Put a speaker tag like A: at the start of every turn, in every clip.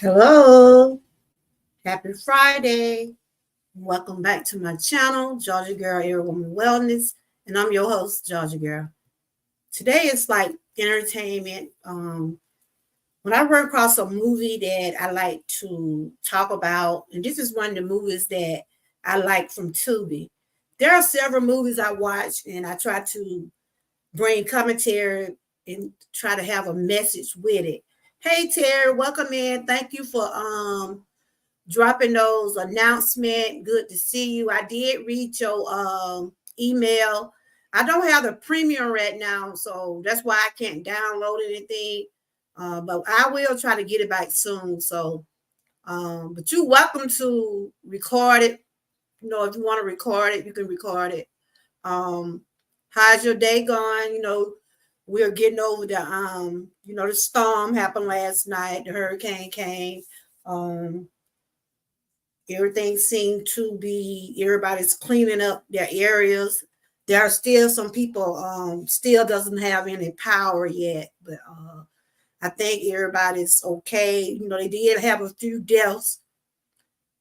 A: Hello, happy Friday. Welcome back to my channel, Georgia Girl Air Woman Wellness, and I'm your host, Georgia Girl. Today is like entertainment. When I run across a movie that I like to talk about, and this is one of the movies that I like from Tubi. There are several movies I watch, and I try to bring commentary and try to have a message with it. Hey Terry, welcome in. Thank you for dropping those announcements. Good to see you. I did read your email. I don't have the premium right now, so that's why I can't download anything. But I will try to get it back soon. So, but you're welcome to record it. If you want to record it, you can record it. Um, how's your day going? We're getting over the storm happened last night. The hurricane came. Um, Everything seemed to be everybody's cleaning up their areas. There are still some people still doesn't have any power yet, but I think everybody's okay. They did have a few deaths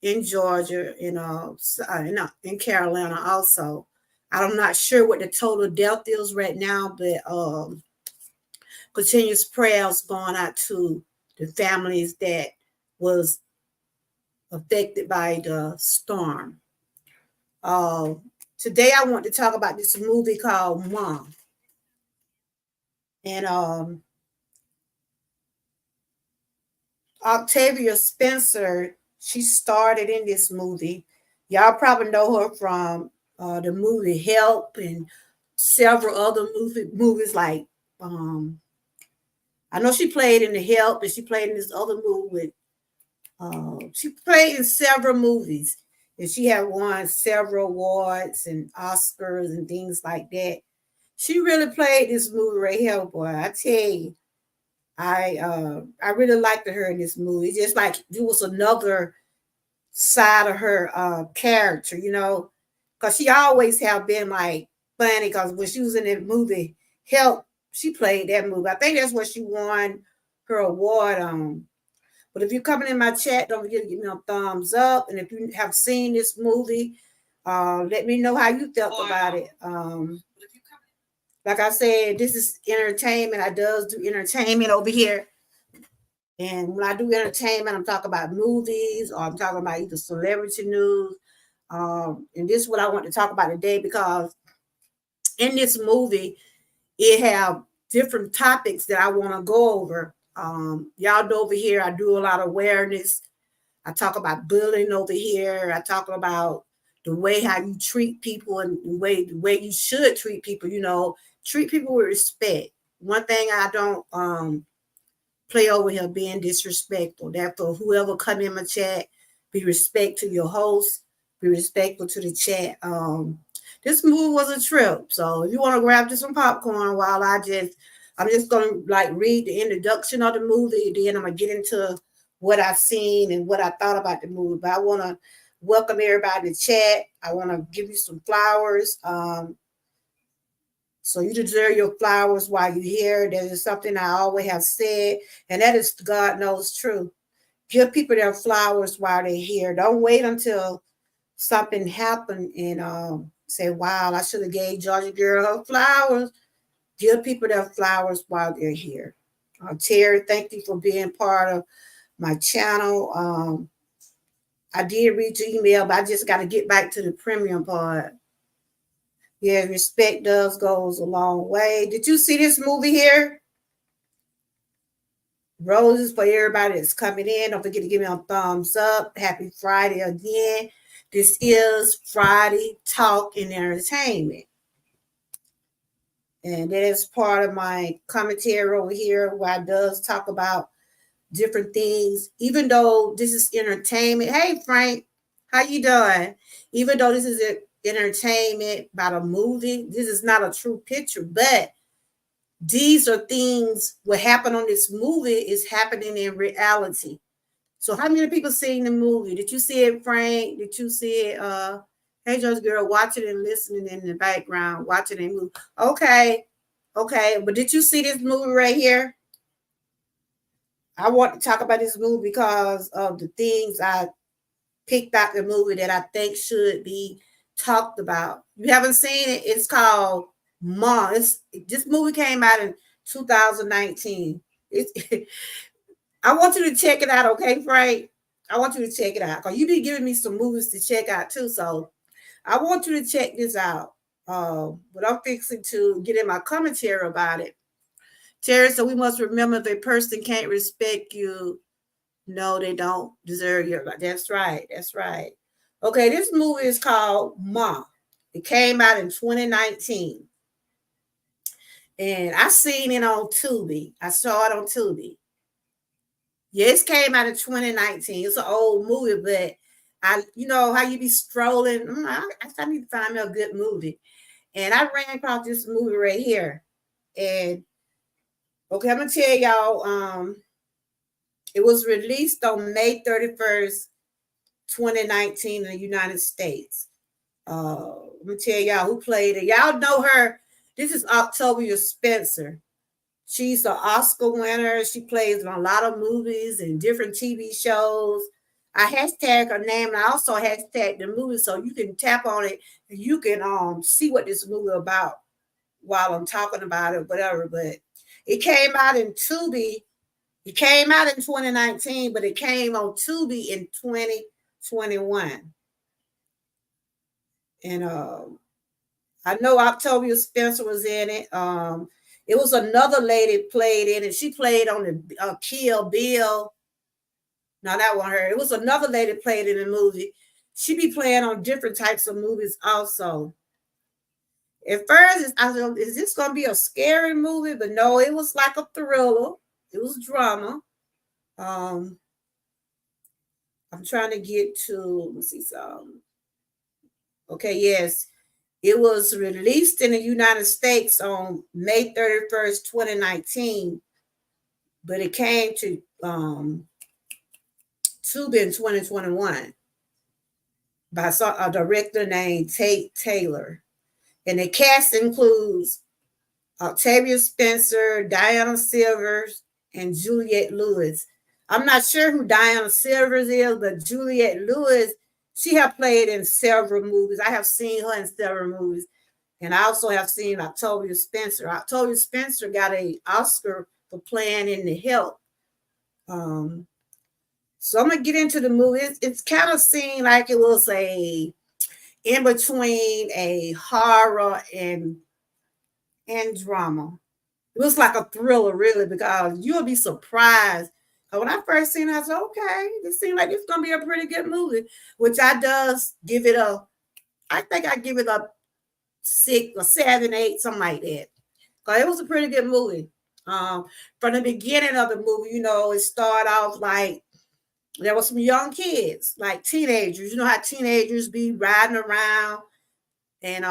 A: in Georgia, in Carolina also. I'm not sure what the total death is right now, but continuous prayers going out to the families that was affected by the storm. Uh, Today I want to talk about this movie called Mom. And Octavia Spencer, she started in this movie. Y'all probably know her from the movie Help and several other movies like I know she played in the Help and she played in this other movie with she played in several movies and she had won several awards and Oscars and things like that. She really played this movie right here, boy. I tell you, I really liked her in this movie. Just like it was another side of her character, because she always have been like funny. Because when she was in that movie Help, she played that movie. I think that's what she won her award on. But if you're coming in my chat, don't forget to give me a thumbs up. And if you have seen this movie, let me know how you felt about it. Like I said, this is entertainment. I does do entertainment over here. And when I do entertainment, I'm talking about movies or I'm talking about either celebrity news. And this is what I want to talk about today because in this movie, it have different topics that I want to go over. Y'all know over here, I do a lot of awareness. I talk about bullying over here. I talk about the way how you treat people and the way you should treat people. Treat people with respect. One thing I don't play over here being disrespectful. Therefore, whoever come in my chat, be respectful to your host, be respectful to the chat. This movie was a trip. So if you want to grab just some popcorn while I'm just gonna like read the introduction of the movie, then I'm gonna get into what I've seen and what I thought about the movie. But I wanna welcome everybody to chat. I wanna give you some flowers. So you deserve your flowers while you're here. That is something I always have said, and that is God knows true. Give people their flowers while they're here. Don't wait until something happened and say, "Wow, I should have gave Georgia Girl her flowers." Give people their flowers while they're here. Terry, thank you for being part of my channel. I did read your email, but I just got to get back to the premium part. Yeah, respect goes a long way. Did you see this movie here? Roses for everybody that's coming in. Don't forget to give me a thumbs up. Happy Friday again. This is Friday Talk and Entertainment. And that is part of my commentary over here where I does talk about different things. Even though this is entertainment. Hey Frank, how you doing? Even though this is entertainment about a movie, this is not a true picture, but these are things what happened on this movie is happening in reality. So how many people seen the movie? Did you see it, Frank? Did you see it? Hey, George Girl, watching and listening in the background, watching and move. Okay. But did you see this movie right here? I want to talk about this movie because of the things I picked out the movie that I think should be talked about. You haven't seen it? It's called Ma. This movie came out in 2019. I want you to check it out, okay, Frank? I want you to check it out because you be giving me some movies to check out too. So I want you to check this out. But I'm fixing to get in my commentary about it. Terry, so we must remember if a person can't respect you, no, they don't deserve your life. That's right. That's right. Okay, this movie is called Ma. It came out in 2019. And I seen it on Tubi. I saw it on Tubi. Yes, came out in 2019. It's an old movie, but you know how you be strolling. I need to find me a good movie. And I ran across this movie right here. And okay, I'm gonna tell y'all, it was released on May 31st, 2019 in the United States. Let me tell y'all who played it. Y'all know her. This is Octavia Spencer. She's an Oscar winner. She plays in a lot of movies and different TV shows. I hashtag her name and I also hashtag the movie so you can tap on it and you can see what this movie about while I'm talking about it, whatever. But it came out in Tubi. It came out in 2019, but it came on Tubi in 2021. And I know Octavia Spencer was in it. It was another lady played in it. She played on the Kill Bill. No, that wasn't her. It was another lady played in the movie. She be playing on different types of movies also. At first, I thought, is this going to be a scary movie? But no, it was like a thriller. It was drama. I'm trying to get to, let's see some. Okay, yes. It was released in the United States on May 31st, 2019, but it came to Tubi in 2021 by a director named Tate Taylor. And the cast includes Octavia Spencer, Diana Silvers, and Juliette Lewis. I'm not sure who Diana Silvers is, but Juliette Lewis, she have played in several movies. I have seen her in several movies. And I also have seen Octavia Spencer. Octavia Spencer got an Oscar for playing in The Help. So I'm gonna get into the movie. It's kind of seemed like it was a in between a horror and drama. It was like a thriller, really, because you'll be surprised. When I first seen it, I said, okay, this seemed like it's gonna be a pretty good movie, which I does give it I think I give it a 6 or 7, 8, something like that. Because it was a pretty good movie. From the beginning of the movie, you know, it started off like there were some young kids, like teenagers. You know how teenagers be riding around and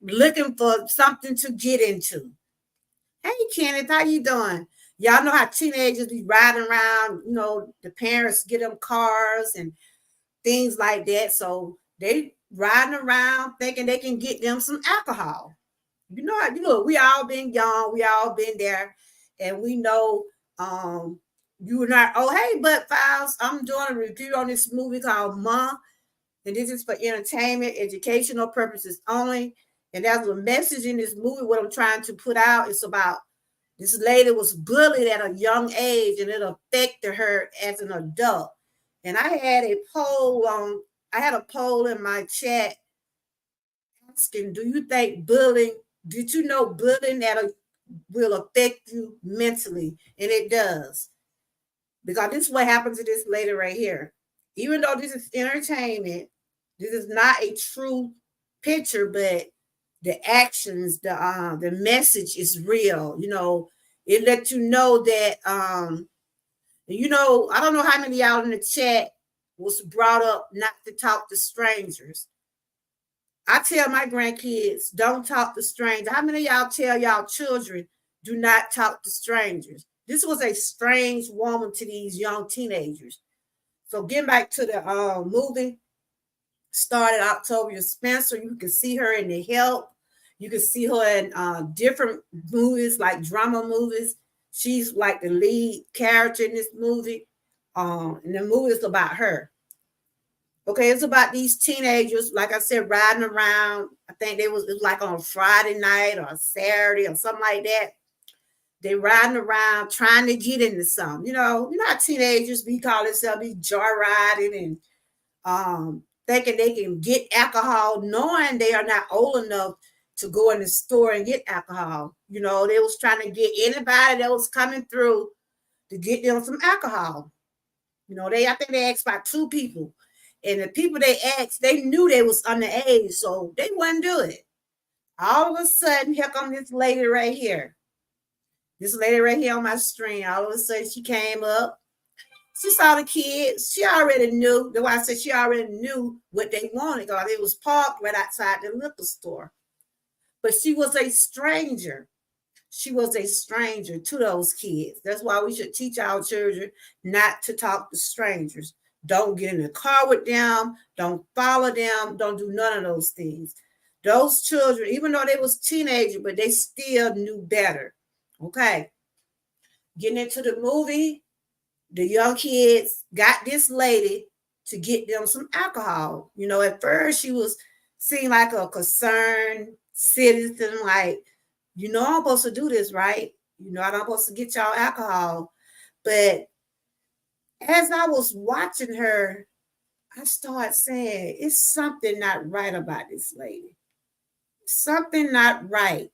A: looking for something to get into. Hey, Kenneth, how you doing? Y'all know how teenagers be riding around, you know, the parents get them cars and things like that. So they riding around thinking they can get them some alcohol. You know, we all been young, we all been there, and we know you and I, oh hey, Butt Files, I'm doing a review on this movie called Ma, and this is for entertainment, educational purposes only. And there's a message in this movie. What I'm trying to put out is about this lady was bullied at a young age, and it affected her as an adult. And I had a poll in my chat asking, do you think bullying, did you know bullying that will affect you mentally? And it does. Because this is what happens to this lady right here. Even though this is entertainment, this is not a true picture, but the actions, the message is real. You know, it lets you know that you know, I don't know how many of y'all in the chat was brought up not to talk to strangers. I tell my grandkids, don't talk to strangers. How many of y'all tell y'all children, do not talk to strangers? This was a strange woman to these young teenagers. So getting back to the movie, started Octavia Spencer. You can see her in The Help. You can see her in different movies, like drama movies. She's like the lead character in this movie. And the movie is about her. Okay, it's about these teenagers, like I said, riding around. I think it was like on a Friday night or a Saturday or something like that. They riding around trying to get into something. You know how teenagers be call themselves be joyriding and thinking they can get alcohol, knowing they are not old enough to go in the store and get alcohol. They was trying to get anybody that was coming through to get them some alcohol. I think they asked about 2 people. And the people they asked, they knew they was underage, so they wouldn't do it. All of a sudden, here come this lady right here. This lady right here on my screen. All of a sudden, she came up. She saw the kids. She already knew. That's why I said she already knew what they wanted because it was parked right outside the liquor store. But she was a stranger. She was a stranger to those kids. That's why we should teach our children not to talk to strangers. Don't get in the car with them. Don't follow them. Don't do none of those things. Those children, even though they was teenagers, but they still knew better. Okay. Getting into the movie, the young kids got this lady to get them some alcohol. At first she was seen like a concerned citizen, like, I'm supposed to do this, right? I'm supposed to get y'all alcohol. But as I was watching her, I started saying, it's something not right about this lady. Something not right.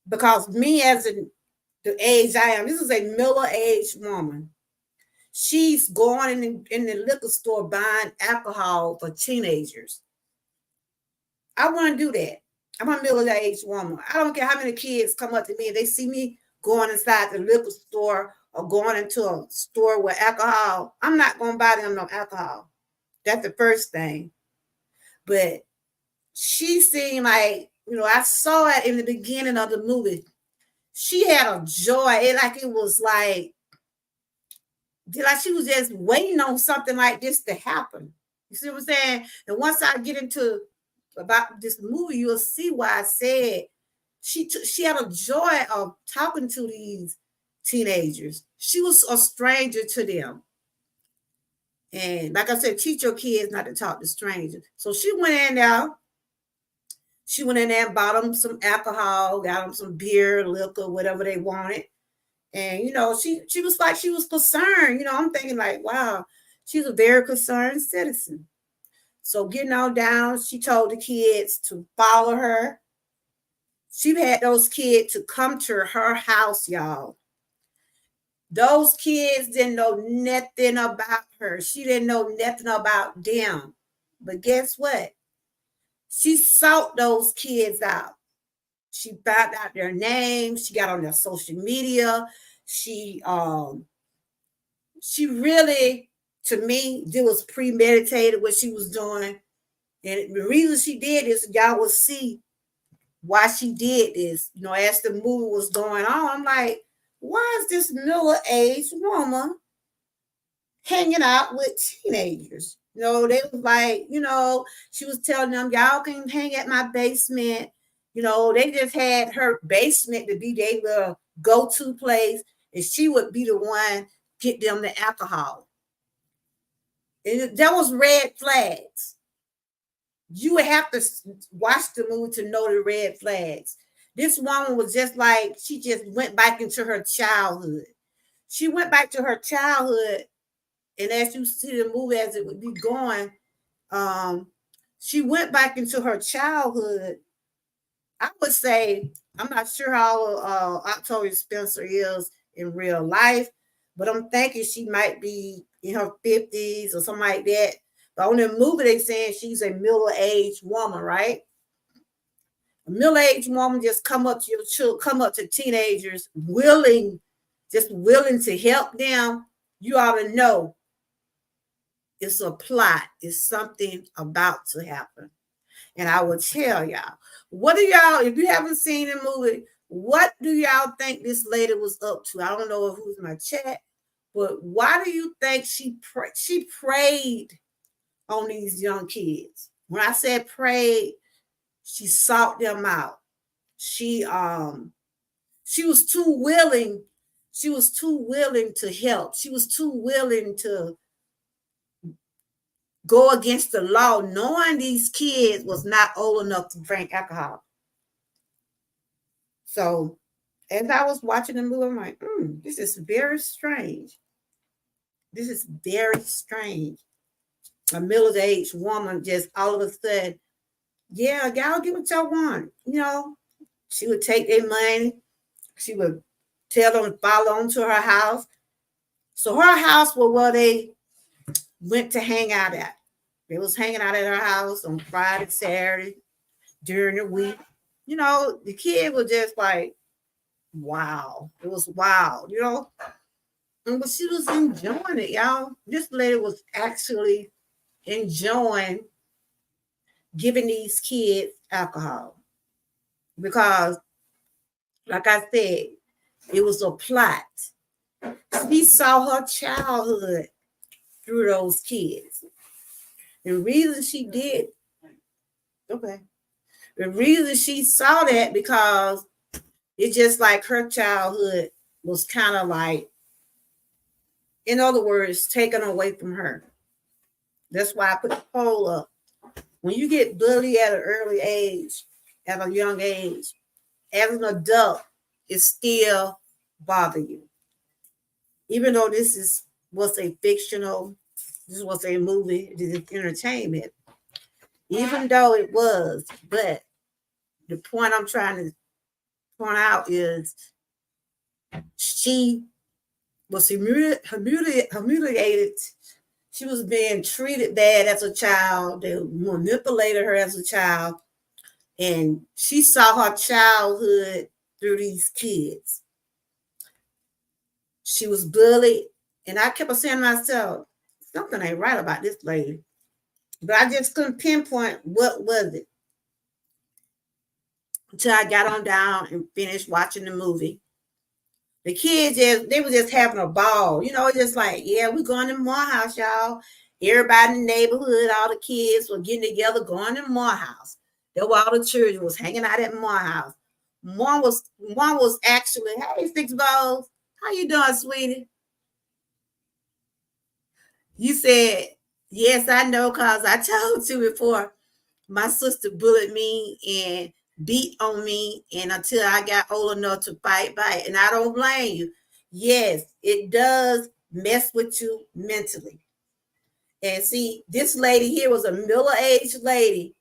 A: Because me as the age I am, this is a middle-aged woman. She's going in the liquor store buying alcohol for teenagers. I want to do that. I'm a middle-aged woman. I don't care how many kids come up to me and they see me going inside the liquor store or going into a store with alcohol. I'm not going to buy them no alcohol. That's the first thing. But she seemed like, I saw it in the beginning of the movie. She had a joy. It was like she was just waiting on something like this to happen. You see what I'm saying? And once I get into about this movie, you'll see why I said she had a joy of talking to these teenagers. She was a stranger to them. And like I said, teach your kids not to talk to strangers. So she went in there. She went in there and bought them some alcohol, got them some beer, liquor, whatever they wanted. And, she was like, she was concerned. I'm thinking like, wow, she's a very concerned citizen. So getting on down, she told the kids to follow her. She had those kids to come to her house, y'all. Those kids didn't know nothing about her. She didn't know nothing about them. But guess what? She sought those kids out. She found out their names. She got on their social media. She really, to me, it was premeditated what she was doing. And the reason she did this, y'all will see why she did this. As the movie was going on, I'm like, why is this middle-aged woman hanging out with teenagers? They was like, she was telling them, y'all can hang at my basement. They just had her basement to be their go-to place, and she would be the one get them the alcohol. And that was red flags. You would have to watch the movie to know the red flags. This woman was just like, she just went back into her childhood. She went back to her childhood, and as you see the movie as it would be going, she went back into her childhood. I would say, I'm not sure how Octavia Spencer is in real life, but I'm thinking she might be in her 50s or something like that. But on the movie, they saying she's a middle-aged woman, right? A middle-aged woman just come up to your children, come up to teenagers, willing to help them. You ought to know it's a plot. It's something about to happen. And I will tell y'all, what do y'all, if you haven't seen the movie, what do y'all think this lady was up to? I don't know who's in my chat, but why do you think she prayed on these young kids? When I said prayed, she sought them out. She was too willing She was too willing to help. She was too willing to go against the law, knowing these kids was not old enough to drink alcohol. So as I was watching the movie, I'm like, this is very strange. This is very strange. A middle-aged woman just all of a sudden, yeah, y'all get what y'all want. You know, she would take their money. She would tell them to follow on to her house. So her house was where they went to hang out at. They was hanging out at her house on Friday, Saturday, during the week. You know, the kid was just like, wow. It was wild, you know. But she was enjoying it, y'all. This lady was actually enjoying giving these kids alcohol because, like I said, it was a plot. She saw her childhood through those kids. The reason she did, okay, the reason she saw that because it's just like her childhood was kind of like, in other words, taken away from her. That's why I put the poll up. When you get bullied at an early age, at a young age, as an adult, it still bother you. Even though this was a fictional, this was a movie, this is entertainment. Even though it was, but the point I'm trying to point out is she was humiliated. She was being treated bad as a child. They manipulated her as a child. And she saw her childhood through these kids. She was bullied. And I kept saying to myself, something ain't right about this lady. But I just couldn't pinpoint what was it. Until I got on down and finished watching the movie. The kids they were just having a ball. You know, just like, yeah, we're going to Morehouse, y'all. Everybody in the neighborhood, all the kids were getting together, going to Morehouse. There were all the children was hanging out at Morehouse. One was actually, hey, Six Balls, how you doing, sweetie? You said, yes, I know, because I told you before. My sister bullied me and beat on me, and until I got old enough to fight back. And I don't blame you. Yes, it does mess with you mentally. And see, this lady here was a middle-aged lady.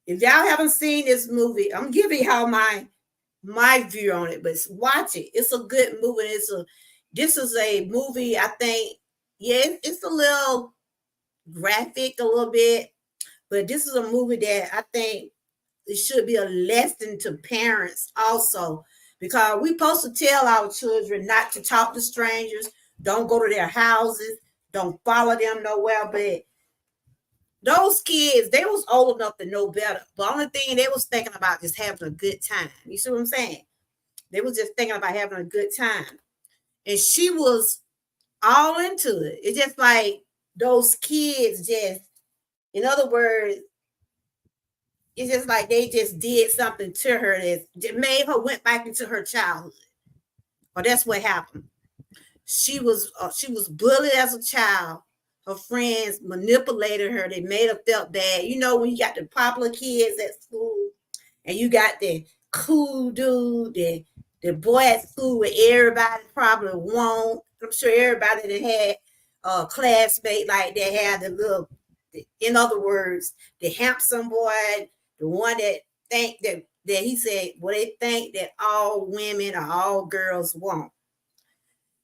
A: If y'all haven't seen this movie, I'm giving y'all my view on it, but watch it. It's a good movie. This is a movie, I think, yeah, it's a little graphic a little bit, but this is a movie that I think it should be a lesson to parents also, because we're supposed to tell our children not to talk to strangers, don't go to their houses, don't follow them nowhere. But those kids, they was old enough to know better. The only thing they was thinking about is having a good time. You see what I'm saying? They was just thinking about having a good time. And she was all into it. It's just like those kids just, in other words, it's just like they just did something to her that made her went back into her childhood. Or that's what happened. She was bullied as a child. Her friends manipulated her. They made her feel bad. You know, when you got the popular kids at school and you got the cool dude, the boy at school where everybody probably won't. I'm sure everybody that had a classmate like that had the little, in other words, the handsome boy, the one that think that he said, well, they think that all women or all girls want.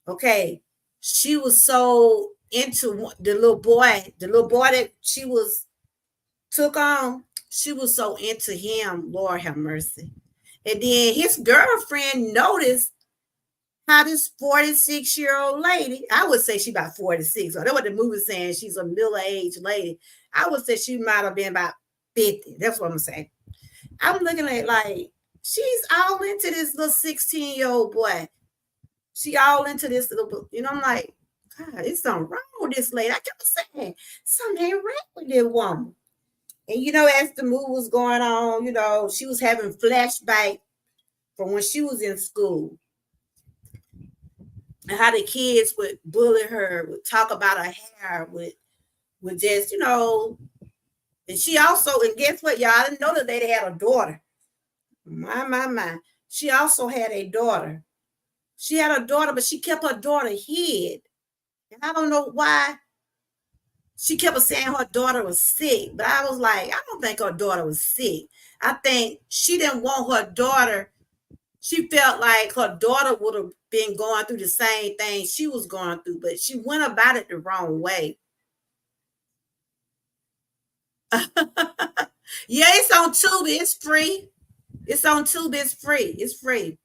A: Okay, she was so into the little boy that she was took on. She was so into him, Lord have mercy. And then his girlfriend noticed how this 46-year-old lady, I would say she about 46, or that's what the movie's saying, she's a middle-aged lady. I would say she might have been about 50. That's what I'm saying. I'm looking at like, she's all into this little 16-year-old boy. She all into this little, you know, I'm like, God, it's something wrong with this lady. I kept saying, something ain't right with this woman. And, you know, as the movie was going on, you know, she was having flashbacks from when she was in school. and how the kids would bully her, would talk about her hair, would just, and she also, and guess what, y'all? I didn't know that they had a daughter. My. She also had a daughter. She had a daughter, but she kept her daughter hid. And I don't know why she kept saying her daughter was sick. But I was like, I don't think her daughter was sick. I think she didn't want her daughter. She felt like her daughter would have been going through the same thing she was going through, but she went about it the wrong way. Yeah, it's on Tubi. It's free. It's on Tubi. It's free. It's free.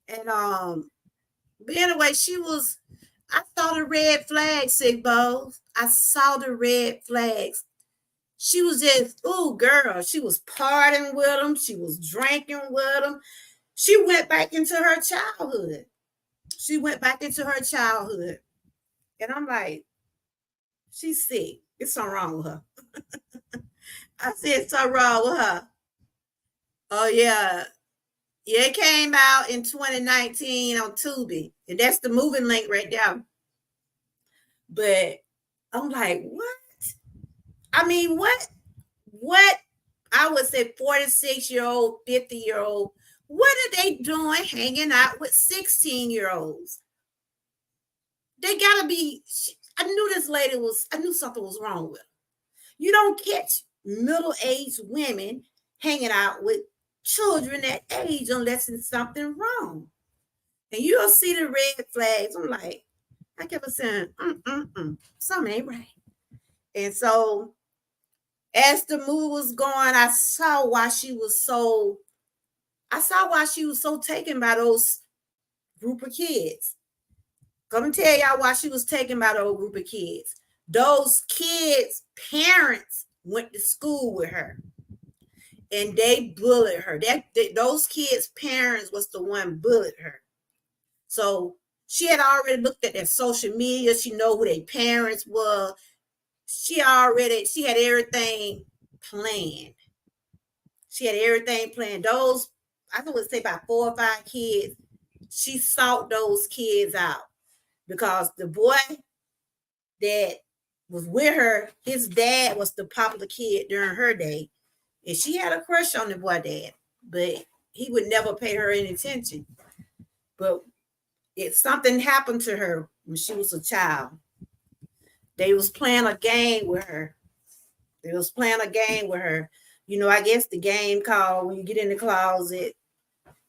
A: And but anyway, I saw the red flags, Sick Bows. I saw the red flags. She was just, oh girl, she was partying with them. She was drinking with them. She went back into her childhood. She went back into her childhood. And I'm like, she's sick. It's something wrong with her. I said something wrong with her. Oh yeah. Yeah, it came out in 2019 on Tubi. And that's the movie link right there. But I'm like, what? I mean, what I would say 46-year-old, 50-year-old, what are they doing hanging out with 16-year-olds? They gotta be. I knew something was wrong with her. You don't catch middle-aged women hanging out with children that age unless it's something wrong. And you'll see the red flags. I'm like, I kept saying, something ain't right. And so as the movie was going, I saw why she was so taken by those group of kids. Come tell y'all why she was taken by those group of kids. Those kids' parents went to school with her. And they bullied her. Those kids' parents was the one bullied her. So she had already looked at their social media. She know who their parents were. She had everything planned. She had everything planned. Those, I would say about 4 or 5 kids, she sought those kids out because the boy that was with her, his dad was the popular kid during her day. And she had a crush on the boy dad, but he would never pay her any attention. But if something happened to her when she was a child, they was playing a game with her. I guess the game called when you get in the closet.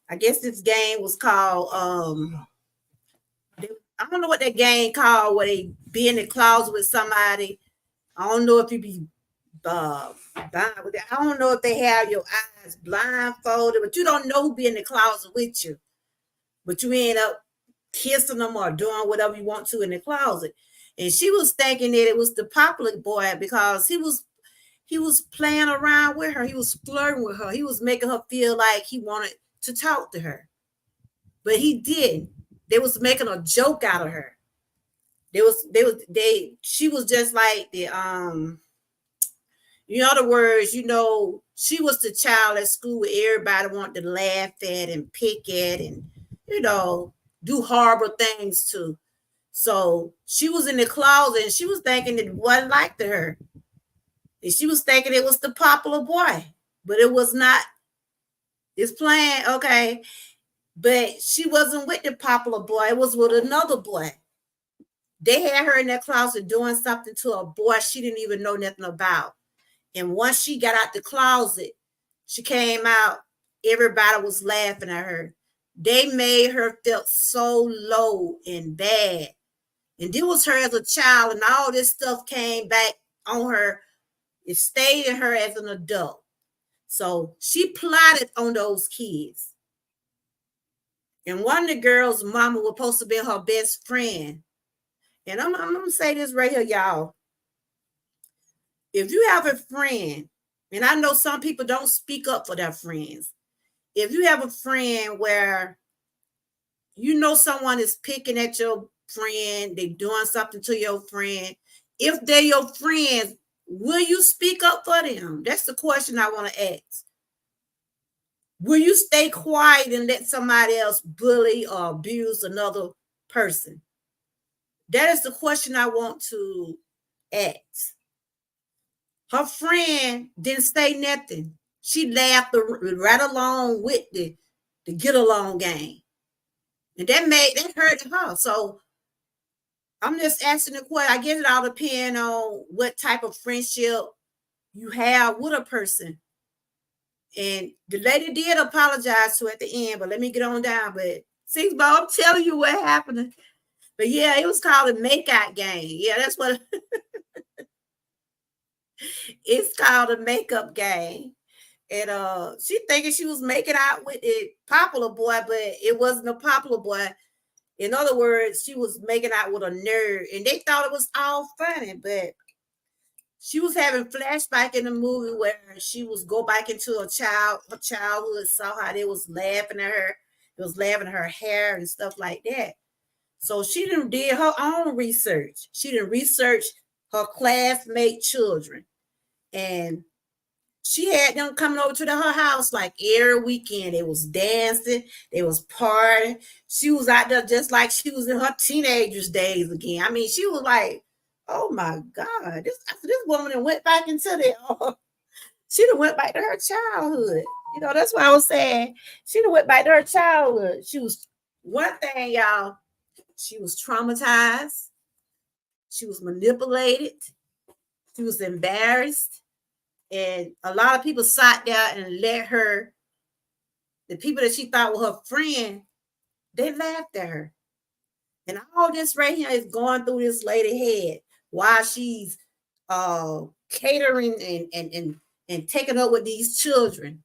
A: I guess this game was called I don't know what that game called where they be in the closet with somebody. I don't know if you be I don't know if they have your eyes blindfolded, but you don't know who be in the closet with you. But you end up kissing them or doing whatever you want to in the closet. And she was thinking that it was the popular boy because he was playing around with her. He was flirting with her. He was making her feel like he wanted to talk to her. But he didn't. They was making a joke out of her. She was just like the in other words, she was the child at school where everybody wanted to laugh at and pick at and, do horrible things to. So she was in the closet and she was thinking it wasn't like to her. And she was thinking it was the popular boy, but it was not. It's playing, okay. But she wasn't with the popular boy. It was with another boy. They had her in that closet doing something to a boy she didn't even know nothing about. And once she got out the closet, she came out, everybody was laughing at her. They made her feel so low and bad. And this was her as a child, and all this stuff came back on her. It stayed in her as an adult. So she plotted on those kids. And one of the girls' mama was supposed to be her best friend. And I'm going to say this right here, y'all. If you have a friend, and I know some people don't speak up for their friends. If you have a friend where someone is picking at your friend, they're doing something to your friend, if they're your friends, will you speak up for them? That's the question I want to ask. Will you stay quiet and let somebody else bully or abuse another person? That is the question I want to ask. Her friend didn't say nothing. She laughed right along with the get along game. And that hurt her. So I'm just asking the question. I guess it all depends on what type of friendship you have with a person. And the lady did apologize to at the end, but let me get on down. But see, Bob, I'm telling you what happened. But yeah, it was called a makeout game. Yeah, that's what it's called, a makeup game. And she thinking she was making out with a popular boy, but it wasn't a popular boy. In other words, she was making out with a nerd, and they thought it was all funny, but she was having flashback in the movie where she was go back into her childhood, saw how they was laughing at her, it was laughing at her hair and stuff like that. So she did her own research. She didn't research her classmate children, and she had them coming over to her house like every weekend. They was dancing, they was partying. She was out there just like she was in her teenagers days again. I mean, she was like, oh my God, this woman went back into she done went back to her childhood. You know, that's why I was saying she done went back to her childhood. She was, one thing, y'all, she was traumatized. She was manipulated. She was embarrassed. And a lot of people sat there and let her, the people that she thought were her friend, they laughed at her. And all this right here is going through this lady head while she's catering and taking up with these children.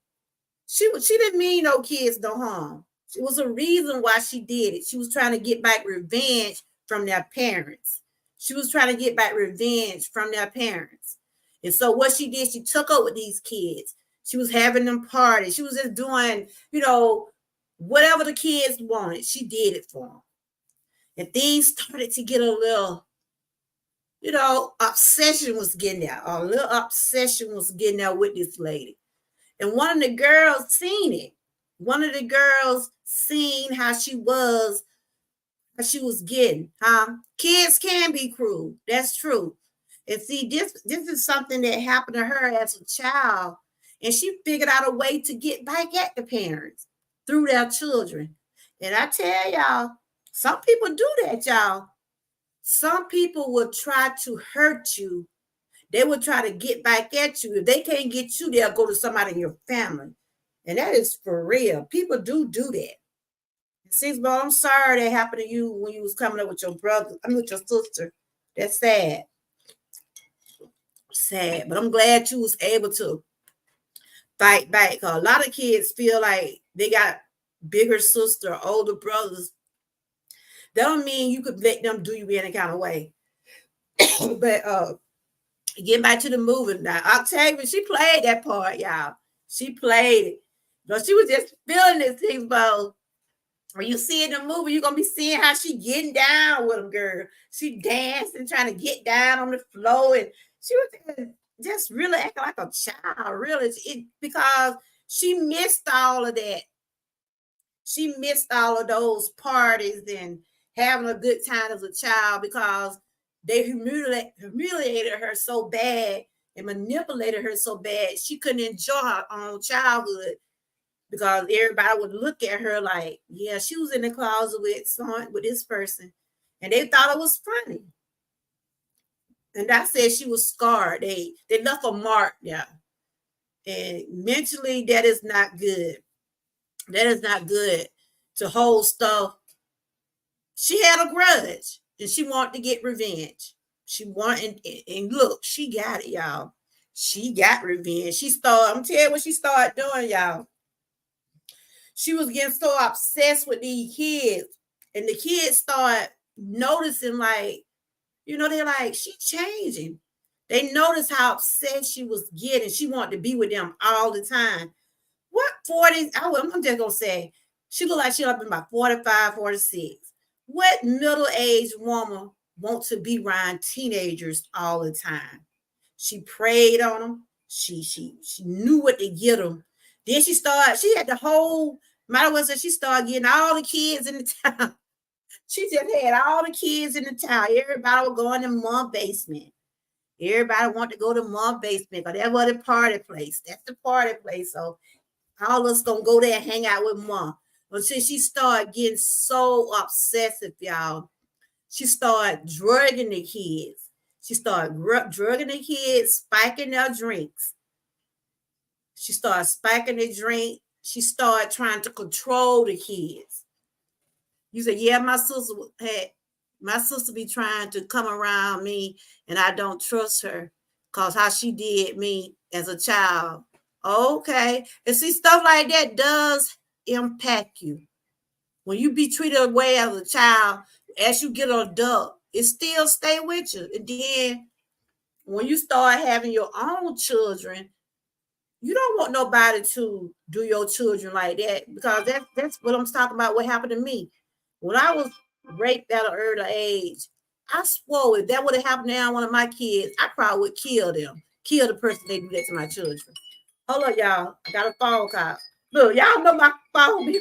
A: She didn't mean no kids no harm. It was a reason why she did it. She was trying to get back revenge from their parents. She was trying to get back revenge from their parents. And so what she did, she took up with these kids. She was having them parties. She was just doing, whatever the kids wanted, she did it for them. And things started to get a little, obsession was getting there. A little obsession was getting there with this lady. And one of the girls seen it. One of the girls seen how she was getting, Kids can be cruel. That's true. And see, this is something that happened to her as a child. And she figured out a way to get back at the parents through their children. And I tell y'all, some people do that, y'all. Some people will try to hurt you. They will try to get back at you. If they can't get you, they'll go to somebody in your family. And that is for real. People do that. See, but I'm sorry that happened to you when you was coming up with your brother, with your sister. That's sad. Sad. But I'm glad you was able to fight back. A lot of kids feel like they got bigger sister, older brothers. That don't mean you could let them do you any kind of way. But getting back to the movie now, Octavia, she played that part, y'all. She played it. But she was just feeling this thing, but when you see in the movie, you're gonna be seeing how she getting down with them, girl. She dancing, trying to get down on the floor, and she was just really acting like a child, really. Because she missed all of that. She missed all of those parties and having a good time as a child because they humiliated her so bad and manipulated her so bad she couldn't enjoy her own childhood. Because everybody would look at her like, yeah, she was in the closet with this person. And they thought it was funny. And I said she was scarred. They left a mark there. And mentally, that is not good. That is not good to hold stuff. She had a grudge and she wanted to get revenge. She wanted, and look, she got it, y'all. She got revenge. I'm telling you what she started doing, y'all. She was getting so obsessed with these kids, and the kids start noticing, like, they're like, she's changing. They noticed how obsessed she was getting. She wanted to be with them all the time. What 40s? I'm just gonna say she looked like she up in about 45, 46. What middle-aged woman wants to be around teenagers all the time? She preyed on them. She knew what to get them. Then she had the whole, might as well say she started getting all the kids in the town. She just had all the kids in the town. Everybody was going to mom basement. Everybody want to go to mom basement because that was the party place. That's the party place. So all of us gonna go there and hang out with mom. Until she started getting so obsessive, y'all. She started drugging the kids. She started drugging the kids, spiking their drinks. She started spiking the drink. She started trying to control the kids. You said, yeah, my sister be trying to come around me and I don't trust her because how she did me as a child. Okay. And see, stuff like that does impact you. When you be treated away as a child, as you get an adult, it still stay with you. And then when you start having your own children, you don't want nobody to do your children like that because that's what I'm talking about. What happened to me when I was raped at an early age? I swore if that would have happened to one of my kids, I probably would kill them, kill the person they do that to my children. Hold on, y'all. I got a phone call. Look, y'all know my phone.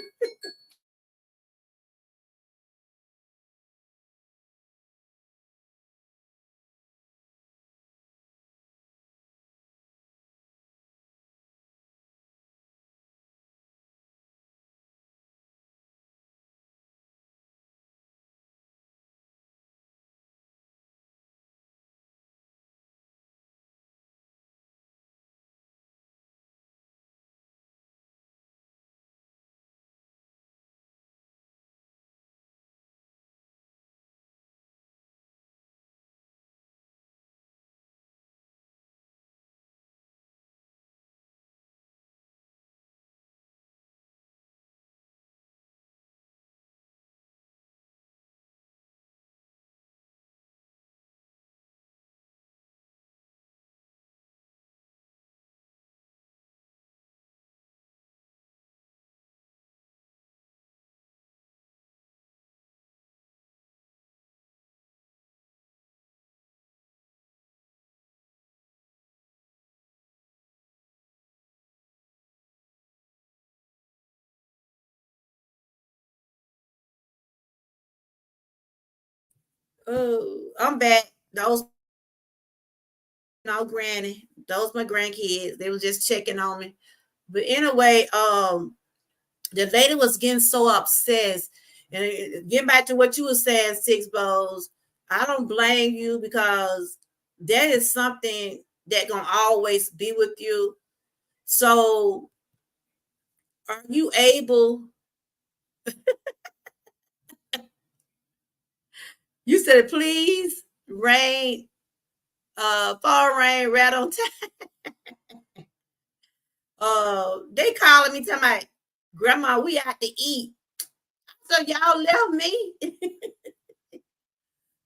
A: Oh, I'm back. Those no granny. Those my grandkids. They was just checking on me. But anyway, the lady was getting so obsessed. And getting back to what you were saying, Six Bowls, I don't blame you because that is something that gonna always be with you. So are you able? You said please rain, fall rain right on time. They calling me telling my grandma we out to eat. So y'all left me.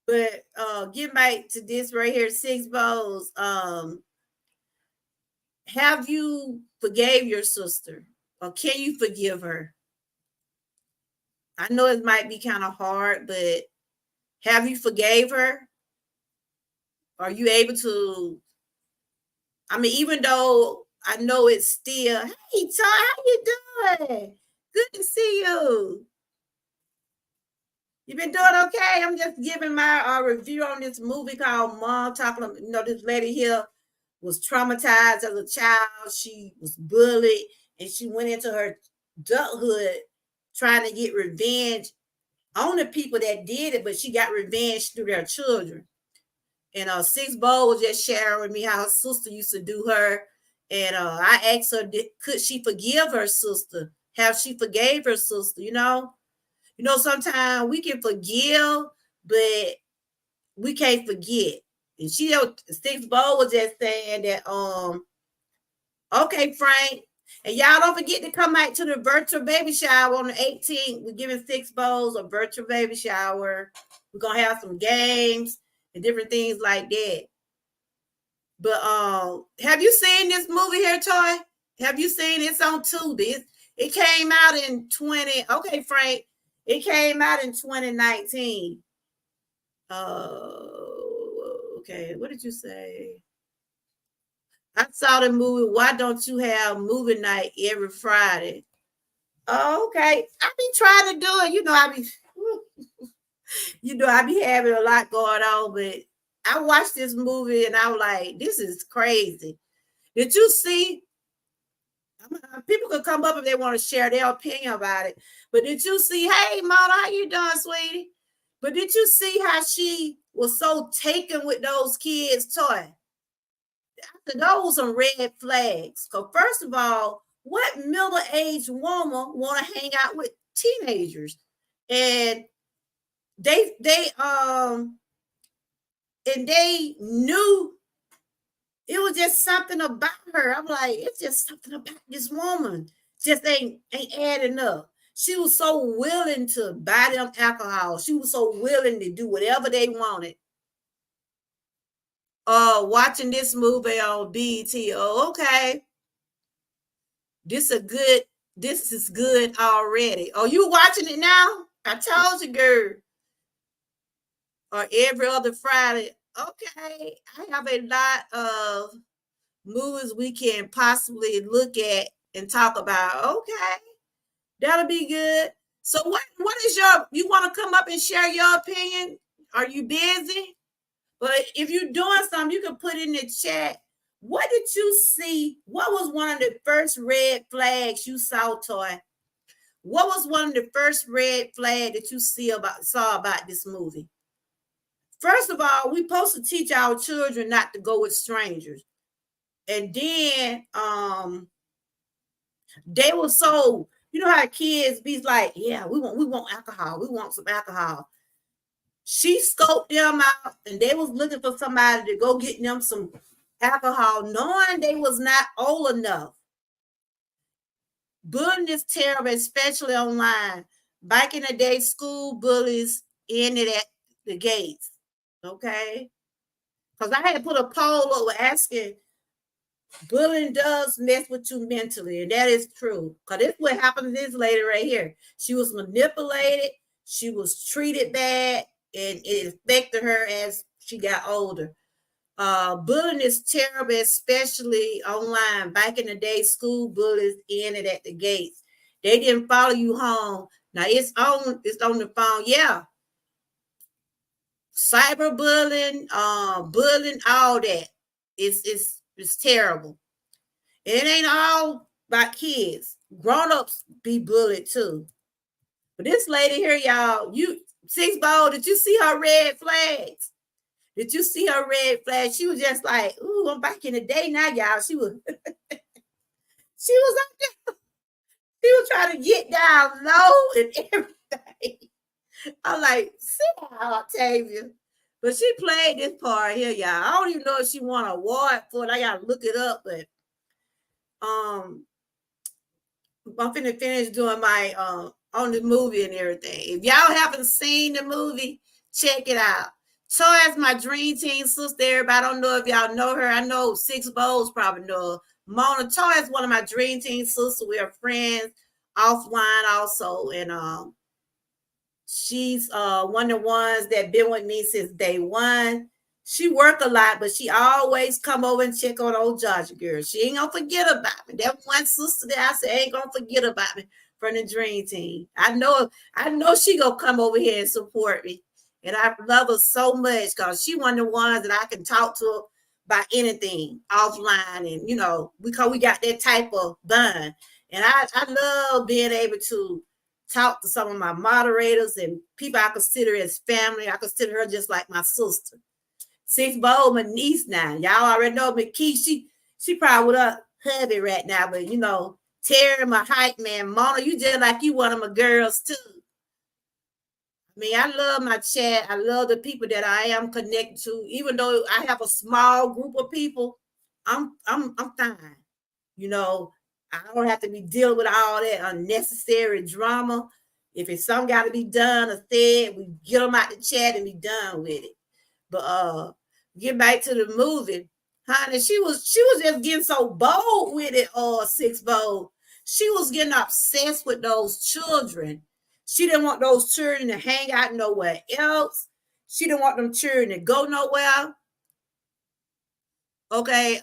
A: But get back to this right here, Six Bowls. Have you forgave your sister? Or can you forgive her? I know it might be kind of hard, but have you forgave her? Are you able to? I mean, even though I know it's still, hey, Todd, how you doing? Good to see you. You been doing okay? I'm just giving my review on this movie called Mom. Talking, this lady here was traumatized as a child. She was bullied, and she went into her adulthood trying to get revenge on the people that did it, but she got revenge through their children. And Six Bowl was just sharing with me how her sister used to do her. And I asked her, could she forgive her sister? Have she forgave her sister? Sometimes we can forgive, but we can't forget. And Six Bowl was just saying that, okay, Frank, and y'all don't forget to come out to the virtual baby shower on the 18th. We're giving Six Bowls a virtual baby shower. We're gonna have some games and different things like that. But have you seen this movie here, Toy? Have you seen it's on Tubi? It came out in 20. Okay, Frank. It came out in 2019. Okay. What did you say? I saw the movie. Why don't you have movie night every Friday? Oh, okay. I be trying to do it. I be. I be having a lot going on, but I watched this movie and I was like, this is crazy. Did you see? People could come up if they want to share their opinion about it. But did you see? Hey, Mona, how you doing, sweetie? But did you see how she was so taken with those kids' toy? Those are red flags. So first of all, what middle-aged woman want to hang out with teenagers? And they knew it was just something about her. I'm like, it's just something about this woman. Just ain't adding up. She was so willing to buy them alcohol. She was so willing to do whatever they wanted. Watching this movie on BET. Oh, okay. This is good already. Oh, you watching it now? I told you, girl. Or every other Friday. Okay. I have a lot of movies we can possibly look at and talk about. Okay. That'll be good. So what is you want to come up and share your opinion? Are you busy? But if you're doing something, you can put in the chat. What did you see? What was one of the first red flags you saw, Toy? What was one of the first red flag that you saw about this movie? First of all, we're supposed to teach our children not to go with strangers. And then they were so, how kids be like, yeah, we want alcohol. We want some alcohol. She scoped them out and they was looking for somebody to go get them some alcohol, knowing they was not old enough. Bullying is terrible, especially online. Back in the day, school bullies ended at the gates. Okay? Because I had put a poll over asking, bullying does mess with you mentally, and that is true. Because this is what happened to this lady right here. She was manipulated, she was treated bad, and it affected her as she got older. Bullying is terrible, especially online. Back in the day, school bullies ended at the gates. They didn't follow you home. Now it's on the phone. Yeah. Cyberbullying, bullying, all that. It's terrible. And it ain't all about kids. Grown-ups be bullied too. But this lady here, y'all, Six Bowl, did you see her red flags? Did you see her red flag? She was just like, ooh, I'm back in the day now, y'all. She was up there. She was trying to get down low and everything. I'm like, sit down, Octavia. But she played this part here, y'all. I don't even know if she won an award for it. I gotta look it up, but I'm finna finish doing my on the movie and everything. If y'all haven't seen the movie, check it out. Toy is my dream team sister. Everybody, I don't know if y'all know her. I know Six Bowls probably know her. Mona Toy is one of my dream team sisters. We are friends offline also. And she's one of the ones that been with me since day one. She work a lot, but she always come over and check on old Georgia girl. She ain't gonna forget about me. That one sister that I said ain't gonna forget about me from the dream team. I know she gonna come over here and support me. And I love her so much because she one of the ones that I can talk to about anything offline. And because we got that type of bond. And I love being able to talk to some of my moderators and people I consider as family. I consider her just like my sister. Six Bowl, my niece now. Y'all already know McKee. She probably with her hubby right now, but Terry, my hype man, Mona, you just like you one of my girls too. I mean, I love my chat. I love the people that I am connected to. Even though I have a small group of people, I'm fine. I don't have to be dealing with all that unnecessary drama. If it's something got to be done or said, we get them out the chat and be done with it. But get back to the movie, honey. She was just getting so bold with it. Six Bowl. She was getting obsessed with those children. She didn't want those children to hang out nowhere else. She didn't want them children to go nowhere. Okay,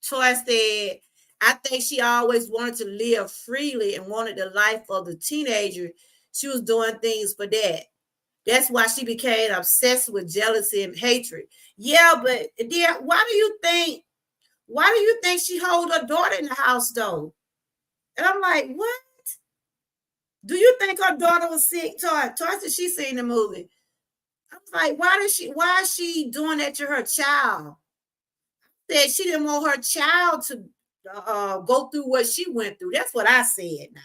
A: Troy said, I think she always wanted to live freely and wanted the life of the teenager. She was doing things for that. That's why she became obsessed with jealousy and hatred. Yeah, but then why do you think she hold her daughter in the house though? And I'm like, what? Do you think her daughter was sick? Twice did she seen the movie? I was like, why is she doing that to her child? Said she didn't want her child to go through what she went through. That's what I said now.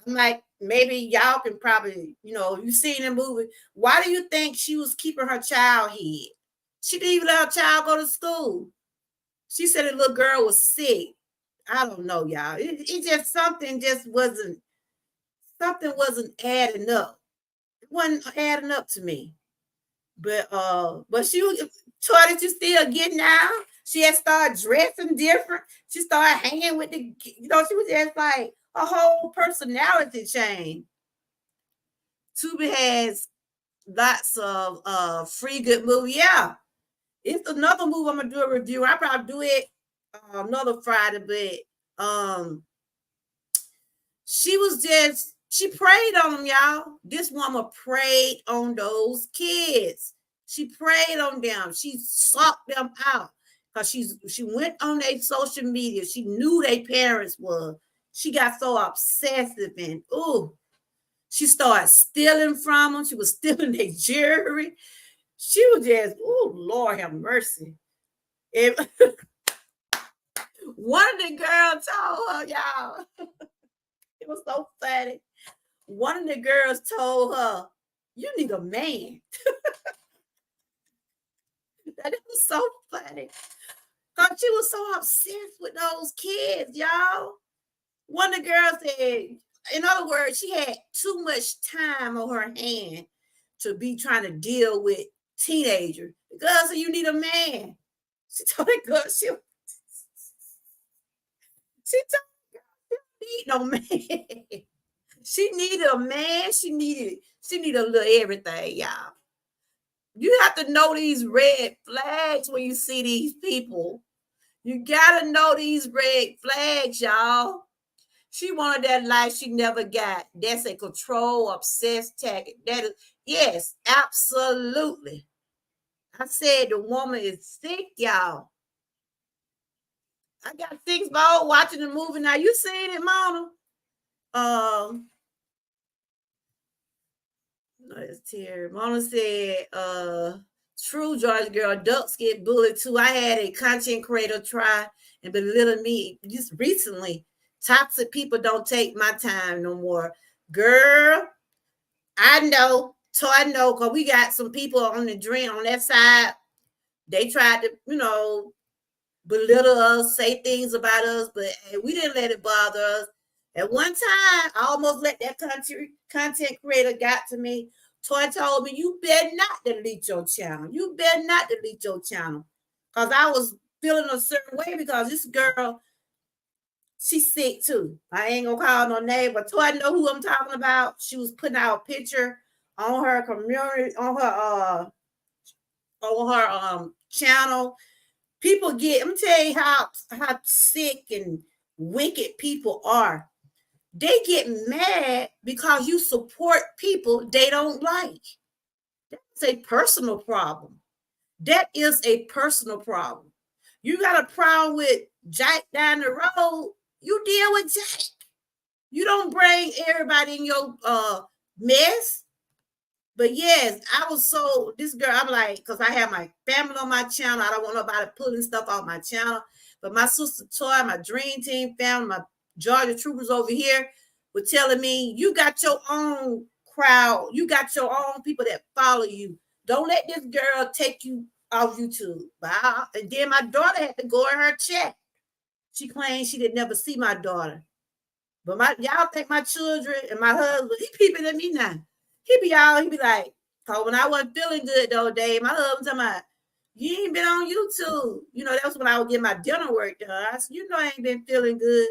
A: I'm like, maybe y'all can probably, you seen the movie. Why do you think she was keeping her child hid? She didn't even let her child go to school. She said the little girl was sick. I don't know, y'all. It just something wasn't adding up. It wasn't adding up to me. But she was started to still getting out. She had started dressing different. She started hanging with she was just like a whole personality change. Tubi has lots of free good movie. Yeah. It's another movie I'm gonna do a review. I probably do it another Friday, but she preyed on them, y'all. This woman preyed on those kids. She preyed on them. She sought them out because she went on their social media. She knew their parents were. She got so obsessive and she started stealing from them. She was stealing their jewelry. She was just, Lord have mercy. One of the girls told her, y'all, it was so funny. One of the girls told her, you need a man. That was so funny. Because she was so obsessed with those kids, y'all. One of the girls said, in other words, she had too much time on her hand to be trying to deal with teenagers. The girl said, you need a man. She told the girl, she told the girl, she don't need no man. She needed a man. She needed a little everything, y'all. You have to know these red flags when you see these people. You gotta know these red flags, y'all. She wanted that life she never got. That's a control, obsessed tactic. That is, yes, absolutely. I said the woman is sick, y'all. I got things about watching the movie. Now you seen it, Mona? Let's hear. Mona said, true, George girl, ducks get bullied too. I had a content creator try and belittle me just recently. Toxic people don't take my time no more. Girl, I know. So I know because we got some people on the dream on that side. They tried to, belittle us, say things about us, but we didn't let it bother us. At one time, I almost let that content creator got to me. Toy told me, you better not delete your channel. You better not delete your channel. Because I was feeling a certain way because this girl, she's sick too. I ain't gonna call no name, but Toy know who I'm talking about. She was putting out a picture on her community, on her channel. People get, I'm tell you how sick and wicked people are. They get mad because you support people they don't like. That's a personal problem. That is a personal problem. You got a problem with Jack down the road, you deal with Jack. You don't bring everybody in your mess. But yes, I was so, this girl, I'm like, because I have my family on my channel. I don't want nobody pulling stuff off my channel. But my sister Toy, my Dream Team family, my Georgia Troopers over here were telling me, you got your own crowd. You got your own people that follow you. Don't let this girl take you off YouTube. And then my daughter had to go in her chat. She claimed she did never see my daughter. But y'all think my children and my husband, he peeping at me now. He be like, oh, when I wasn't feeling good the other day, my husband talking about, you ain't been on YouTube. That was when I would get my dinner work done. I said, I ain't been feeling good.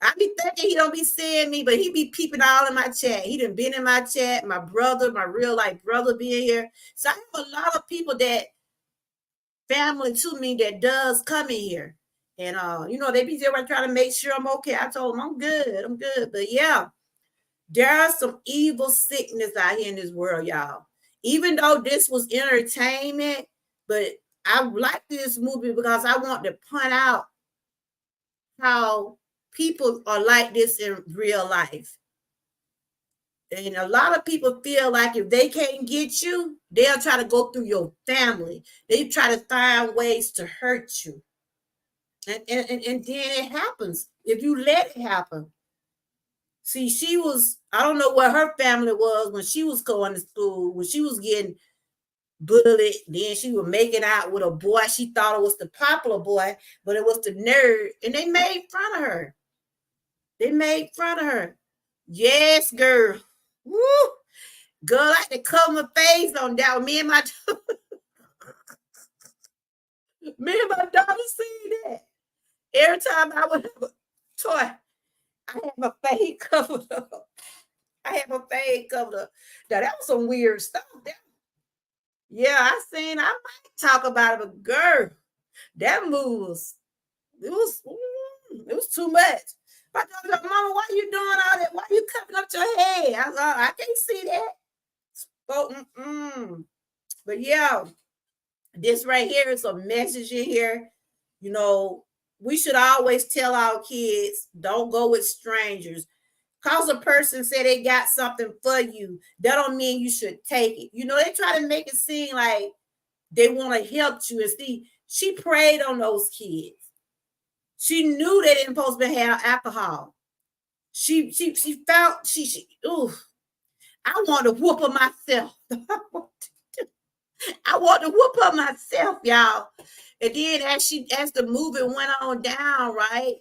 A: I be thinking he don't be seeing me, but he be peeping all in my chat. He done been in my chat. My brother, my real life brother being here. So I have a lot of people that family to me that does come in here. And, they be there trying to make sure I'm okay. I told them I'm good. But yeah, there are some evil sickness out here in this world, y'all. even though this was entertainment, but I like this movie because I want to point out how people are like this in real life. And a lot of people feel like if they can't get you, they'll try to go through your family. They try to find ways to hurt you. And then it happens if you let it happen. See, I don't know what her family was when she was going to school, when she was getting bullied. Then she was making out with a boy. She thought it was the popular boy, but it was the nerd. And they made fun of her. They made fun of her. Yes, girl. Woo! Girl, I had to cover my face on that. Me and my daughter seen that. Every time I would have a toy, I had my face covered up. I had my face covered up. Now that was some weird stuff. Yeah, I might talk about it, but girl, that move was it was too much. My daughter said, Mama, why you doing all that? Why you covering up your head? I was like, I can't see that. But yeah, this right here is a message in here. You know, we should always tell our kids, don't go with strangers. Cause a person said they got something for you, that don't mean you should take it. You know, they try to make it seem like they want to help you. And see, she preyed on those kids. She knew they didn't supposed to have alcohol. She felt ooh, I want to whoop her myself. I want to whoop her myself, y'all. And then as the movie went on down, right?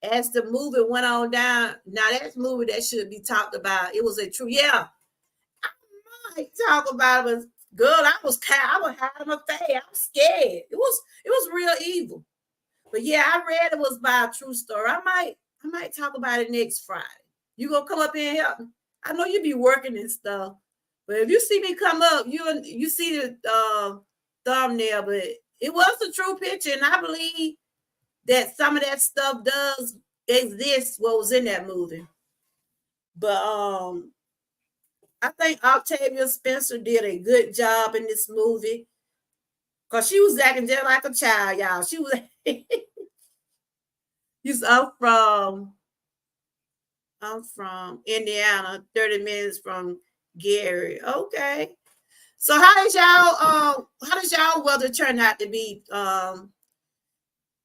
A: As the movie went on down, now that's a movie that should be talked about. It was a true, yeah. I might talk about it, but girl, I was hiding my face. I was scared. It was real evil. But yeah, I read it was by a true story. I might talk about it next Friday. You gonna come up here and help me? I know you be working and stuff, but if you see me come up, you see the thumbnail, but it was a true picture, and I believe that some of that stuff does exist what was in that movie. But I think Octavia Spencer did a good job in this movie because she was acting just like a child, y'all. She was I'm from Indiana, 30 minutes from Gary. Okay. So how does y'all weather turn out to be?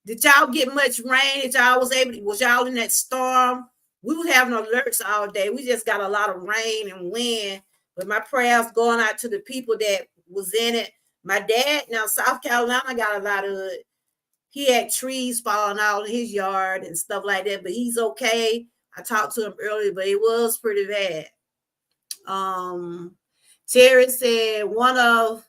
A: Did y'all get much rain? Was y'all in that storm? We were having alerts all day. We just got a lot of rain and wind. But my prayers going out to the people that was in it. My dad, now South Carolina got a lot of it. He had trees falling out in his yard and stuff like that, but he's okay. I talked to him earlier, but it was pretty bad. Terry said one of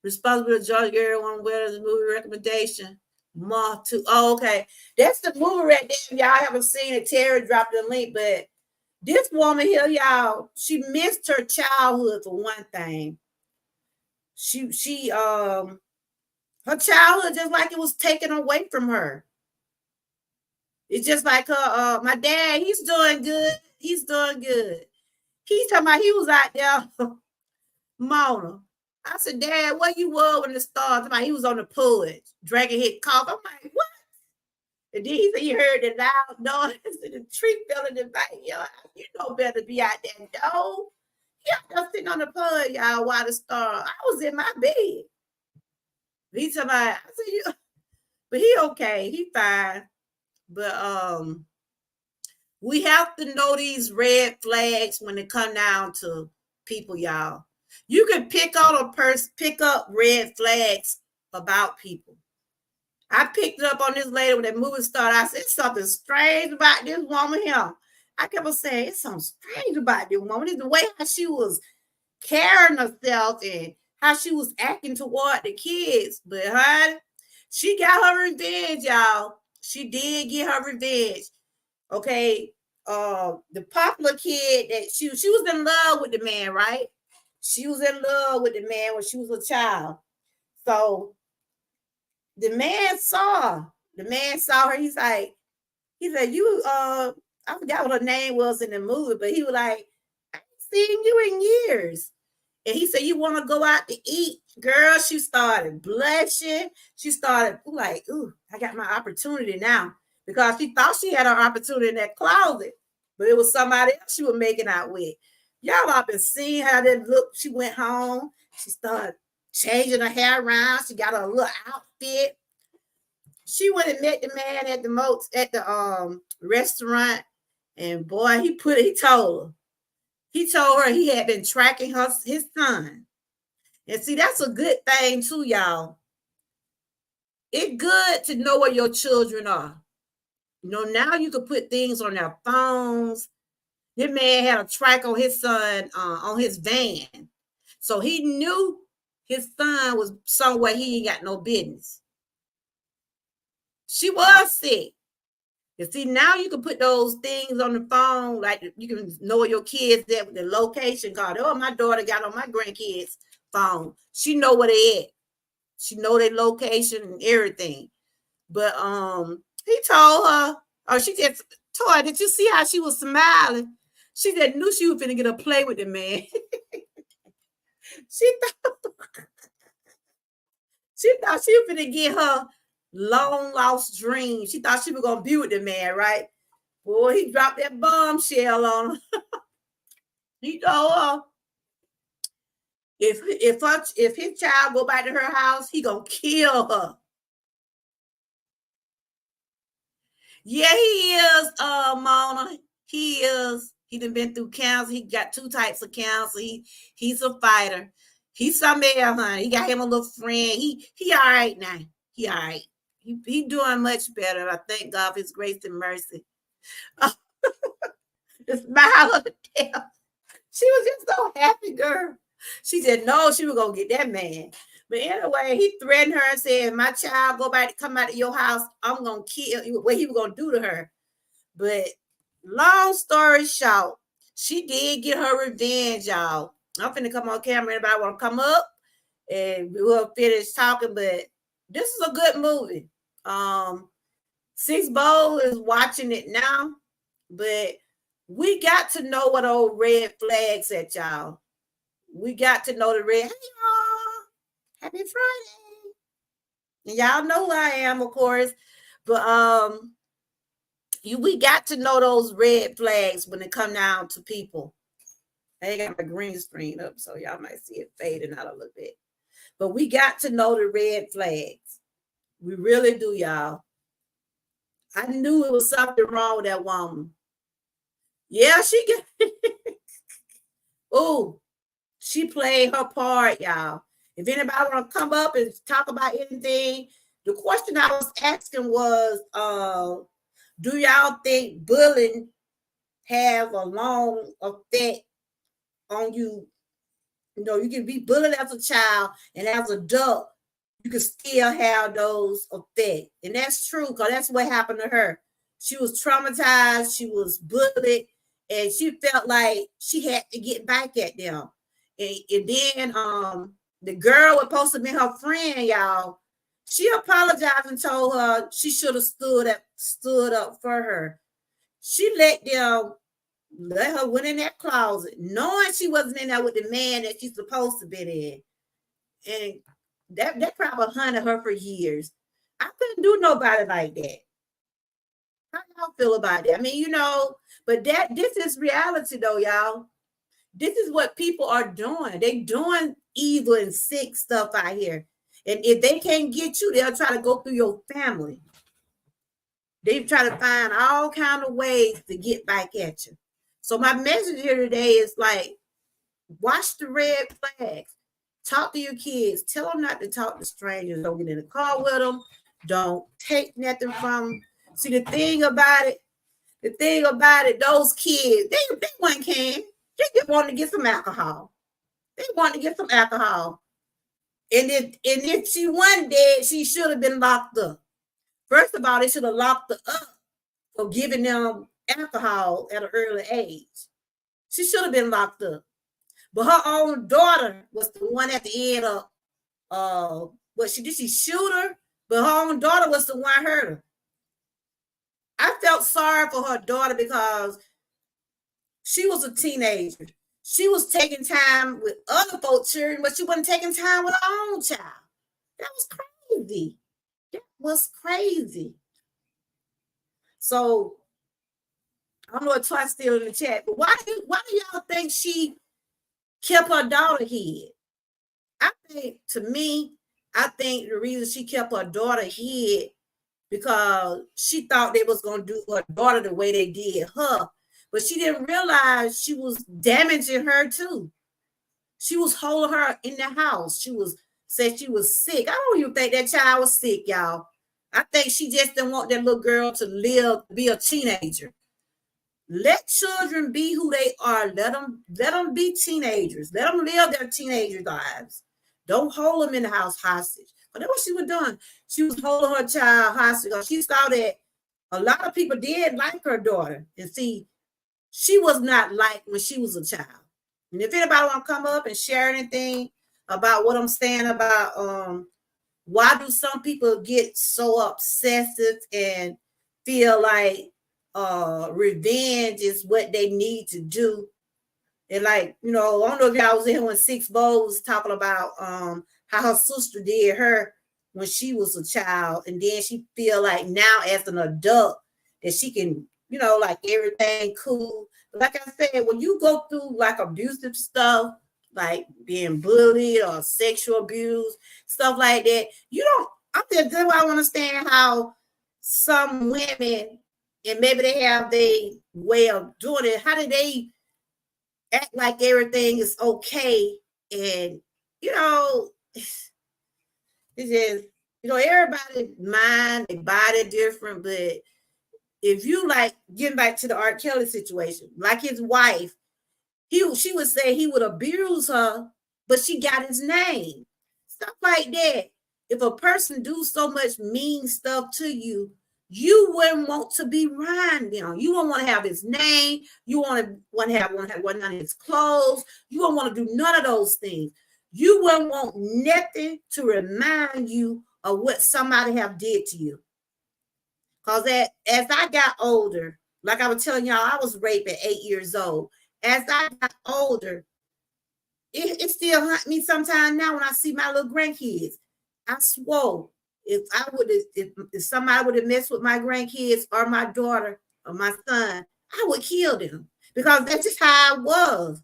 A: responsible George Gary one of the movie recommendation. Moth to okay. That's the movie right there. Y'all haven't seen it. Terry dropped the link, but this woman here, y'all, she missed her childhood for one thing. She her childhood just like it was taken away from her. It's just like her my dad, he's doing good. He's doing good. He's talking about he was out there. Mona. I said, Dad, where you were when it started? He was on the porch, drinking his coffee. I'm like, what? And then he said he heard the loud noise and the tree fell in the back. You know better to be out there. No. Yeah, just sitting on the porch, y'all, while the star. I was in my bed. He talking about, I said, you, but he okay. He fine. But we have to know these red flags when it come down to people, y'all. You can pick up red flags about people. I picked it up on this lady when that movie started. I said, something strange about this woman here. I kept on saying, it's something strange about this woman. It's the way how she was carrying herself and how she was acting toward the kids. But honey, she got her revenge, y'all. She did get her revenge. Okay. The popular kid that she was in love with the man, right? She was in love with the man when she was a child. So the man saw her. He said, you, I forgot what her name was in the movie, but he was like, I ain't seen you in years. And he said, you want to go out to eat? Girl, she started blushing. She started like, ooh, I got my opportunity now. Because she thought she had her opportunity in that closet. But it was somebody else she was making out with. Y'all have been seeing how that looked. She went home. She started changing her hair around. She got her little outfit. She went and met the man at the restaurant. And boy, he told her he had been tracking his son. And see, that's a good thing too, y'all. It's good to know where your children are. You know, now you can put things on their phones. This man had a track on his son on his van. So he knew his son was somewhere he ain't got no business. She was sick. You see, now you can put those things on the phone, like you can know where your kids at with the location card. Oh, my daughter got on my grandkids' phone. She know where they at. She know their location and everything. But he told her, or she just told her, did you see how she was smiling? She just knew she was finna get a play with the man. she thought she was finna get her long lost dream. She thought she was gonna be with the man, right? Boy, he dropped that bombshell on her. He told her if his child go back to her house, he gonna kill her. Yeah, he is, Mona. He is. He done been through cancer. He got 2 types of cancer. He's a fighter. He's somewhere, honey. He got him a little friend. He all right now. He all right. He doing much better. I thank God for his grace and mercy. The smile of the devil. She was just so happy, girl. She said no, she was gonna get that man. But anyway, he threatened her and said, if my child come out of your house, I'm gonna kill you. What he was gonna do to her. But long story short, she did get her revenge, y'all. I'm finna come on camera. Anybody want to come up and we'll finish talking? But this is a good movie. Six Bowl is watching it now, but we got to know what old red flags at, y'all. We got to know the red. Hey, y'all. Happy Friday. And y'all know who I am, of course. But we got to know those red flags when it come down to people. I got my green screen up, so y'all might see it fading out a little bit. But we got to know the red flags. We really do, y'all. I knew it was something wrong with that woman. Yeah, she got. Oh, she played her part, y'all. If anybody want to come up and talk about anything, the question I was asking was, do y'all think bullying have a long effect on you? You know, you can be bullied as a child, and as an adult, you can still have those effects. And that's true, because that's what happened to her. She was traumatized, she was bullied, and she felt like she had to get back at them. And then the girl was supposed to be her friend, y'all. She apologized and told her she should have stood up for her. She let her went in that closet, knowing she wasn't in there with the man that she's supposed to be in. And that probably hunted her for years. I couldn't do nobody like that. How y'all feel about it? I mean, but this is reality though, y'all. This is what people are doing. They doing evil and sick stuff out here. And if they can't get you, they'll try to go through your family. They try to find all kind of ways to get back at you. So my message here today is like, watch the red flags. Talk to your kids. Tell them not to talk to strangers. Don't get in the car with them. Don't take nothing from them. See, the thing about it, those kids, they weren't can. They just wanted to get some alcohol. And if she wasn't dead, she should have been locked up. First of all, they should have locked her up for giving them alcohol at an early age. She should have been locked up. But her own daughter was the one at the end of she shoot her, but her own daughter was the one hurt her. I felt sorry for her daughter because she was a teenager. She was taking time with other folks' children, but she wasn't taking time with her own child. That was crazy. That was crazy. So I don't know if Twice still in the chat, but why do y'all think she kept her daughter hid? I think, to me, I think the reason she kept her daughter hid because she thought they was gonna do her daughter the way they did her, but she didn't realize she was damaging her too. She was holding her in the house. Said she was sick. I don't even think that child was sick, y'all. I think she just didn't want that little girl to be a teenager. Let children be who they are. Let them be teenagers. Let them live their teenager lives. Don't hold them in the house hostage. But that's what she was doing. She was holding her child hostage. She saw that a lot of people did like her daughter. And see, she was not liked when she was a child. And if anybody want to come up and share anything about what I'm saying about why do some people get so obsessive and feel like revenge is what they need to do. And like, I don't know if y'all was in when Six Bowls was talking about how her sister did her when she was a child, and then she feel like now as an adult that she can, like everything cool. But like I said, when you go through like abusive stuff, like being bullied or sexual abuse, stuff like that, I think that's why I understand how some women, and maybe they have their way of doing it, how do they act like everything is okay? And it's just, everybody's mind, their body different, but if you like getting back to the R. Kelly situation, like his wife, she would say he would abuse her, but she got his name. Stuff like that. If a person do so much mean stuff to you, you wouldn't want to be around them. You won't want to have his name. You want to have none of his clothes. You won't want to do none of those things. You wouldn't want nothing to remind you of what somebody have did to you. Because as I got older, like I was telling y'all, I was raped at 8 years old. As I got older, it still haunt me sometimes now when I see my little grandkids. I swore if somebody would have messed with my grandkids or my daughter or my son, I would kill them, because that's just how I was.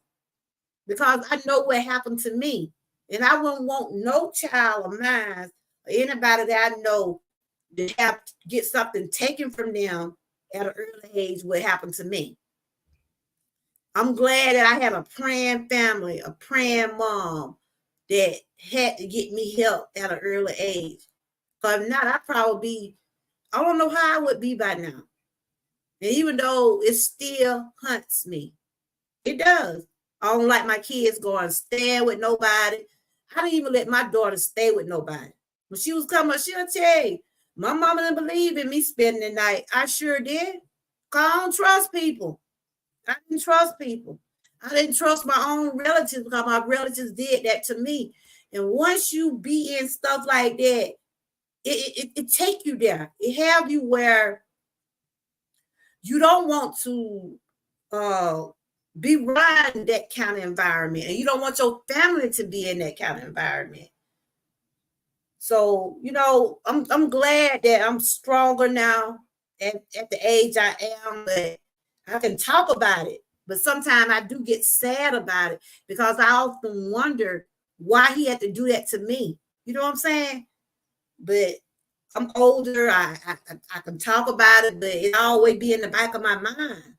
A: Because I know what happened to me, and I wouldn't want no child of mine or anybody that I know to have to get something taken from them at an early age. What happened to me. I'm glad that I had a praying family, a praying mom that had to get me help at an early age. Because if not, I don't know how I would be by now. And even though it still haunts me, it does. I don't like my kids going staying with nobody. I didn't even let my daughter stay with nobody. When she was coming, she'll tell you, my mama didn't believe in me spending the night. I sure did. Because I don't trust people. I didn't trust people. I didn't trust my own relatives because my relatives did that to me. And once you be in stuff like that, it take you there. It have you where you don't want to be around that kind of environment, and you don't want your family to be in that kind of environment. So, I'm glad that I'm stronger now at the age I am, but I can talk about it. But sometimes I do get sad about it, because I often wonder why he had to do that to me. You know what I'm saying? But I'm older. I can talk about it, but it always be in the back of my mind.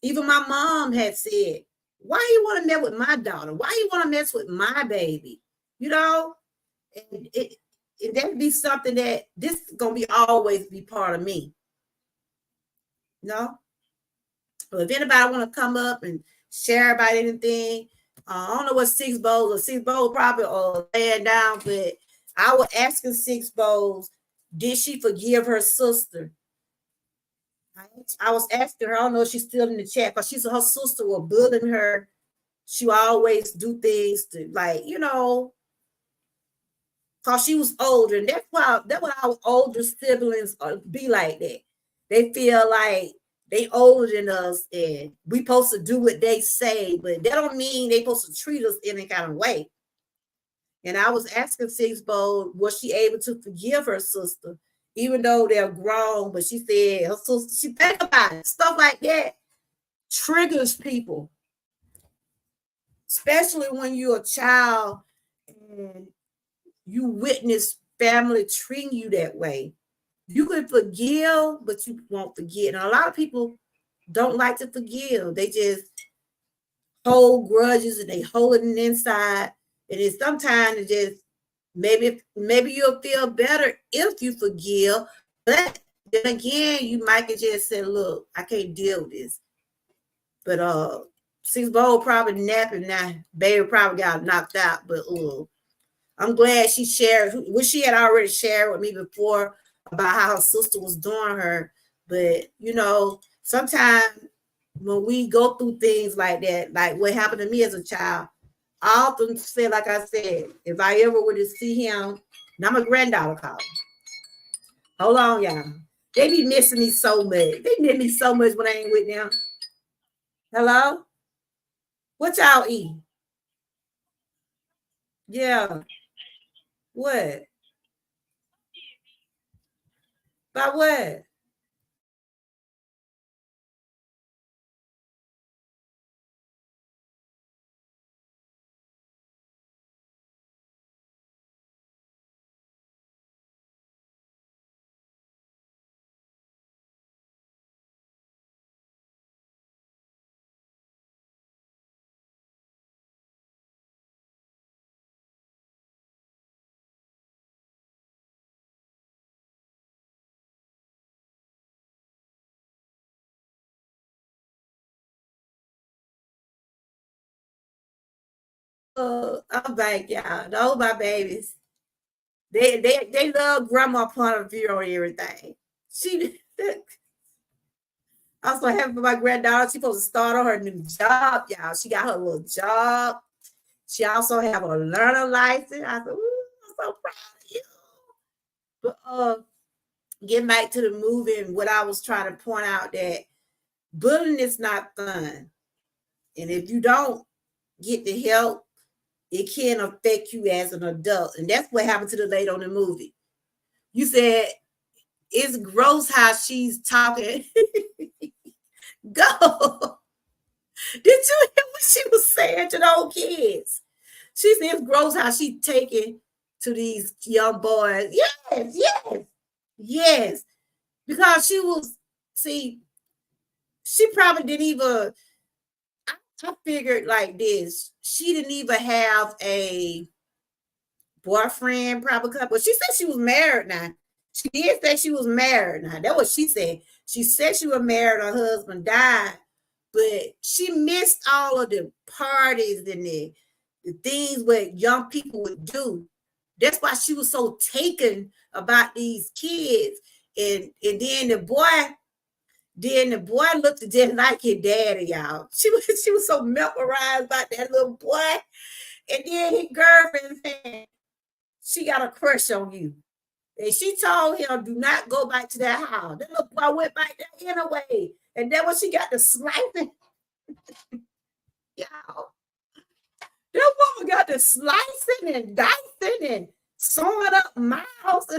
A: Even my mom had said, why you want to mess with my daughter? Why you want to mess with my baby? And that'd be something that this is going to always be part of me. But if anybody want to come up and share about anything, I don't know what Six Bowls probably laying down, but I was asking Six Bowls, did she forgive her sister? I was asking her, I don't know if she's still in the chat, because she said her sister was bullying her. She would always do things to, like, because she was older. And that's why our older siblings be like that. They feel like they older than us and we supposed to do what they say, but that don't mean they supposed to treat us any kind of way. And I was asking Six Bowl, was she able to forgive her sister, even though they're grown? But she said her sister, she think about it. Stuff like that triggers people, especially when you're a child and you witness family treating you that way. You can forgive, but you won't forget. And a lot of people don't like to forgive. They just hold grudges and they hold it inside. And then sometimes it just maybe you'll feel better if you forgive. But then again, you might just say, look, I can't deal with this. But Six Bowl probably napping now. Baby probably got knocked out. But I'm glad she shared, which she had already shared with me before about how her sister was doing her. But sometimes when we go through things like that, like what happened to me as a child, I often say, like I said, if I ever were to see him, now my granddaughter called. Hold on, y'all. They be missing me so much. They miss me so much when I ain't with them. Hello? What y'all eat? Yeah. What? By what? I'm back, y'all. Those my babies. They love grandma point of view on everything. She I was so happy for my granddaughter. She's supposed to start on her new job, y'all. She got her little job. She also have a learner license. I said, ooh, I'm so proud of you. But getting back to the movie and what I was trying to point out, that bullying is not fun. And if you don't get the help, it can affect you as an adult. And that's what happened to the lady on the movie. You said it's gross how she's talking. Go. Did you hear what she was saying to those kids? She said it's gross how she taking to these young boys. Yes, yes, yes. Because see, she probably didn't even, I figured like this. She didn't even have a boyfriend, probably couple. She said she was married now. She did say she was married now. That's what she said. She said she was married, her husband died, but she missed all of the parties and the things what young people would do. That's why she was so taken about these kids. And then the boy looked just like his daddy, y'all. She was so mesmerized about that little boy. And then his girlfriend said, she got a crush on you. And she told him, do not go back to that house. That little boy went back there anyway. And then when she got to slicing, y'all, that woman got to slicing and dicing and sewing up mouths.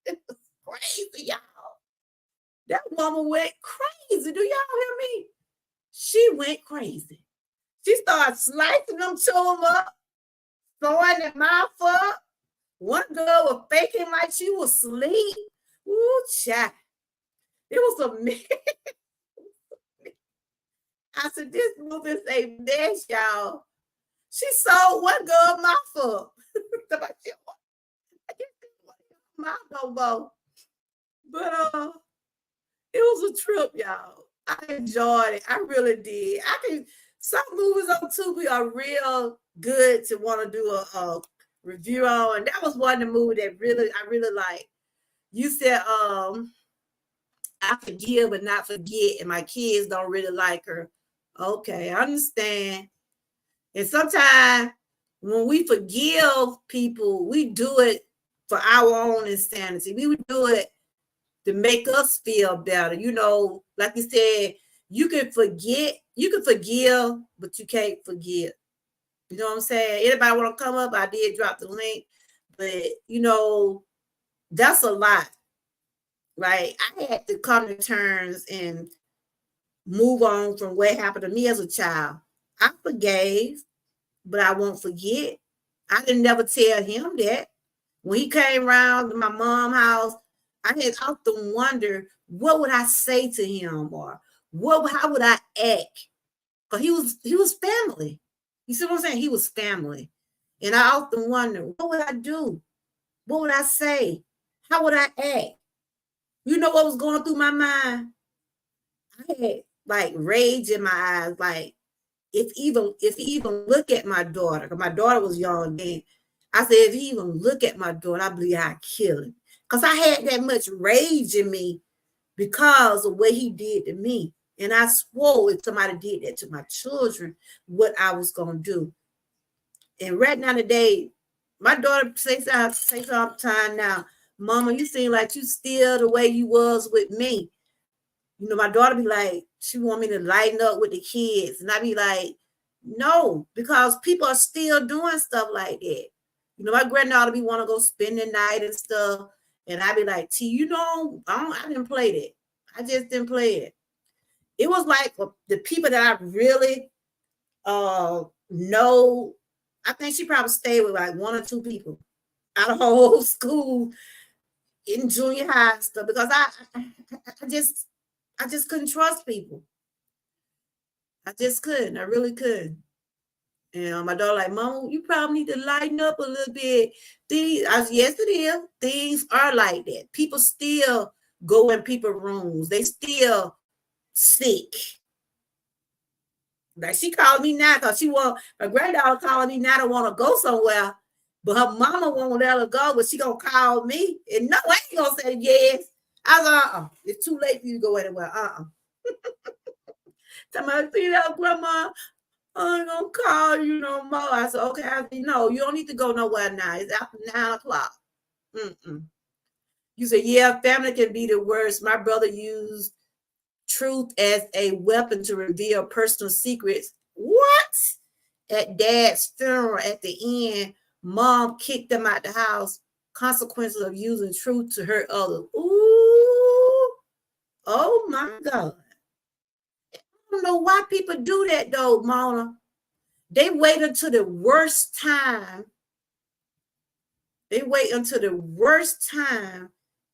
A: It was crazy, y'all. That woman went crazy. Do y'all hear me? She went crazy. She started slicing them to them up, throwing their mouth up. One girl was faking like she was asleep. Ooh, child. It was a mess. I said, this movie is a mess, y'all. She sold one girl mouth up. I just mouth no more. But it was a trip, y'all. I enjoyed it. I really did. Some movies on Tubi are real good to want to do a review on, and that was one of the movies that I really like. You said I forgive but not forget, and my kids don't really like her. Okay, I understand. And sometimes when we forgive people, we do it for our own insanity. We would do it to make us feel better. You know, like you said, you can forget, you can forgive, but you can't forget. You know what I'm saying? Anybody want to come up? I did drop the link, but you know, that's a lot. Right? I had to come to terms and move on from what happened to me as a child. I forgave, but I won't forget. I didn't never tell him that. When he came around to my mom's house, I had often wondered what would I say to him, or how would I act? Because he was family. You see what I'm saying? He was family. And I often wonder, what would I do? What would I say? How would I act? You know what was going through my mind? I had like rage in my eyes, like if he even look at my daughter, because my daughter was young then. I said, if he even look at my daughter, I believe I'd kill him. Because I had that much rage in me because of what he did to me. And I swore if somebody did that to my children, what I was gonna do. And right now today, my daughter says all the time now, Mama, you seem like you still the way you was with me. You know, my daughter be like, she want me to lighten up with the kids. And I be like, no, because people are still doing stuff like that. You know, my granddaughter be want to go spend the night and stuff. And I be like, T, you know, I didn't play that. I just didn't play it. It was like the people that I really know. I think she probably stayed with like one or two people out of her whole school in junior high and stuff, because I just I just couldn't trust people. I just couldn't. I really couldn't. And my daughter like, Mama, you probably need to lighten up a little bit. Yes, it is. Things are like that. People still go in people's rooms. They still sick. Like she called me now because she want her granddaughter calling me now to want to go somewhere, but her mama won't let her go. But she gonna call me, and no, I ain't gonna say yes. I was like, it's too late for you to go anywhere. Somebody see that, Grandma? I ain't gonna call you no more. I said, okay. I said, no, you don't need to go nowhere now. It's after 9 o'clock. Mm-mm. You said, yeah, family can be the worst. My brother used truth as a weapon to reveal personal secrets. What? At dad's funeral at the end, mom kicked him out the house. Consequences of using truth to hurt others. Ooh, oh my God. I don't know why people do that though, Mona. They wait until the worst time. They wait until the worst time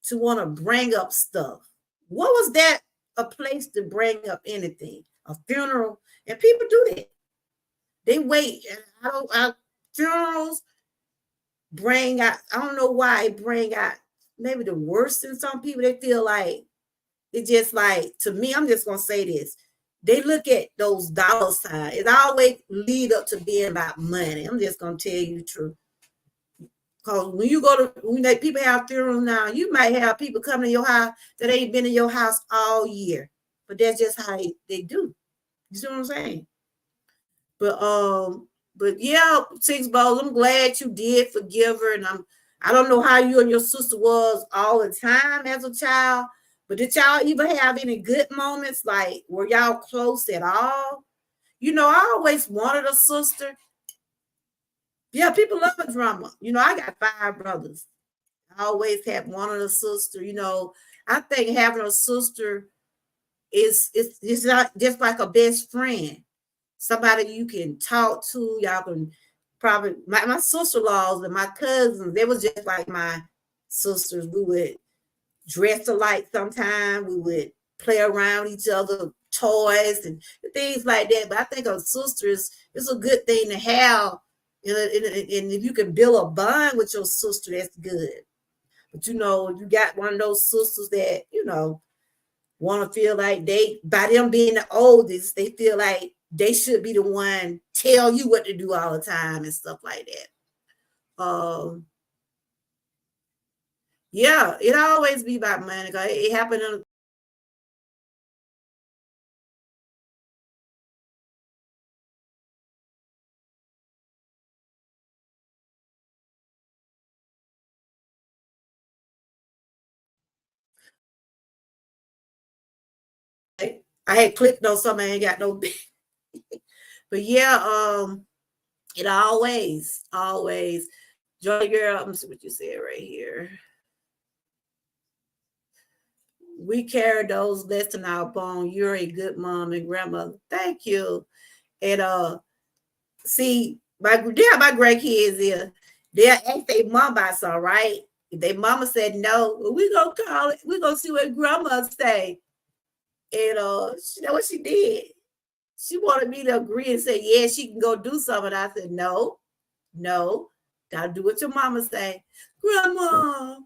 A: to want to bring up stuff. What was that a place to bring up anything? A funeral? And people do that. They wait. Funerals bring out, I don't know why it bring out maybe the worst in some people. They feel like it just like, to me, I'm just gonna say this. They look at those dollar signs. It always lead up to being about money. I'm just gonna tell you the truth. Because when you go to, when people have funerals now, you might have people coming to your house that ain't been in your house all year. But that's just how they do. You see what I'm saying? But yeah, Six Balls, I'm glad you did forgive her. And I don't know how you and your sister was all the time as a child, but did y'all even have any good moments? Like, were y'all close at all? You know, I always wanted a sister. Yeah, people love a drama. You know, I got 5 brothers. I always had wanted a sister. You know, I think having a sister is not just like a best friend, somebody you can talk to. Y'all can probably, my sister-in-laws and my cousins, they was just like my sisters. We would dress alike sometimes. We would play around each other, toys and things like that. But I think a sister is a good thing to have. And if you can build a bond with your sister, that's good. But you know, you got one of those sisters that, you know, want to feel like they, by them being the oldest, they feel like they should be the one tell you what to do all the time and stuff like that. Yeah, it always be about money. It happened in, I had clicked on something, I ain't got no but yeah, it always, Joy Girl, let me see what you said right here. We carry those less than our bone. You're a good mom and grandmother. Thank you. And see, my grandkids is they'll ask their mom about something, right? If their mama said no, we gonna call it, we gonna see what grandma say. And you know what she did? She wanted me to agree and say, yeah, she can go do something. I said, no, gotta do what your mama say. Grandma.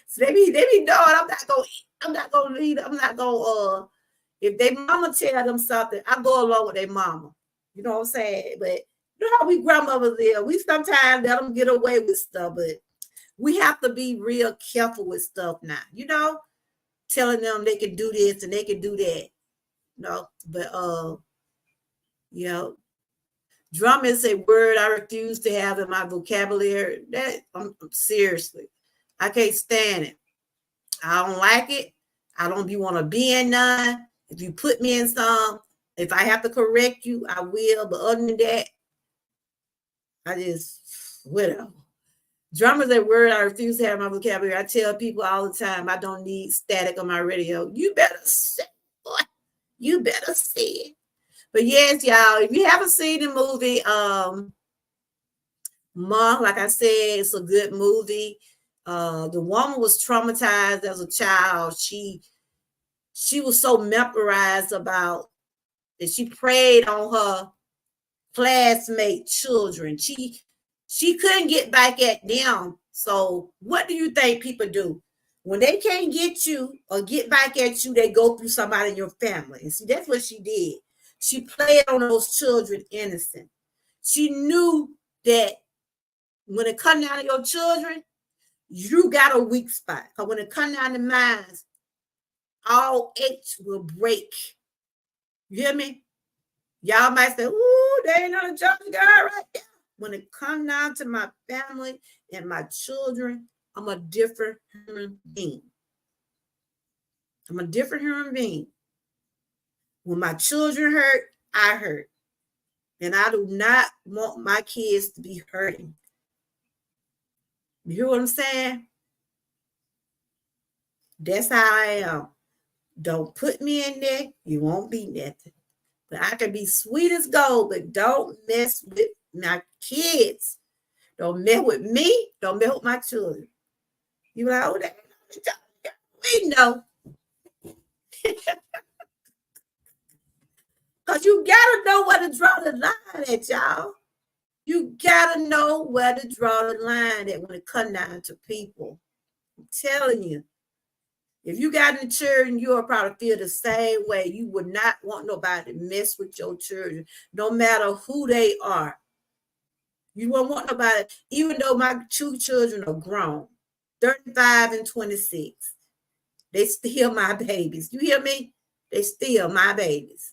A: So they be knowing I'm not gonna lead, I'm not gonna if they mama tell them something, I go along with their mama. You know what I'm saying? But you know how we grandmothers there, we sometimes let them get away with stuff, but we have to be real careful with stuff now, you know, telling them they can do this and they can do that. No, but you know, drum is a word I refuse to have in my vocabulary. That seriously, I can't stand it. I don't like it. I don't want to be in none. If you put me in some, if I have to correct you, I will. But other than that, I just whatever. Drama is a word I refuse to have in my vocabulary. I tell people all the time, I don't need static on my radio. You better say, boy, you better say it. But yes, y'all, if you haven't seen the movie, Mom, like I said, it's a good movie. The woman was traumatized as a child. She was so memorized about that she preyed on her classmate children. She couldn't get back at them. So what do you think people do? When they can't get you or get back at you, they go through somebody in your family. And see, that's what she did. She played on those children innocent. She knew that when it comes down to your children, you got a weak spot. Because when it comes down to minds, all eight will break. You hear me? Y'all might say, ooh, they ain't on a judge girl right there. When it comes down to my family and my children, I'm a different human being. I'm a different human being. When my children hurt, I hurt. And I do not want my kids to be hurting. You hear what I'm saying? That's how I am. Don't put me in there. You won't be nothing. But I can be sweet as gold, but don't mess with my kids. Don't mess with me. Don't mess with my children. You like, oh, we know. Because you got to know where to draw the line at, y'all. You got to know where to draw the line at when it comes down to people. I'm telling you. If you got any children, you'll probably feel the same way. You would not want nobody to mess with your children, no matter who they are. You won't want nobody, even though my two children are grown, 35 and 26. They still my babies. You hear me? They still my babies.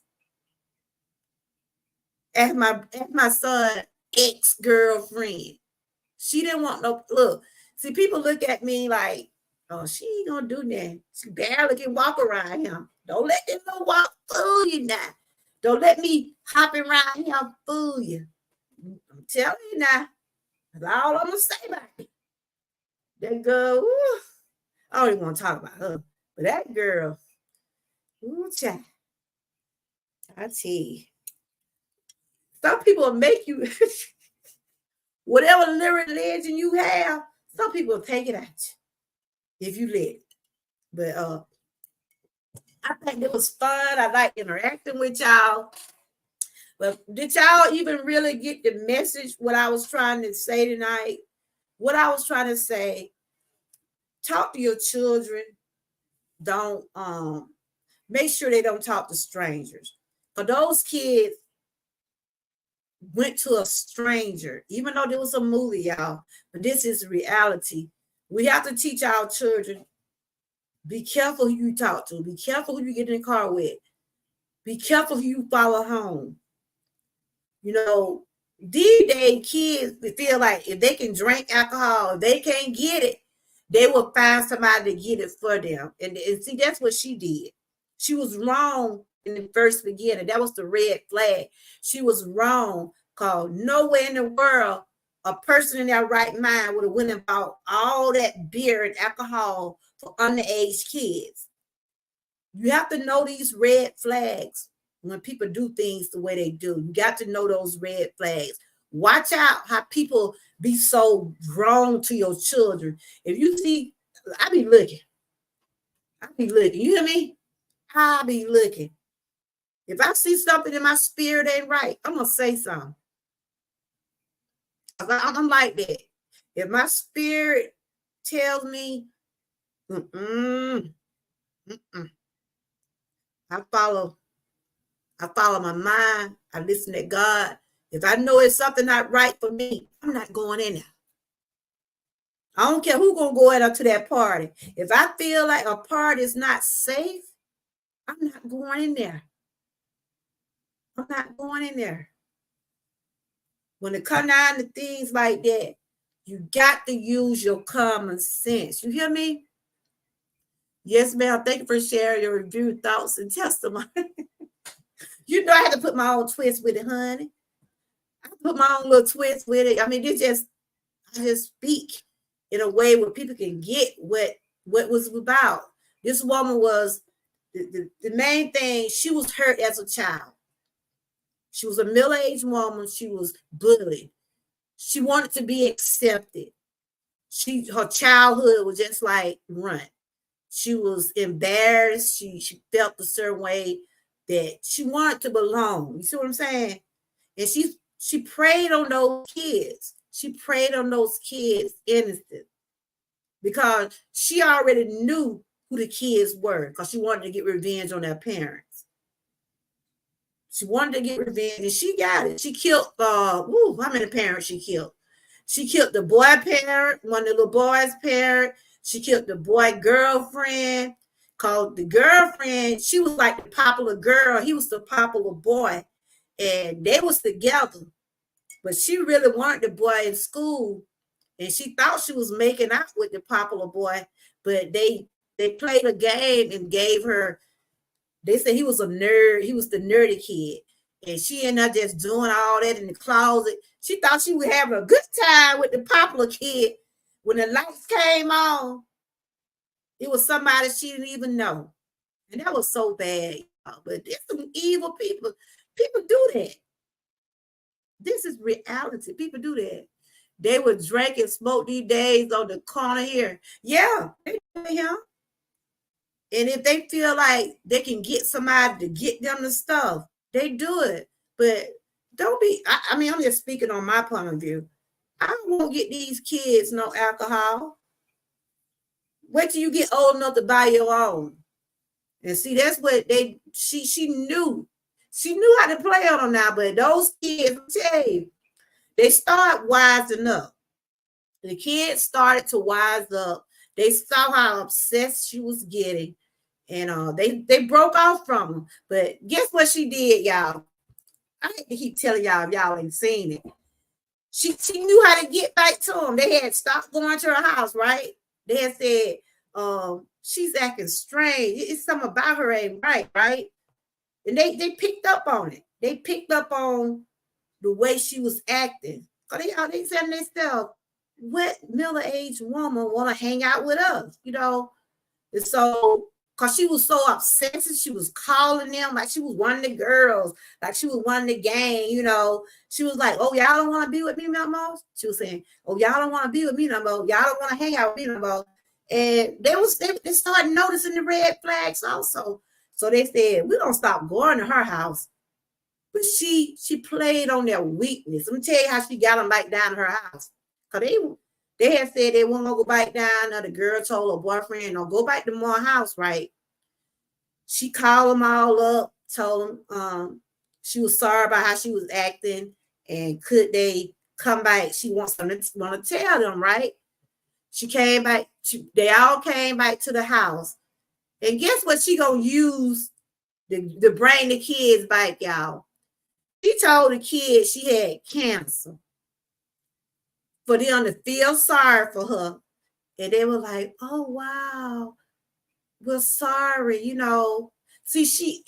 A: As my son ex-girlfriend, she didn't want no look. See, people look at me like, oh, she ain't gonna do that. She barely can walk around him. Don't let them little walk fool you now. Don't let me hop around him fool you. I'm telling you now. That's all I'm gonna say about it. That girl, ooh, I don't even want to talk about her. But that girl, ooh, child. I tell you. Some people will make you whatever lyric legend you have, some people will take it at you if you let it. But I think it was fun. I like interacting with y'all. But did y'all even really get the message, what I was trying to say tonight? What I was trying to say, talk to your children. Don't make sure they don't talk to strangers. For those kids went to a stranger, even though there was a movie, y'all, but this is reality. We have to teach our children, be careful who you talk to. Be careful who you get in the car with. Be careful who you follow home. You know, these days kids feel like if they can drink alcohol, if they can't get it, they will find somebody to get it for them. And see, that's what she did. She was wrong in the first beginning. That was the red flag. She was wrong, because nowhere in the world a person in their right mind would have went and bought all that beer and alcohol for underage kids. You have to know these red flags when people do things the way they do. You got to know those red flags. Watch out how people be so wrong to your children. If you see, I be looking. You hear me? I be looking. If I see something in my spirit ain't right, I'm gonna say something. I'm like that. If my spirit tells me, I follow my mind. I listen to God. If I know it's something not right for me, I'm not going in there. I don't care who's gonna go out to that party. If I feel like a party is not safe, I'm not going in there. I'm not going in there. When it comes down to things like that, you got to use your common sense. You hear me? Yes, ma'am. Thank you for sharing your review, thoughts, and testimony. You know I had to put my own twist with it, honey. I put my own little twist with it. I mean, I just speak in a way where people can get what was about. This woman was the main thing. She was hurt as a child. She was a middle-aged woman. She was bullied. She wanted to be accepted. Her childhood was just like run. She was embarrassed. She felt a certain way that she wanted to belong. You see what I'm saying? And she preyed on those kids. She preyed on those kids innocent, because she already knew who the kids were, because she wanted to get revenge on their parents. She wanted to get revenge, and she got it. She killed, how many parents she killed? She killed the boy parent, one of the little boy's parent. She killed the boy girlfriend, called the girlfriend. She was like the popular girl. He was the popular boy. And they was together. But she really wanted the boy in school. And she thought she was making out with the popular boy. But they played a game and gave her, they said he was a nerd. He was the nerdy kid. And she ended up just doing all that in the closet. She thought she was having a good time with the popular kid. When the lights came on, it was somebody she didn't even know. And that was so bad. But there's some evil people. People do that. This is reality. People do that. They would drink and smoke these days on the corner here. Yeah, they do it here. And if they feel like they can get somebody to get them the stuff, they do it. But don't be, I mean, I'm just speaking on my point of view. I won't get these kids no alcohol. Wait till you get old enough to buy your own. And see, that's what she knew. She knew how to play on them now, but those kids, they start wising up. The kids started to wise up. They saw how obsessed she was getting. And they broke off from him. But guess what she did, y'all? I hate to keep telling y'all if y'all ain't seen it. She knew how to get back to him. They had stopped going to her house, right? They had said, she's acting strange. It's something about her ain't right? And they picked up on it. They picked up on the way she was acting. They said to themselves, what middle-aged woman want to hang out with us? And so, because she was so obsessed, she was calling them like she was one of the girls, like she was one of the gang, She was like, oh, y'all don't want to be with me no more? She was saying, oh, y'all don't want to be with me no more. Y'all don't want to hang out with me no more. And they started noticing the red flags also. So they said, we're going to stop going to her house. But she played on their weakness. Let me tell you how she got them back down to her house. Because they had said they won't go back down. The girl told her boyfriend, no, go back to my house, right? She called them all up, told them she was sorry about how she was acting, and could they come back? She want to tell them, right? She came back. They all came back to the house. And guess what she gonna use to bring the kids back, y'all? She told the kids she had cancer, for them to feel sorry for her. And they were like, oh, wow, we're sorry, See,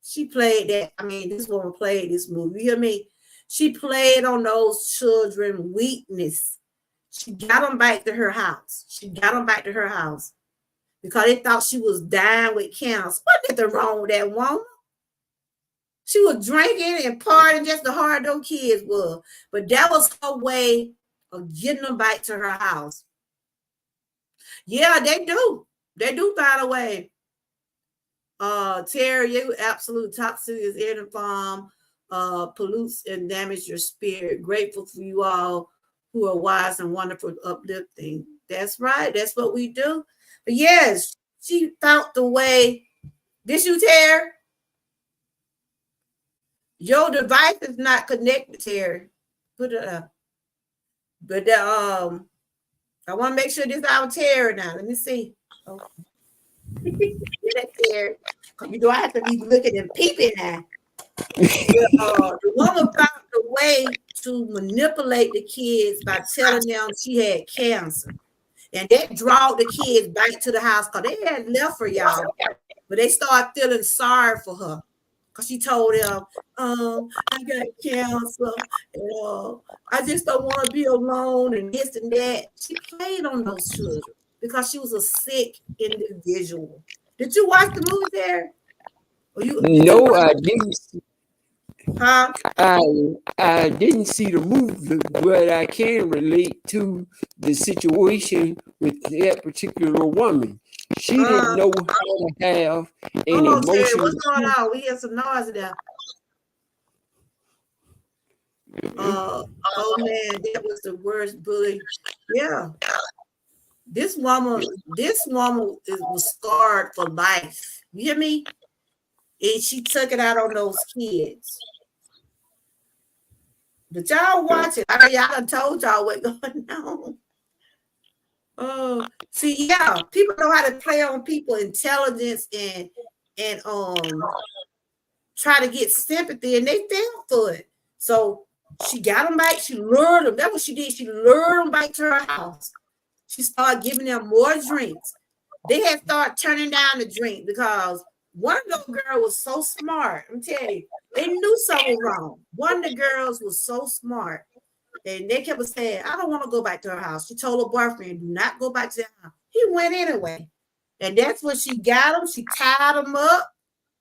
A: she played that. I mean, this woman played this movie. You hear me? She played on those children weakness. She got them back to her house. She got them back to her house because they thought she was dying with cancer. What is wrong with that woman? She was drinking and partying just the hard those kids were. But that was her way of getting them back to her house. Yeah, they do. They do find a way. Terry, you absolute toxic is in the farm, pollutes and damage your spirit. Grateful for you all who are wise and wonderful, uplifting. That's right. That's what we do. But yes, she found the way. Did you, Terry? Your device is not connected, Terry. Put it up. But I want to make sure this is our Terry now. Let me see. Okay. Terry. You know I have to be looking and peeping now. The woman found a way to manipulate the kids by telling them she had cancer. And that drawed the kids back to the house because they had left for y'all. But they started feeling sorry for her. Because she told them, I got cancer. And, I just don't want to be alone and this and that. She played on those children because she was a sick individual. Did you watch the movie there?
B: No, I didn't.
A: Huh?
B: I didn't see the movie, but I can relate to the situation with that particular woman. She didn't know how to have an emotional.
A: What's going on? We hear some noise there. Oh man, that was the worst bully. Yeah. This woman was scarred for life. You hear me? And she took it out on those kids. But y'all watch it. I mean, y'all done told y'all what's going on. Oh, see, yeah, people know how to play on people's intelligence and try to get sympathy, and they fell for it. So she got them back. She lured them. That's what she did. She lured them back to her house. She started giving them more drinks. They had started turning down the drink because one of those girls was so smart. I'm telling you, they knew something was wrong. One of the girls was so smart. And they kept saying, I don't want to go back to her house. She told her boyfriend, do not go back to the house. He went anyway. And that's when she got him. She tied him up.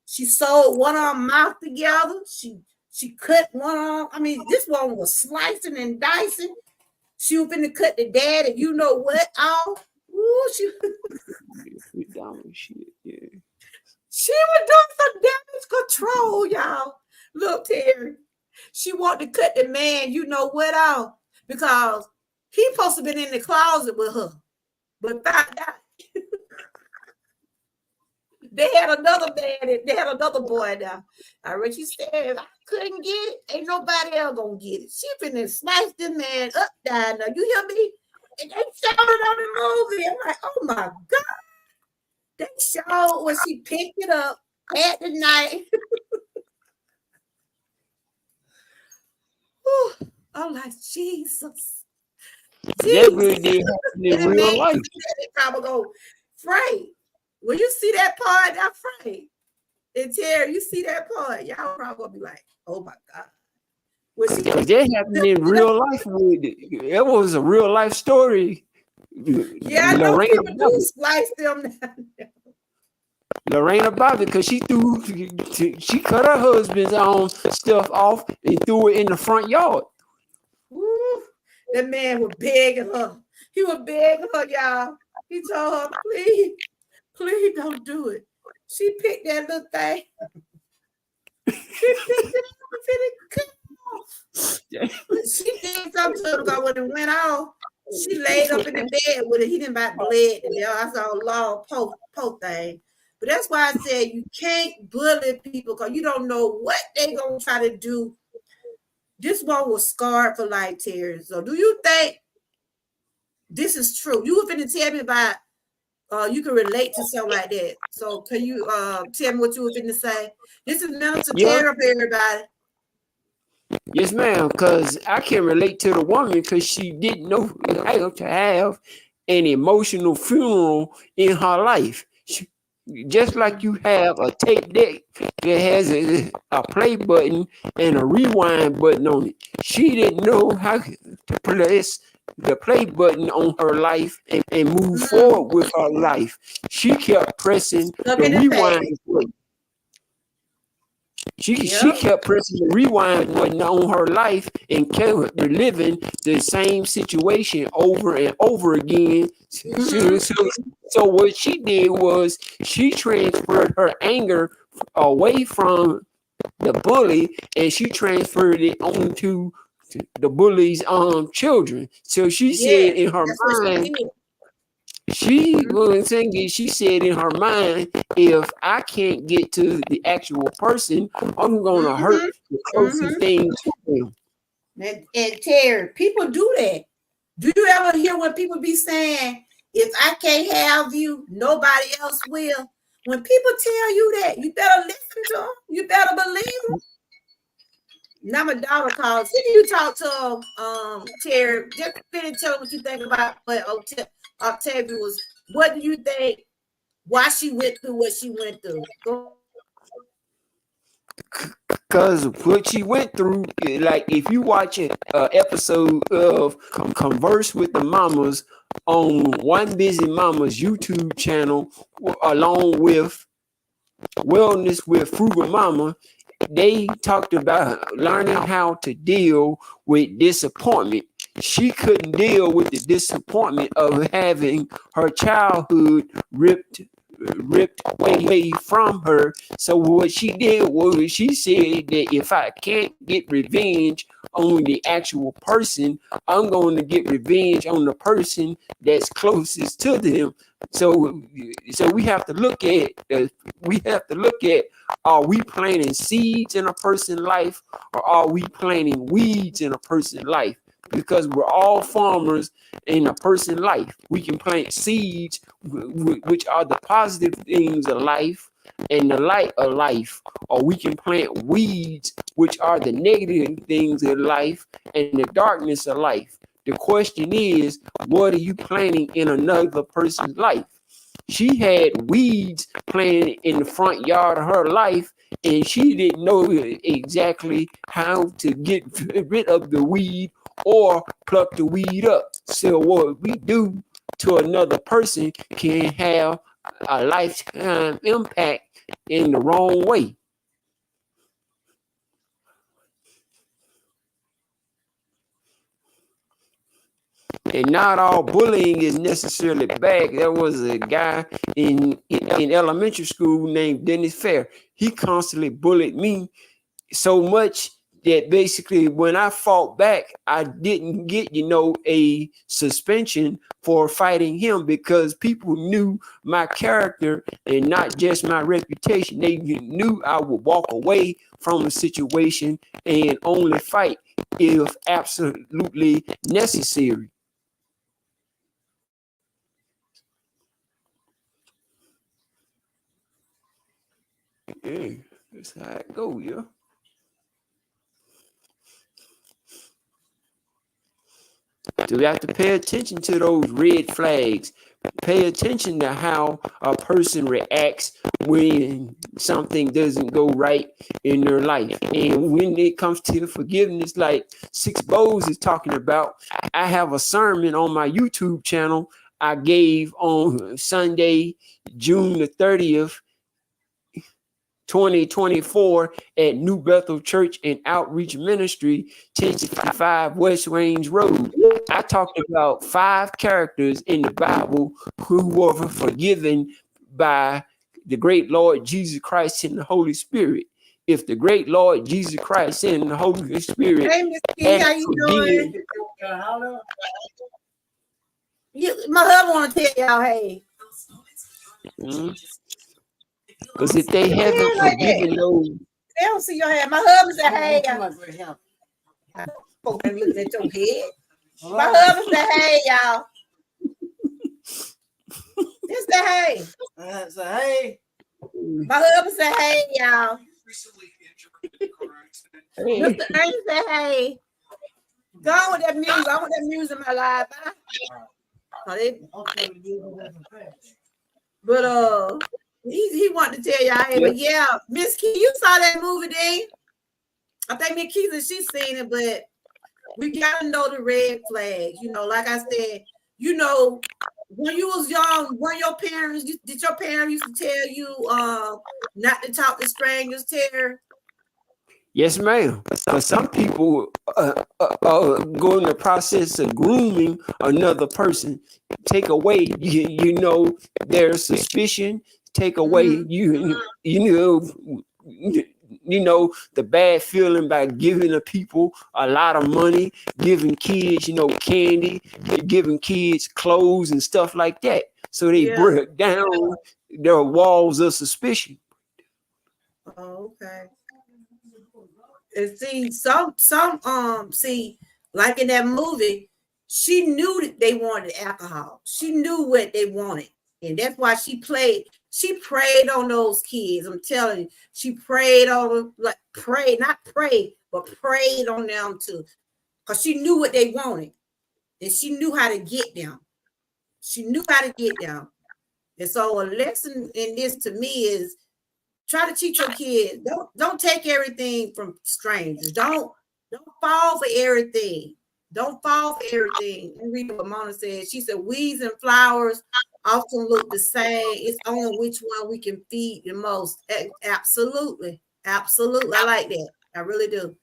A: She sewed one arm mouth together. She cut one arm. I mean, this one was slicing and dicing. She was finna cut the dad and you know what off. Ooh, she was doing some damage control, y'all. Look, Terry. She wanted to cut the man, you know what off, because he supposed to been in the closet with her. But found out they had another man, they had another boy now. I read she said, if I couldn't get it, ain't nobody else gonna get it. She finna slice this man up down now. You hear me? And they showed it on the movie. I'm like, oh my God. They showed when she picked it up at the night. I'm like, Jesus.
B: That really did happen in real life.
A: They probably go, Frank, when you see that part, that Frank and Terry, you see that part, y'all probably be like, oh my God.
B: That happened in real life. It was a real life story.
A: Yeah, I know people do slice them down.
B: Lorena Bobbitt, because she cut her husband's own stuff off and threw it in the front yard.
A: Woo, that man was begging her. He was begging her, y'all. He told her, please don't do it. She picked that little thing. She picked it up and she did something to him because when it went off, she laid up in the bed with it. He didn't buy bled. I saw a long poke thing. But that's why I said you can't bully people because you don't know what they're going to try to do. This one was scarred for life, Terry. So do you think this is true? You were finna tell me about you can relate to something like that. So can you tell me what you were finna say? This is mental therapy, everybody.
B: Yes, ma'am, because I can relate to the woman because she didn't know how to have an emotional funeral in her life. Just like you have a tape deck that has a play button and a rewind button on it. She didn't know how to press the play button on her life and move forward with her life. She kept pressing the rewind button. She kept pressing the rewind button on her life and kept reliving the same situation over and over again. So what she did was she transferred her anger away from the bully and she transferred it onto the bully's children. So she said in her mind, she was thinking, she said in her mind, if I can't get to the actual person, I'm gonna hurt the closest thing to them.
A: And Terry, people do that. Do you ever hear what people be saying? If I can't have you, nobody else will. When people tell you that, you better listen to them. You better believe them. Now my daughter calls. Did you talk to Terry? Just finish tell what you think about what Octavia was. What do you think? Why she went through what she went through?
B: Because what she went through, like if you watch an episode of Converse with the Mamas on One Busy Mama's YouTube channel, along with Wellness with Frugal Mama, they talked about learning how to deal with disappointment. She couldn't deal with the disappointment of having her childhood ripped away from her. So what she did was she said that if I can't get revenge on the actual person, I'm going to get revenge on the person that's closest to them. So we have to look at are we planting seeds in a person's life or are we planting weeds in a person's life? Because we're all farmers in a person's life. We can plant seeds, which are the positive things of life and the light of life, or we can plant weeds, which are the negative things of life and the darkness of life. The question is, what are you planting in another person's life? She had weeds planted in the front yard of her life, and she didn't know exactly how to get rid of the weed or pluck the weed up. So what we do to another person can have a lifetime impact in the wrong way. And not all bullying is necessarily bad. There was a guy in elementary school named Dennis Fair. He constantly bullied me so much that basically when I fought back, I didn't get, a suspension for fighting him because people knew my character and not just my reputation. They knew I would walk away from a situation and only fight if absolutely necessary. Yeah, that's how it go, yeah. So we have to pay attention to those red flags. Pay attention to how a person reacts when something doesn't go right in their life. And when it comes to forgiveness, like Six Bowes is talking about, I have a sermon on my YouTube channel I gave on Sunday, June the 30th, 2024 at New Bethel Church and Outreach Ministry, 1065 West Range Road. I talked about 5 characters in the Bible who were forgiven by the great Lord Jesus Christ and the Holy Spirit. If the great Lord Jesus Christ and the Holy Spirit,
A: hey, Miss Key, how you doing? My husband want to tell y'all, hey.
B: Because if they haven't forgiven those,
A: they don't see your head. My husband said, hey, y'all. I'm looking at your head. My husband said, hey, y'all. This the hey.
C: So, hey.
A: My husband said, hey, y'all. Mr. Ernest said, hey. Go on with that music. I want that music in my life. But He wanted to tell y'all, hey, but yeah, Miss Key, you saw that movie, then? I think Miss Key said she's seen it, but we gotta know the red flags. You know, like I said, you know, when you was young, when your parents did your parents used to tell you not to talk to strangers, Terry?
B: Yes, ma'am. For some people, go in the process of grooming another person, take away, their suspicion, take away, the bad feeling by giving the people a lot of money, giving kids, candy, giving kids clothes and stuff like that. So they break down their walls of suspicion.
A: Oh, okay. And see, see, like in that movie, she knew that they wanted alcohol. She knew what they wanted. And that's why she preyed on those kids. I'm telling you, she preyed on them, like not pray, but preyed on them too. Because she knew what they wanted. And she knew how to get them. She knew how to get them. And so a lesson in this to me is try to teach your kids. Don't take everything from strangers. Don't fall for everything. Don't fall for everything. And read what Mona said. She said, weeds and flowers often look the same. It's only which one we can feed the most. Absolutely. Absolutely. I like that. I really do.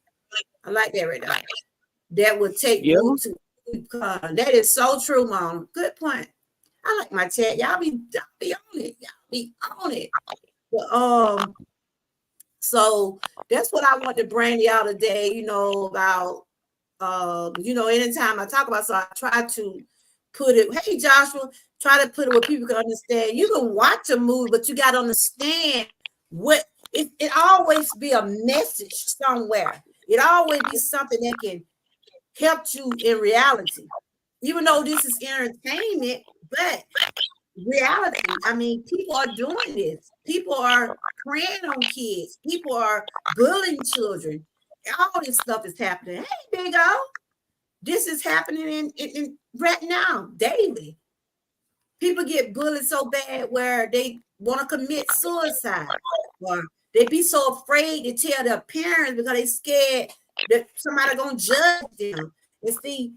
A: I like that right now. That would take root to that is so true, Mona. Good point. I like my chat. Y'all be on it. Y'all be on it. But, so that's what I want to bring y'all today, about anytime I talk about, so I try to put it, hey Joshua, try to put it where people can understand. You can watch a movie, but you got to understand what it always be a message somewhere. It always be something that can help you in reality. Even though this is entertainment, but reality, I mean, people are doing this. People are preying on kids. People are bullying children. All this stuff is happening. Hey, Big O, this is happening in right now, daily. People get bullied so bad where they want to commit suicide, or they be so afraid to tell their parents because they scared that somebody gonna judge them. And see,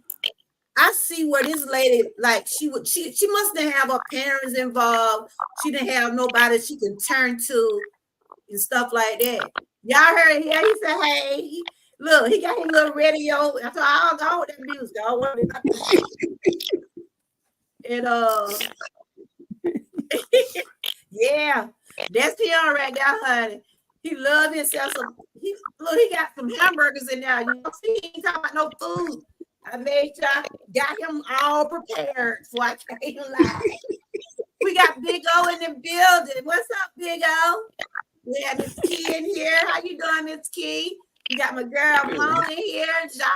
A: I see where this lady, like, she must not have her parents involved. She didn't have nobody she can turn to and stuff like that. Y'all heard here? He said, hey, look, he got his little radio. I thought, I'll go with that music. I want and yeah, that's him right there, honey. He loved himself. He got some hamburgers in there. You know, he ain't talking about no food. I made sure got him all prepared so I came live. We got Big O in the building. What's up, Big O? We have Miss Key in here. How you doing, Miss Key? We got my girl Mona here,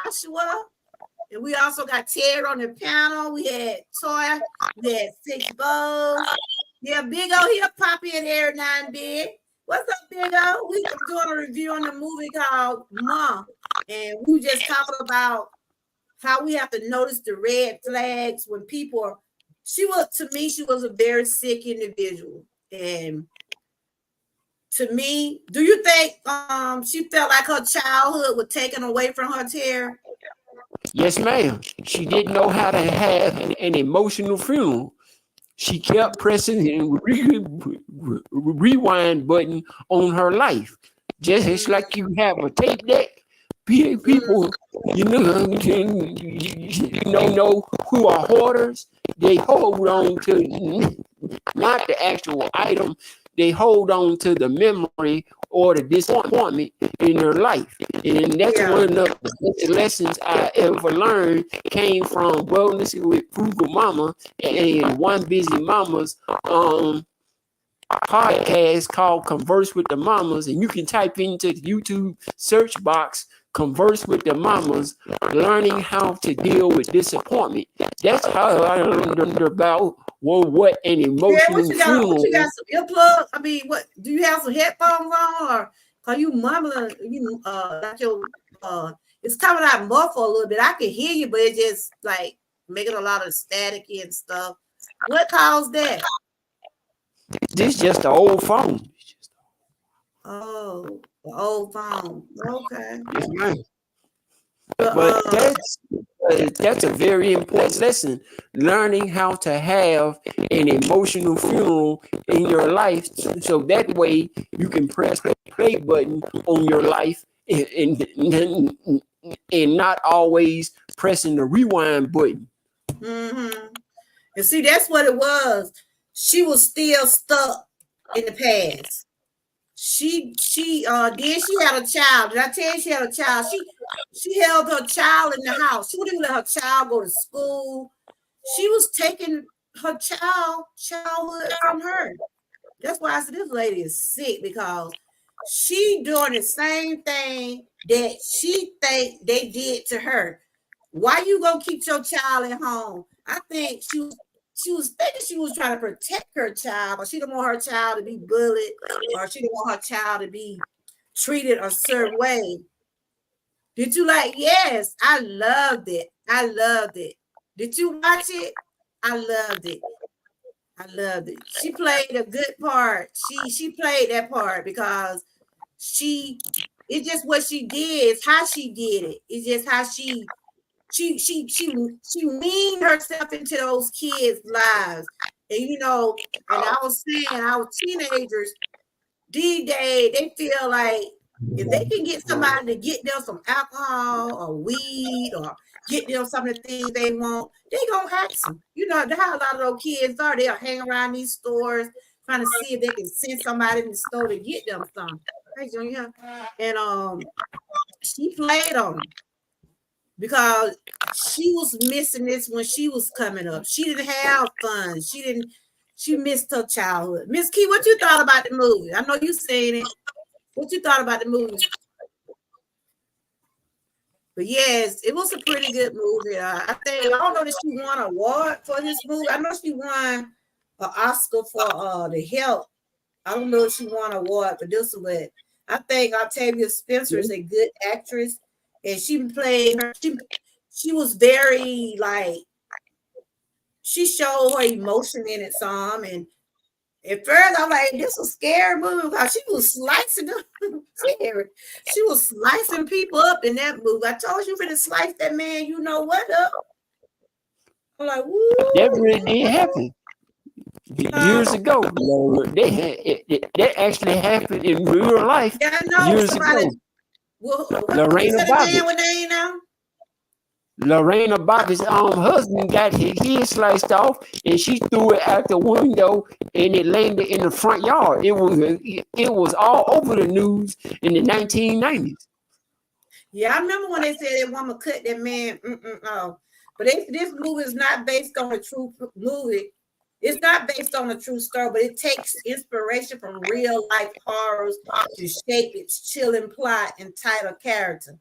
A: Joshua. And we also got Terry on the panel. We had Toya. We had Six Bows. Yeah, Big O, he'll pop in every now and then. What's up, Big O? We were doing a review on the movie called Mom. And we were just talking about how we have to notice the red flags when people are, she was a very sick individual. And to me, do you think she felt like her childhood was taken away from her, Terry?
B: Yes, ma'am. She didn't know how to have an emotional funeral. She kept pressing the rewind button on her life. Just like you have a tape deck. People, know who are hoarders. They hold on to not the actual item. They hold on to the memory or the disappointment in their life. And that's one of the best lessons I ever learned came from Wellness with Frugal Mama and One Busy Mama's podcast called Converse with the Mamas. And you can type into the YouTube search box Converse with the Mamas, learning how to deal with disappointment. That's how I learned about what an emotional funeral.
A: What you got some earplugs? I mean, what do you have some headphones on, or are you mumbling? Like your it's coming out muffled a little bit. I can hear you, but it's just like making a lot of staticky and stuff. What caused that?
B: This just the old phone.
A: Oh, the old phone. Okay.
B: Yes, ma'am.
A: But
B: But that's a very important lesson. Learning how to have an emotional funeral in your life, so that way you can press the play button on your life and not always pressing the rewind button.
A: mm-hmm. And see, that's what it was. She was still stuck in the past. Then she had a child. Did I tell you she had a child? She held her child in the house. She wouldn't let her child go to school. She was taking her childhood from her. That's why I said this lady is sick, because she doing the same thing that she think they did to her. Why you gonna keep your child at home? I think she was thinking she was trying to protect her child, but she didn't want her child to be bullied, or she didn't want her child to be treated a certain way. Did you like? Yes, I loved it. I loved it. Did you watch it? I loved it. I loved it. She played a good part. She played that part because it's just what she did. It's how she did it. It's just how she leaned herself into those kids' lives. And and I was saying our teenagers these days, they feel like if they can get somebody to get them some alcohol or weed or get them some of the things they want, they gonna ask them. How a lot of those kids are. They'll hang around these stores trying to see if they can send somebody in the store to get them some. Hey, Junior. And she played on them because she was missing this when she was coming up. She didn't have fun. She missed her childhood. Miss Key, what you thought about the movie? I know you seen it. What you thought about the movie? But yes, it was a pretty good movie. I don't know that she won an award for this movie. I know she won an Oscar for The Help. I don't know if she won an award for this one, but I think Octavia Spencer is a good actress, and she played her. She was very she showed her emotion in it some, and at first I'm like, this was a scary movie because she was slicing them. She was slicing people up in that movie. I told you for to slice that man, you know what up. I'm like, woo.
B: That really did happen years ago. That actually happened in real life.
A: Yeah, I know
B: years
A: somebody.
B: ago.
A: Lorena
B: Bobbitt.
A: What name now?
B: Lorena Bobbitt's husband got his head sliced off, and she threw it out the window, and it landed in the front yard. It was all over the news in the 1990s.
A: Yeah, I remember when they said that woman cut that man. But this movie is not based on a true movie. It's not based on a true story, but it takes inspiration from real life horrors to shape its chilling plot and title character.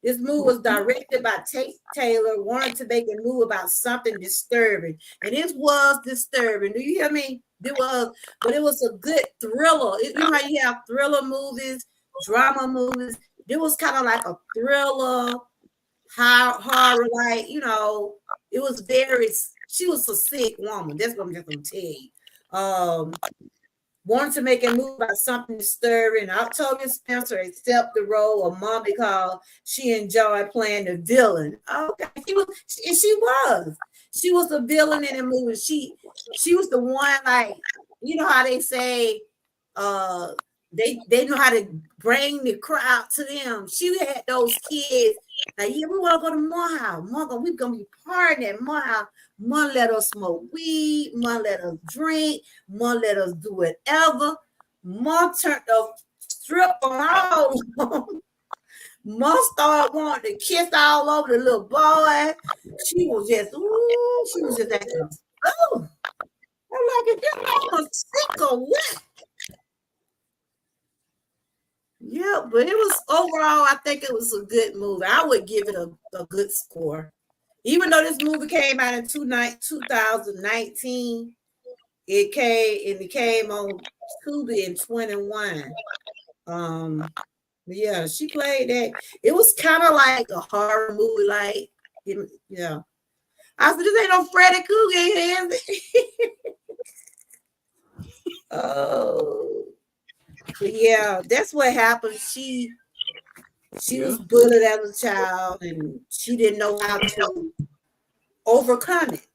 A: This movie was directed by Tate Taylor, wanted to make a movie about something disturbing. And it was disturbing. Do you hear me? But it was a good thriller. You know how you have thriller movies, drama movies. It was kind of like a thriller, horror, it was she was a sick woman. That's what I'm just gonna tell you. Wanted to make a movie about something disturbing. Octavia Spencer accepted the role of mom because she enjoyed playing the villain. Okay, she was a villain in the movie. She was the one, how they say, they know how to bring the crowd to them. She had those kids like, yeah, we want to go to Morehouse. We're gonna be partying at Morehouse. Mom let us smoke weed. Mom let us drink. Mom let us do whatever. Mom turned the strip on all. Mom started wanting to kiss all over the little boy. She was just acting. Oh, I'm like, this mama sick or what? Yeah, but it was overall, I think it was a good movie. I would give it a good score. Even though this movie came out in 2019, it came on Tubi in 21. Yeah, she played that. It was kind of like a horror movie, yeah. I said, this ain't no Freddy Krueger. Oh, yeah, that's what happened. She
B: Yeah.
A: was bullied as a child, and she didn't know how to overcome it.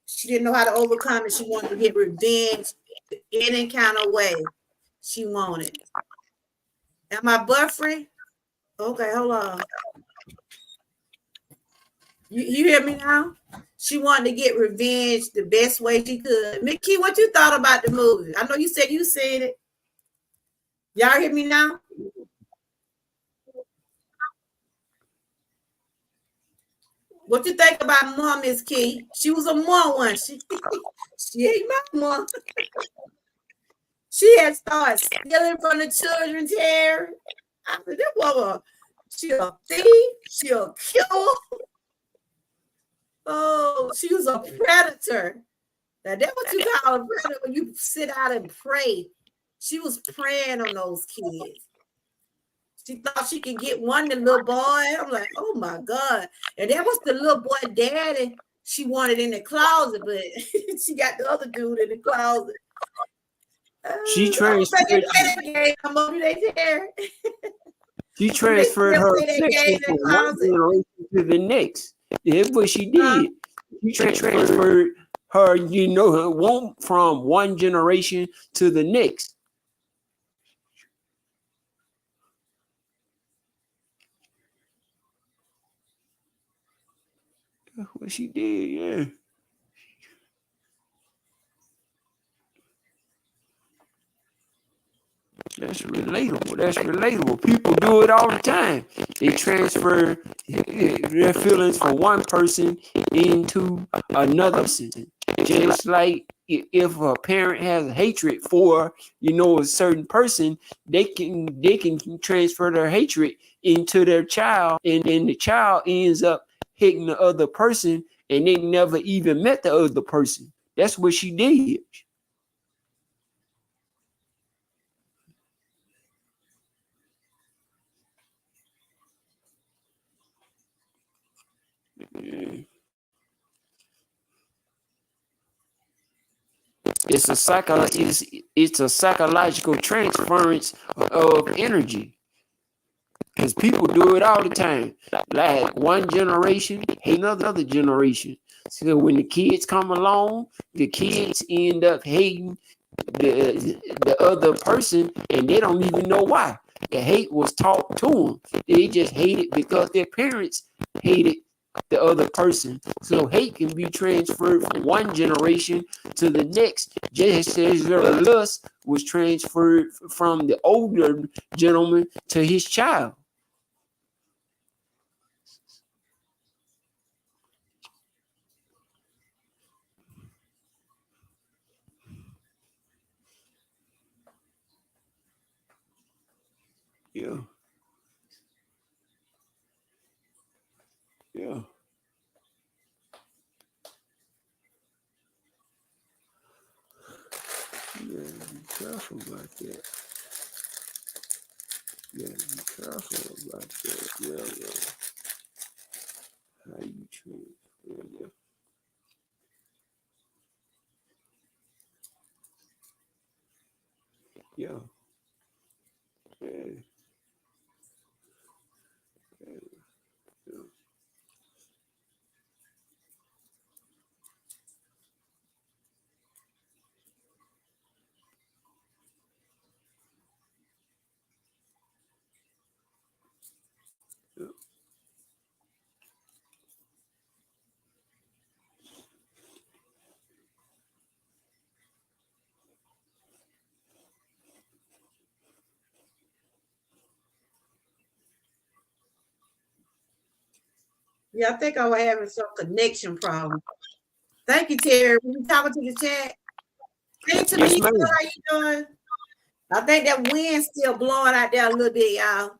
A: She didn't know how to overcome it. She wanted to get revenge any kind of way she wanted. And my boyfriend, okay, hold on. You hear me now? She wanted to get revenge the best way she could. Mickey, what you thought about the movie? I know you said you seen it. Y'all hear me now? What you think about Mom, Miss Key? She was a mom one. She ain't my mom. She had started stealing from the children's hair. I said, this woman, she a thief, she a killer. Oh, she was a predator. Now that's what you call a predator when you sit out and pray. She was praying on those kids. She thought she could get one, the little boy. I'm like, oh my God. And that was the little boy daddy she wanted in the closet, but she got the other dude in the closet.
B: She transferred. She transferred her affection from one generation to the next. That's what she did. She transferred her, her want from one generation to the next. That's what she did, yeah. That's relatable. That's relatable. People do it all the time. They transfer their feelings from one person into another person. Just like if a parent has hatred for, a certain person, they can transfer their hatred into their child, and then the child ends up hating the other person, and they never even met the other person. That's what she did. It's a psychological transference of energy, because people do it all the time. Like one generation hate another generation. So when the kids come along, the kids end up hating the other person, and they don't even know why. The hate was taught to them. They just hate it because their parents hated the other person. So hate can be transferred from one generation to the next, just as the lust was transferred from the older gentleman to his child. Yeah. Yeah. Yeah, be careful about that. Yeah, be careful about that. Yeah. How you transfer that? Yeah. Yeah.
A: Yeah, I think I was having some connection problem. Thank you, Terry. Were you talking to the chat? Hey, Tamika, how you doing? I think that wind's still blowing out there a little bit, y'all.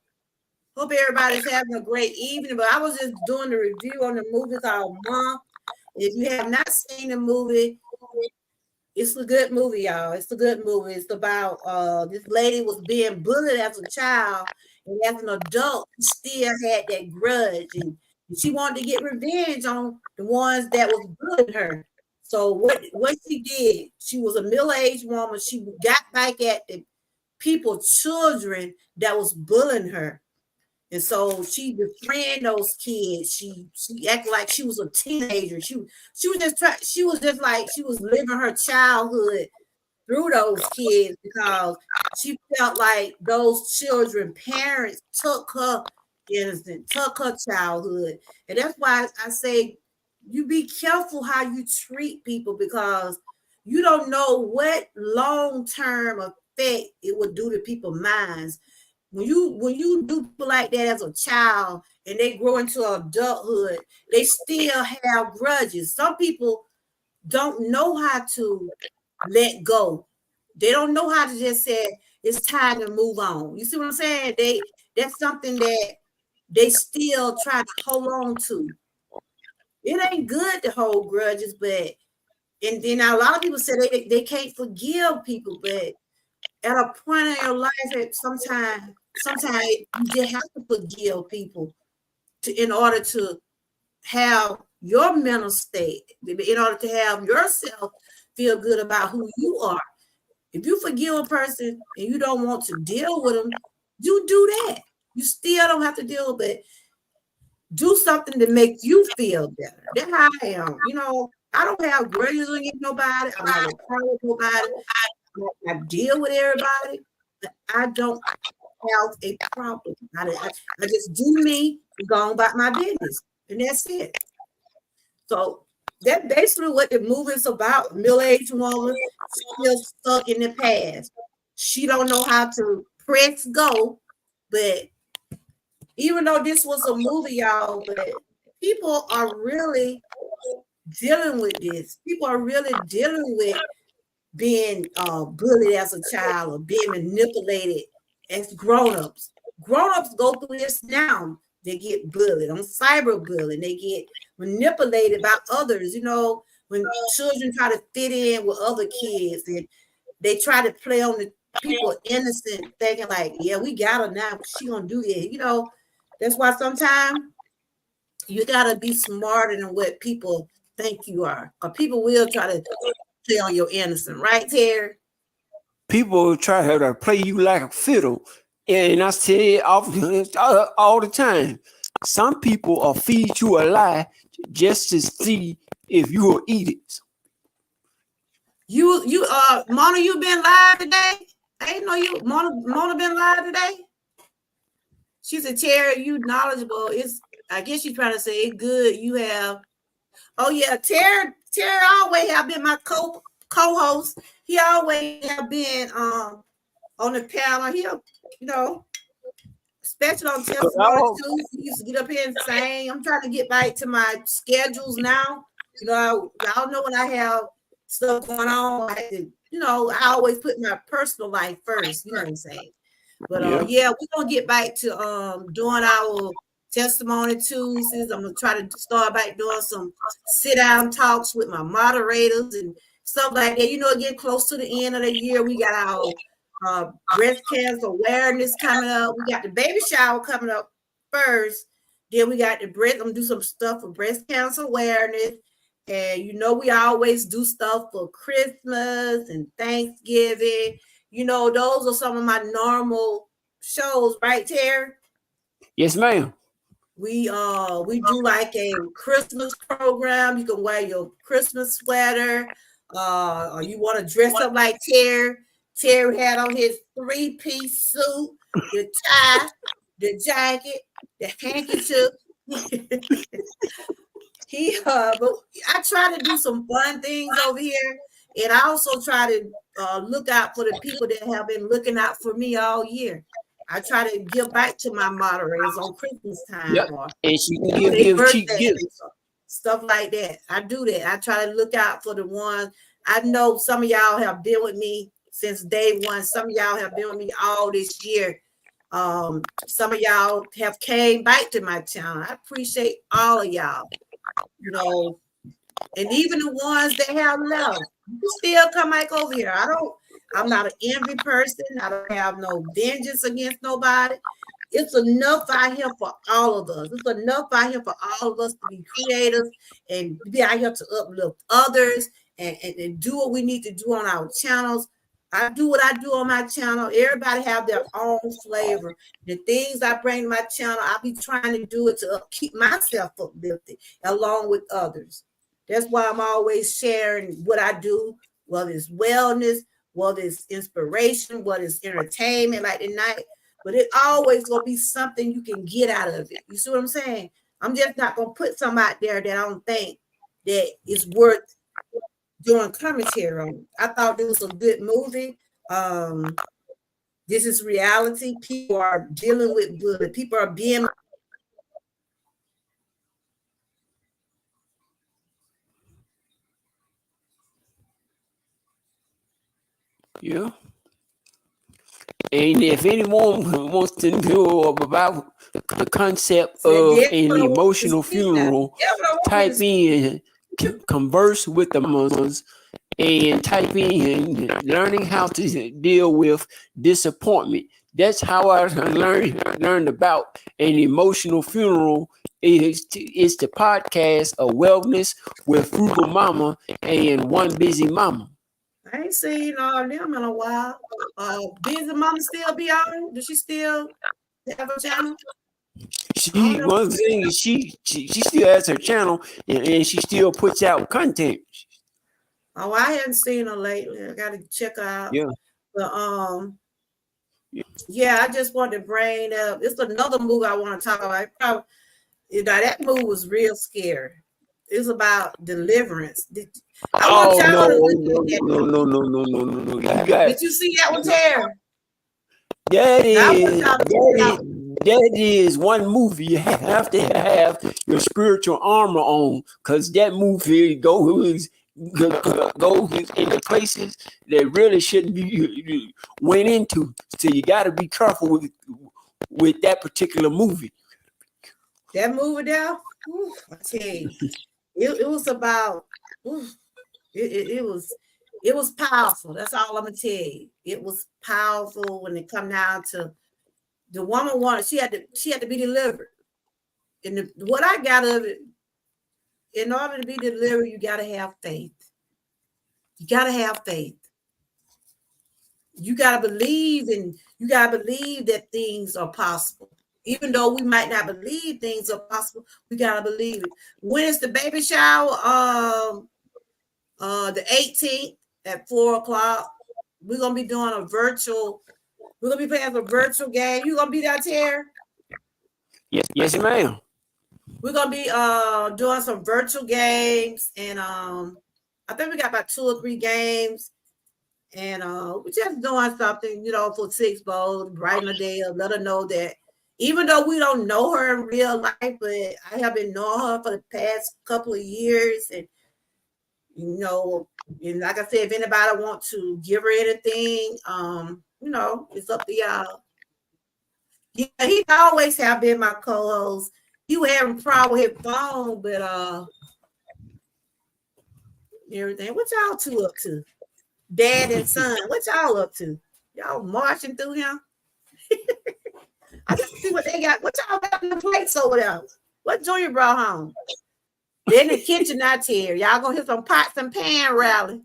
A: Hope everybody's having a great evening. But I was just doing the review on the movie called Mom. If you have not seen the movie, it's a good movie, y'all. It's a good movie. It's about this lady was being bullied as a child, and as an adult, she still had that grudge, and she wanted to get revenge on the ones that was bullying her. So what she did, she was a middle-aged woman. She got back at the children that was bullying her. And so she befriended those kids. She acted like she was a teenager. She was just like she was living her childhood through those kids because she felt like those children parents took her innocent, took her childhood. And that's why I say you be careful how you treat people because you don't know what long-term effect it will do to people's minds. When you do people like that as a child and they grow into adulthood, they still have grudges. Some people don't know how to let go. They don't know how to just say it's time to move on. You see what I'm saying? That's something that they still try to hold on to. It ain't good to hold grudges, but and then a lot of people say they can't forgive people, but at a point in your life, sometimes you just have to forgive people in order to have your mental state, in order to have yourself feel good about who you are. If you forgive a person and you don't want to deal with them, you do that. You still don't have to deal with it. Do something that makes you feel better. That's how I am. You know, I don't have grudges against nobody. I'm not a problem with nobody. I deal with everybody, but I don't have a problem. I just do me and go on about my business, and that's it. So that's basically what the movie's about. Middle-aged woman still stuck in the past. She don't know how to press go, but even though this was a movie, y'all, but people are really dealing with this. People are really dealing with being bullied as a child or being manipulated as grown-ups. Grown-ups go through this now. They get bullied on cyberbullying. They get manipulated by others. You know, when children try to fit in with other kids and they try to play on the people innocent, thinking like, yeah, we got her now. She gonna do it. You know, that's why sometimes you gotta be smarter than what people think you are. Or people will try to play on your innocence, right, Terry?
B: People try to play you like a fiddle. And I say all the time, some people will feed you a lie just to see if you will eat it.
A: Mona, you been live today? I didn't know you, Mona been live today. She said, Terry, you knowledgeable. I guess she's trying to say it's good. You have, oh yeah, Terry always have been my co-host. He always have been on the panel. He'll, you know, especially on Testimony Tuesday, he used to get up here and sing. I'm trying to get back to my schedules now. You know, y'all know when I have stuff going on, I always put my personal life first. You know what I'm saying? But yeah, we're gonna get back to doing our Testimony Tuesdays. I'm gonna try to start back doing some sit-down talks with my moderators and stuff like that. You know, getting close to the end of the year, we got our breast cancer awareness coming up. We got the baby shower coming up first. Then we got I'm gonna do some stuff for breast cancer awareness. And you know, we always do stuff for Christmas and Thanksgiving. You know, those are some of my normal shows, right, Terry?
B: Yes, ma'am.
A: We do like a Christmas program. You can wear your Christmas sweater, or you want to dress up like Terry. Terry had on his 3-piece suit, the tie, the jacket, the handkerchief. But I try to do some fun things over here, and I also try to look out for the people that have been looking out for me all year. I try to give back to my moderators on Christmas time, or
B: and she can give cheap gifts,
A: stuff like that. I do that. I try to look out for the ones. I know some of y'all have been with me since day one. Some of y'all have been with me all this year. Some of y'all have came back to my channel. I appreciate all of y'all. You know, and even the ones that have left, you still come back over here. I'm not an envy person. I don't have no vengeance against nobody. it's enough out here for all of us. It's enough out here for all of us to be creative and be out here to uplift others and do what we need to do on our channels. I do what I do on my channel. Everybody have their own flavor. The things I bring to my channel, I'll be trying to do it to keep myself uplifted along with others. That's why I'm always sharing what I do, whether it's wellness, whether it's inspiration, whether it's entertainment like tonight. But it always gonna be something you can get out of it. You see what I'm saying? I'm just not gonna put some out there that I don't think that is worth doing commentary on. I thought it was a good movie. This is reality. People are dealing with good. People are being.
B: Yeah. And if anyone wants to know about the concept of an emotional funeral, type in converse with the Muslims and type in learning how to deal with disappointment. That's how I learned about an emotional funeral. It's the podcast of wellness with Frugal Mama and One Busy Mama.
A: I ain't seen all them in a while. Busy Mama still be on? Does she still have a channel?
B: One thing is she still has her channel and she still puts out content.
A: Oh, I haven't seen her lately. I gotta check her out.
B: Yeah.
A: But yeah, I just wanted to bring up. It's another movie I want to talk about. Probably, that movie was real scary. It's about deliverance.
B: No.
A: Did you see that one, Terry?
B: That is one movie you have to have your spiritual armor on, because that movie goes into places that really shouldn't be went into. So you got to be careful with that particular movie.
A: That movie there, I tell you, it was about. It was powerful. That's all I'm gonna tell you. It was powerful when it come down to the woman wanted. She had to be delivered. And what I got of it, in order to be delivered, you got to have faith. You got to have faith. You got to believe, and you got to believe that things are possible. Even though we might not believe things are possible, we got to believe it. When is the baby shower? The 18th at 4:00. We're gonna be doing a virtual. We're gonna be playing a virtual game. You gonna be out here?
B: Yes, ma'am.
A: We're gonna be doing some virtual games, and I think we got about 2 or 3 games, and we're just doing something, for 6 bowls, brighten the day up, let her know that even though we don't know her in real life, but I have been knowing her for the past couple of years, and and like I said, if anybody want to give her anything, it's up to y'all. Yeah, he always have been my co-host. You having problem with his phone, but everything. What y'all two up to? Dad and son, what y'all up to? Y'all marching through him? I just see what they got. What y'all got in the plates over there? What Junior brought home? They're in the kitchen out here. Y'all gonna hear some pots and pan rally.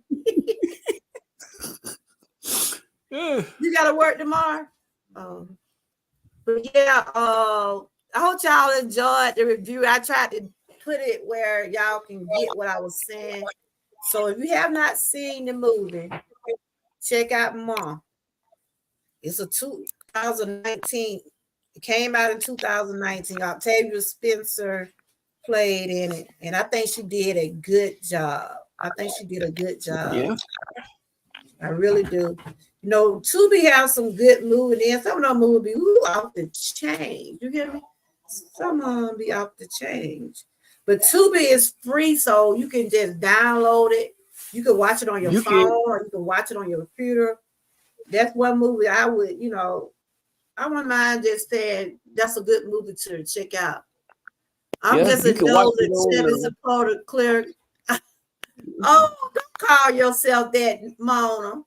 A: You gotta work tomorrow. But yeah, I hope y'all enjoyed the review. I tried to put it where y'all can get what I was saying. So if you have not seen the movie, check out Mom. It's a 2019. It came out in 2019. Octavia Spencer played in it, and I think she did a good job. Yeah. I really do. Tubi has some good movies, and some of them movies off the chain. You get me? Some of them be off the chain. But Tubi is free, so you can just download it. You can watch it on your phone, or you can watch it on your computer. That's one movie I would, I wouldn't mind just saying that's a good movie to check out. I'm just a nosy Chevy supporter clerk. Oh, don't call yourself that, Mona.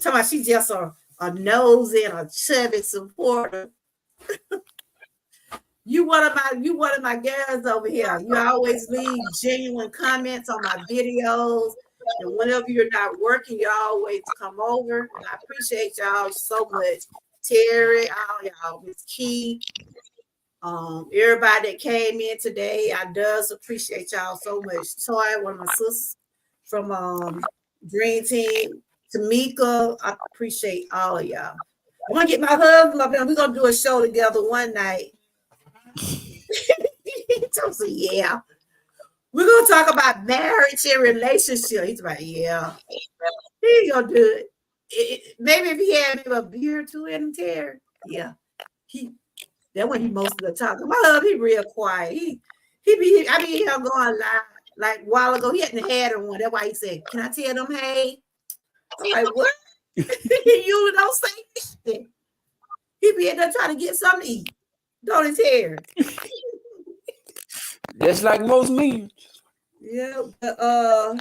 A: Talking about she just a nosy and a Chevy supporter. You one of my girls over here. You always leave genuine comments on my videos. And whenever you're not working, you always come over. And I appreciate y'all so much. Terry, all y'all, Miss Key, everybody that came in today. I does appreciate y'all so much. Toy, one of my sisters from Dream Team, Tamika, I appreciate all of y'all. I'm gonna get my husband up and we're gonna do a show together one night. So yeah, we're gonna talk about marriage and relationship. He's like, yeah, he's gonna do it. Maybe if he had maybe a beer or two in him, Terry. Yeah, that when he most of the time. My husband, he real quiet. I mean, him going live like a while ago. He hadn't had one. That's why he said, "Can I tell them hey?" I'm like, what? You don't say nothing. He be in there trying to get something to eat. Don't his hair.
B: That's like most memes.
A: Yeah, but I'll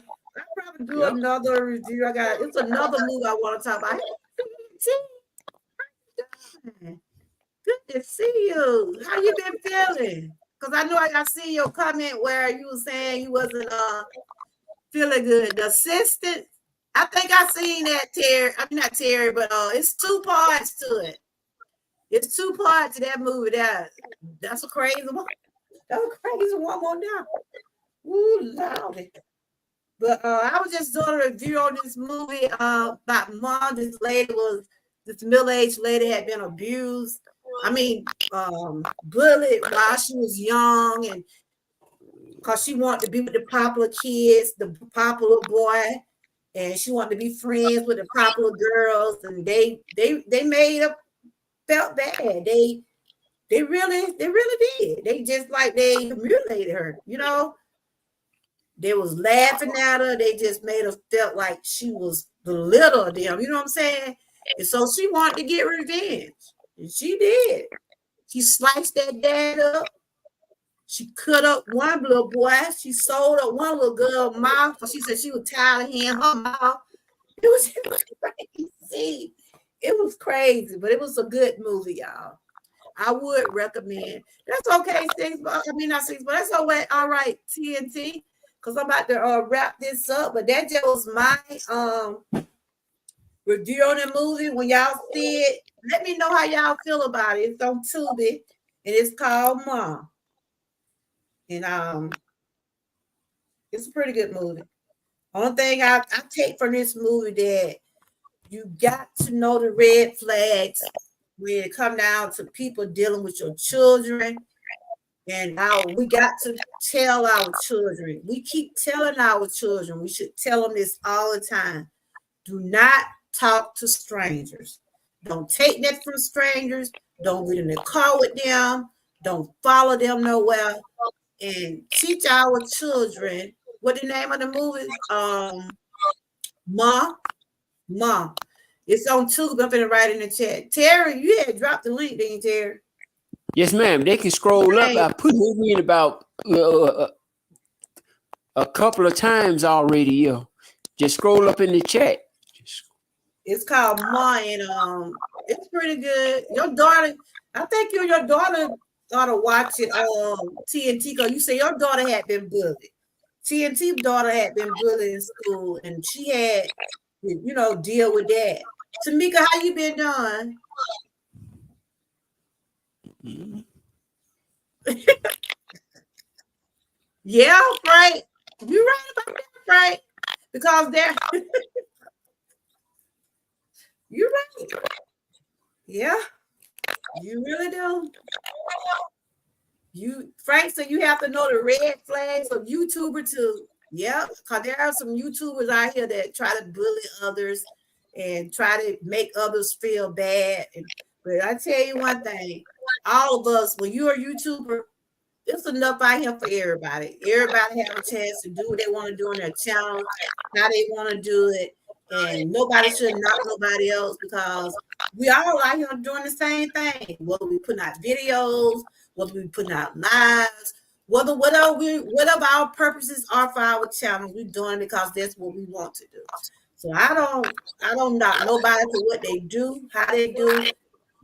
A: probably do another review. It's another movie I want to talk about. Good to see you. How you been feeling? Because I know I see your comment where you were saying you wasn't feeling good. The assistant, I think I seen that, Terry. I mean, not Terry, but it's 2 parts to it. It's 2 parts to that movie. That's a crazy one. That's a crazy one more now. Ooh, Lordy. But I was just doing a review on this movie about mom. This middle-aged lady had been abused. I mean, bullied while she was young, and because she wanted to be with the popular kids, the popular boy, and she wanted to be friends with the popular girls, and they made her felt bad. They really did. They just like they humiliated her, you know. They was laughing at her. They just made her felt like she was the little of them. You know what I'm saying? And so she wanted to get revenge. And she did. She sliced that dad up. She cut up one little boy. She sold up one little girl's mouth. She said she was tired of hearing her mouth. It was crazy. It was crazy, but it was a good movie, y'all. I would recommend. That's okay, not that's all right, TNT. Because I'm about to wrap this up, but that just was my review on the movie. When y'all see it, let me know how y'all feel about it. It's on Tubi, and it's called Mom. And it's a pretty good movie. Only thing I take from this movie that you got to know the red flags when it come down to people dealing with your children. And we got to tell our children. We keep telling our children. We should tell them this all the time. Do not talk to strangers. Don't take that from strangers. Don't get in the car with them. Don't follow them nowhere. And teach our children. What the name of the movie? Ma. It's on Tubi. I'm gonna write in the chat. Terry, you had dropped the link, didn't you, Terry?
B: Yes, ma'am. They can scroll up. I put it in about a couple of times already. Yeah. Just scroll up in the chat.
A: It's called Ma, and it's pretty good. Your daughter, I think you and your daughter ought to watch it on TNT because you say your daughter had been bullied. TNT's daughter had been bullied in school, and she had, deal with that. Tamika, how you been doing? Yeah, right. You're right about that, right? Because they're you're right. Yeah, you really do. Frank said you have to know the red flags of YouTuber too. Yeah, because there are some YouTubers out here that try to bully others and try to make others feel bad. But I tell you one thing, all of us, when you're a YouTuber, it's enough out here for everybody. Everybody have a chance to do what they want to do on their channel, how they want to do it. And nobody should knock nobody else because we all out here doing the same thing. Whether we putting out videos, whether we putting out lives, whatever our purposes are for our channel, we're doing it because that's what we want to do. So I don't knock nobody for what they do, how they do.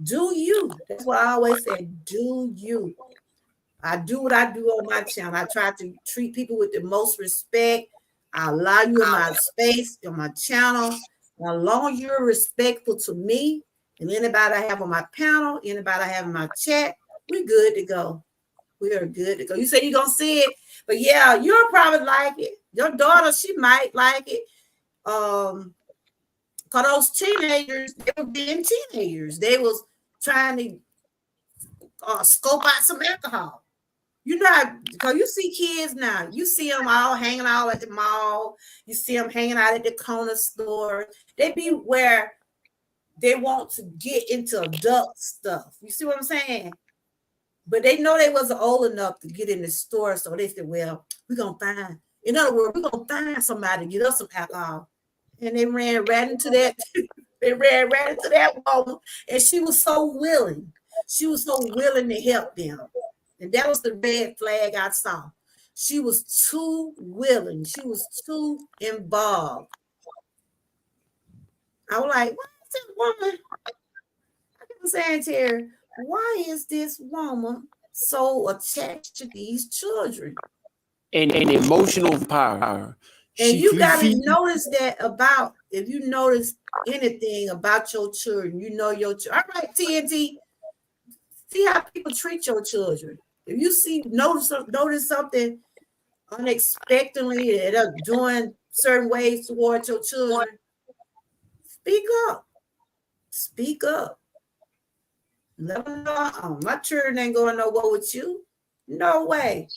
A: Do you? That's what I always say. Do you? I do what I do on my channel. I try to treat people with the most respect. I allow you in my space, on my channel. As long as you're respectful to me and anybody I have on my panel, anybody I have in my chat, we're good to go. We are good to go. You say you're going to see it, but yeah, you'll probably like it. Your daughter, she might like it. Because those teenagers, they were being teenagers. They was trying to scope out some alcohol. You know, because you see kids now, you see them all hanging out at the mall. You see them hanging out at the corner store. They be where they want to get into adult stuff. You see what I'm saying? But they know they wasn't old enough to get in the store. So they said, well, we're going to find, in other words, we're going to find somebody to get us some alcohol. And they ran right into that. They ran right into that woman. And she was so willing. She was so willing to help them. And that was the red flag I saw. She was too willing. She was too involved. I was like, why is this woman? I kept saying to her, why is this woman so attached to these children?
B: And emotional power.
A: And you got to notice that about, if you notice anything about your children, you know your children. All right, TNT, see how people treat your children. If you see notice something unexpectedly that are doing certain ways towards your children, speak up. Speak up. Let them know my children ain't going nowhere with you. No way.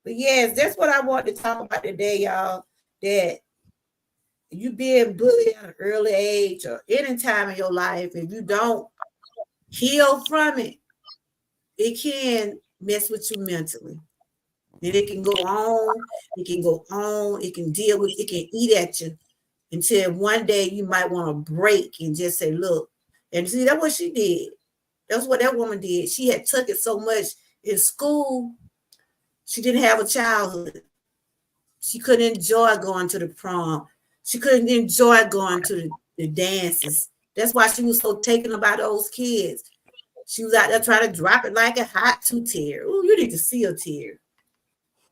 A: But yes, that's what I want to talk about today, y'all. That you being bullied at an early age or any time in your life, if you don't heal from it, it can mess with you mentally. And it can go on, it can go on, it can deal with, it can eat at you until one day you might want to break and just say, look, and see, that's what she did. That's what that woman did. She had took it so much in school, she didn't have a childhood. She couldn't enjoy going to the prom. She couldn't enjoy going to the dances. That's why she was so taken about those kids. She was out there trying to drop it like a hot two-tier. Ooh, you need to see a tear.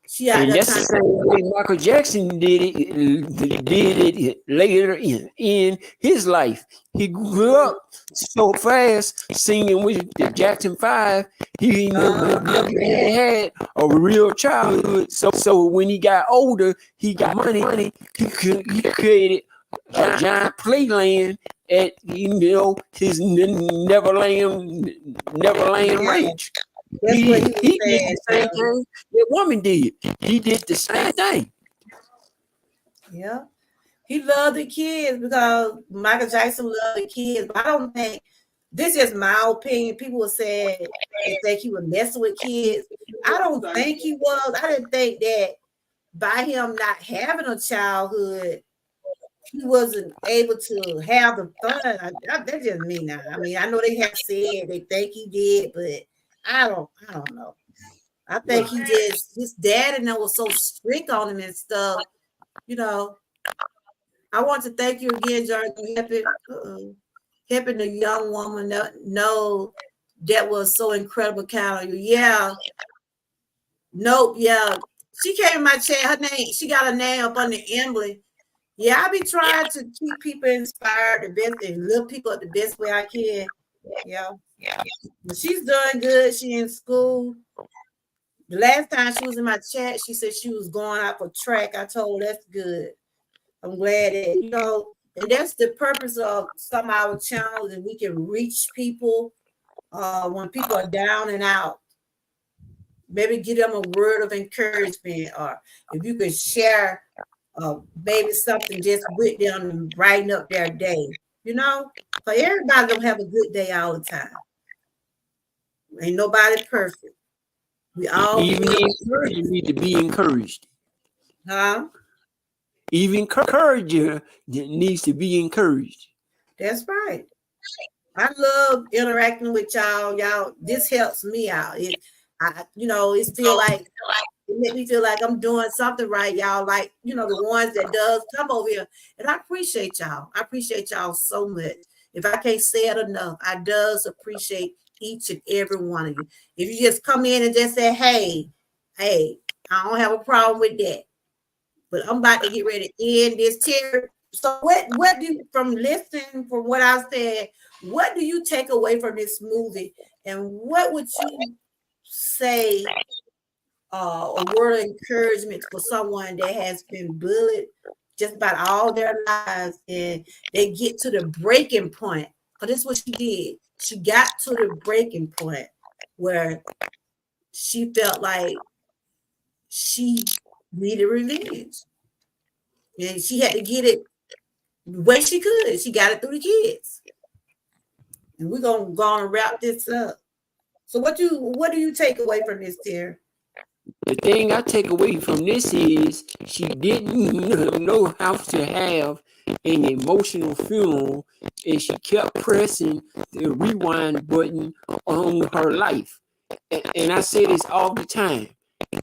A: She out
B: and
A: there
B: that's the same way Michael Jackson did it later in his life. He grew up so fast singing with the Jackson 5. He never had a real childhood. So when he got older, he got money. He created a giant playland at his Neverland Ranch.
A: That's what he
B: did the same thing that woman did. He did the same thing.
A: Yeah. He loved the kids because Michael Jackson loved the kids. But I don't think, this is my opinion. People will say they think he was messing with kids. I don't think he was. I didn't think that by him not having a childhood, he wasn't able to have the fun. That's just me now. I mean, I know they have said they think he did, but I don't know. I think he just, his dad and them was so strict on him and stuff. You know, I want to thank you again, Jordan, for helping the young woman know that was so incredible kind of you. Yeah. Nope. Yeah. She came in my chat. Her name, she got a name up on the emblem. Yeah, I be trying to keep people inspired the best and lift people up the best way I can. Yeah. She's doing good. She in school. The last time she was in my chat, she said she was going out for track. I told her that's good. I'm glad that, and that's the purpose of some of our channels, that we can reach people when people are down and out. Maybe give them a word of encouragement, or if you could share maybe something just with them and brighten up their day. For everybody don't have a good day all the time. Ain't nobody perfect. We all
B: even need to be encouraged.
A: Huh?
B: Even encourager needs to be encouraged.
A: That's right. I love interacting with y'all. Y'all, this helps me out. It makes me feel like I'm doing something right, y'all. Like, the ones that does come over here. And I appreciate y'all. I appreciate y'all so much. If I can't say it enough, I does appreciate each and every one of you. If you just come in and just say, hey, I don't have a problem with that. But I'm about to get ready to end this tier. So what do you, from listening from what I said, what do you take away from this movie? And what would you say a word of encouragement for someone that has been bullied just about all their lives and they get to the breaking point? Because that's what she did. She got to the breaking point where she felt like she needed revenge. And she had to get it the way she could. She got it through the kids. And we're gonna go on and wrap this up. So what do you take away from this, Tara?
B: The thing I take away from this is she didn't know how to have an emotional funeral, and she kept pressing the rewind button on her life. And I say this all the time.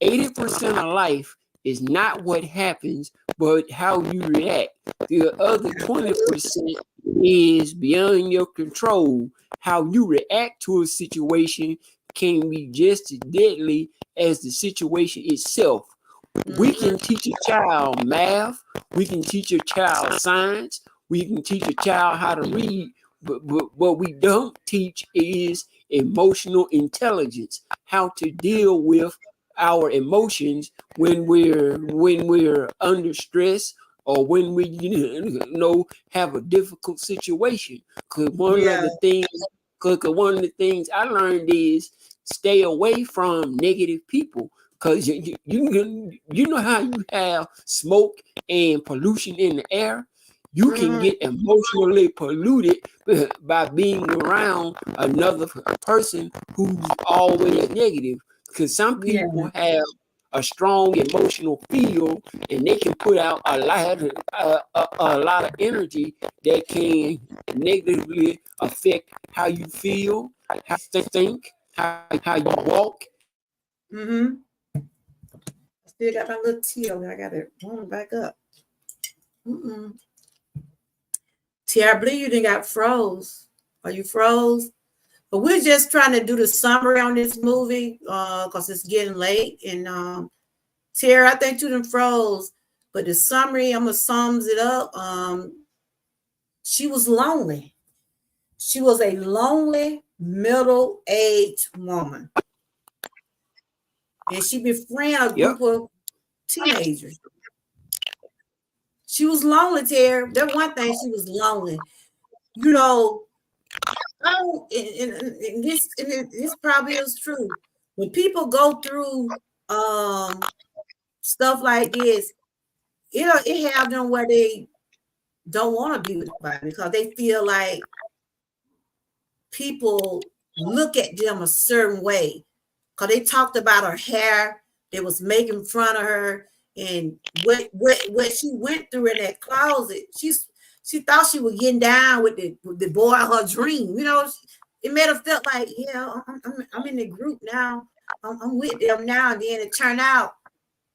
B: 80% of life is not what happens, but how you react. The other 20% is beyond your control. How you react to a situation can be just as deadly as the situation itself. We can teach a child math, we can teach a child science, we can teach a child how to read, but what we don't teach is emotional intelligence, how to deal with our emotions when we're under stress or when we have a difficult situation. Because one of the things I learned is stay away from negative people. Because you know how you have smoke and pollution in the air? You can get emotionally polluted by being around another person who's always negative. Because some people have a strong emotional field and they can put out a lot of energy that can negatively affect how you feel, how you think, how you walk.
A: I still got my little teal. I got it warm back up. Tiara, I believe you done got froze. Are you froze? But we're just trying to do the summary on this movie because it's getting late. And Tiara, I think you done froze. But the summary, I'm gonna sums it up. She was lonely. She was a lonely middle-aged woman. And she befriended a group of teenagers. She was lonely, Terry. That one thing, she was lonely. You know, and this probably is true. When people go through stuff like this, it have them where they don't want to be with anybody because they feel like people look at them a certain way. Because they talked about her hair, they was making fun of her, and what she went through in that closet. She thought she was getting down with the boy of her dream. You know, it made her feel like, yeah, I'm in the group now. I'm with them now. And then it turned out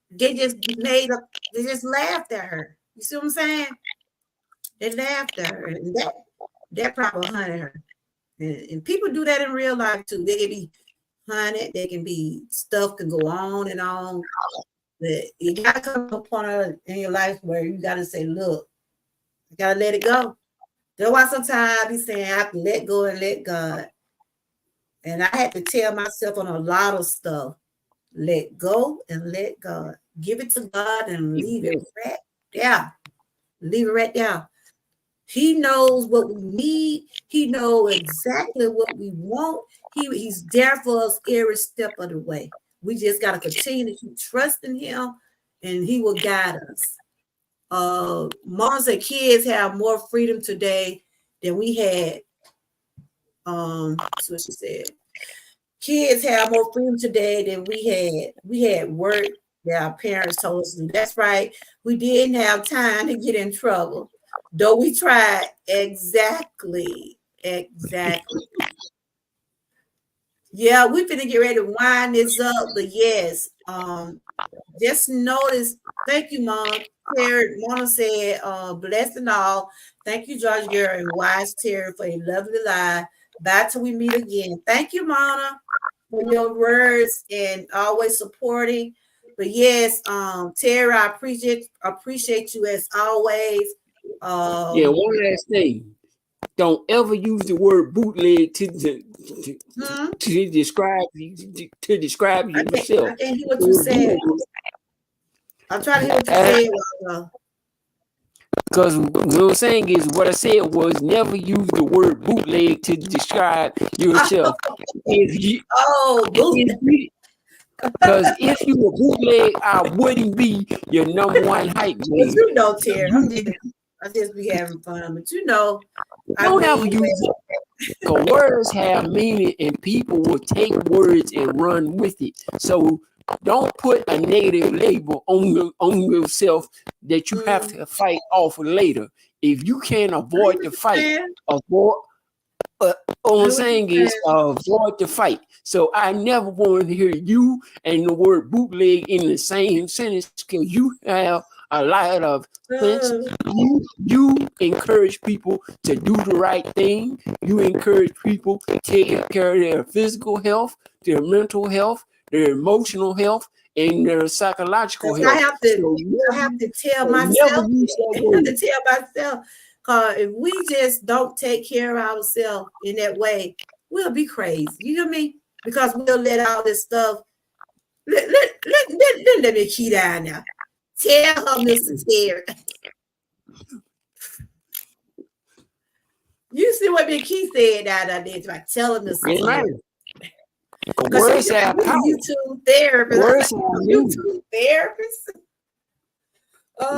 A: they just laughed at her. You see what I'm saying? They laughed at her, and that probably hunted her. And people do that in real life too. They can be hunted, they can be, stuff can go on and on. But you gotta come to a point in your life where you gotta say, look, I gotta let it go. That's why sometimes I be saying I have to let go and let God. And I had to tell myself on a lot of stuff, let go and let God. Give it to God and leave it right there. Leave it right there. He knows what we need. He knows exactly what we want. He's there for us every step of the way. We just got to continue to keep trusting him, and he will guide us. Mom said kids have more freedom today than we had. That's what she said. Kids have more freedom today than we had. We had work that our parents told us to do. That's right. We didn't have time to get in trouble. Though we tried. Exactly. Yeah, we finna get ready to wind this up, but yes, just notice. Thank you, Mom. Terry, Mona said, blessed and all. Thank you, George Gary and Wise Terry, for a lovely live. Bye till we meet again. Thank you, Mona, for your words and always supporting. But yes, Terry, I appreciate you as always.
B: Yeah, one last thing. Don't ever use the word bootleg to describe yourself.
A: I can't hear what you said. I'm trying to hear what you said.
B: Because what I'm saying is, what I said was never use the word bootleg to describe yourself. Because if you were bootleg, I wouldn't be your number one hype man.
A: But you know, Terry, I just be having fun. But you know,
B: don't ever use it. Because words have meaning, and people will take words and run with it. So don't put a negative label on yourself that you have to fight off later. If you can't avoid the fight, avoid. All I'm saying is avoid the fight. So I never want to hear you and the word bootleg in the same sentence, because you have a lot of sense. You encourage people to do the right thing. You encourage people to take care of their physical health, their mental health, their emotional health, and their psychological health.
A: I have to tell myself. Because if we just don't take care of ourselves in that way, we'll be crazy. You know what I mean? Because we'll let all this stuff. Let me key down now. Tell her, Mr. Terry. You see what Big Key said down there? By telling Mr. Terry.
B: Words have power.
A: YouTube therapist. YouTube therapist.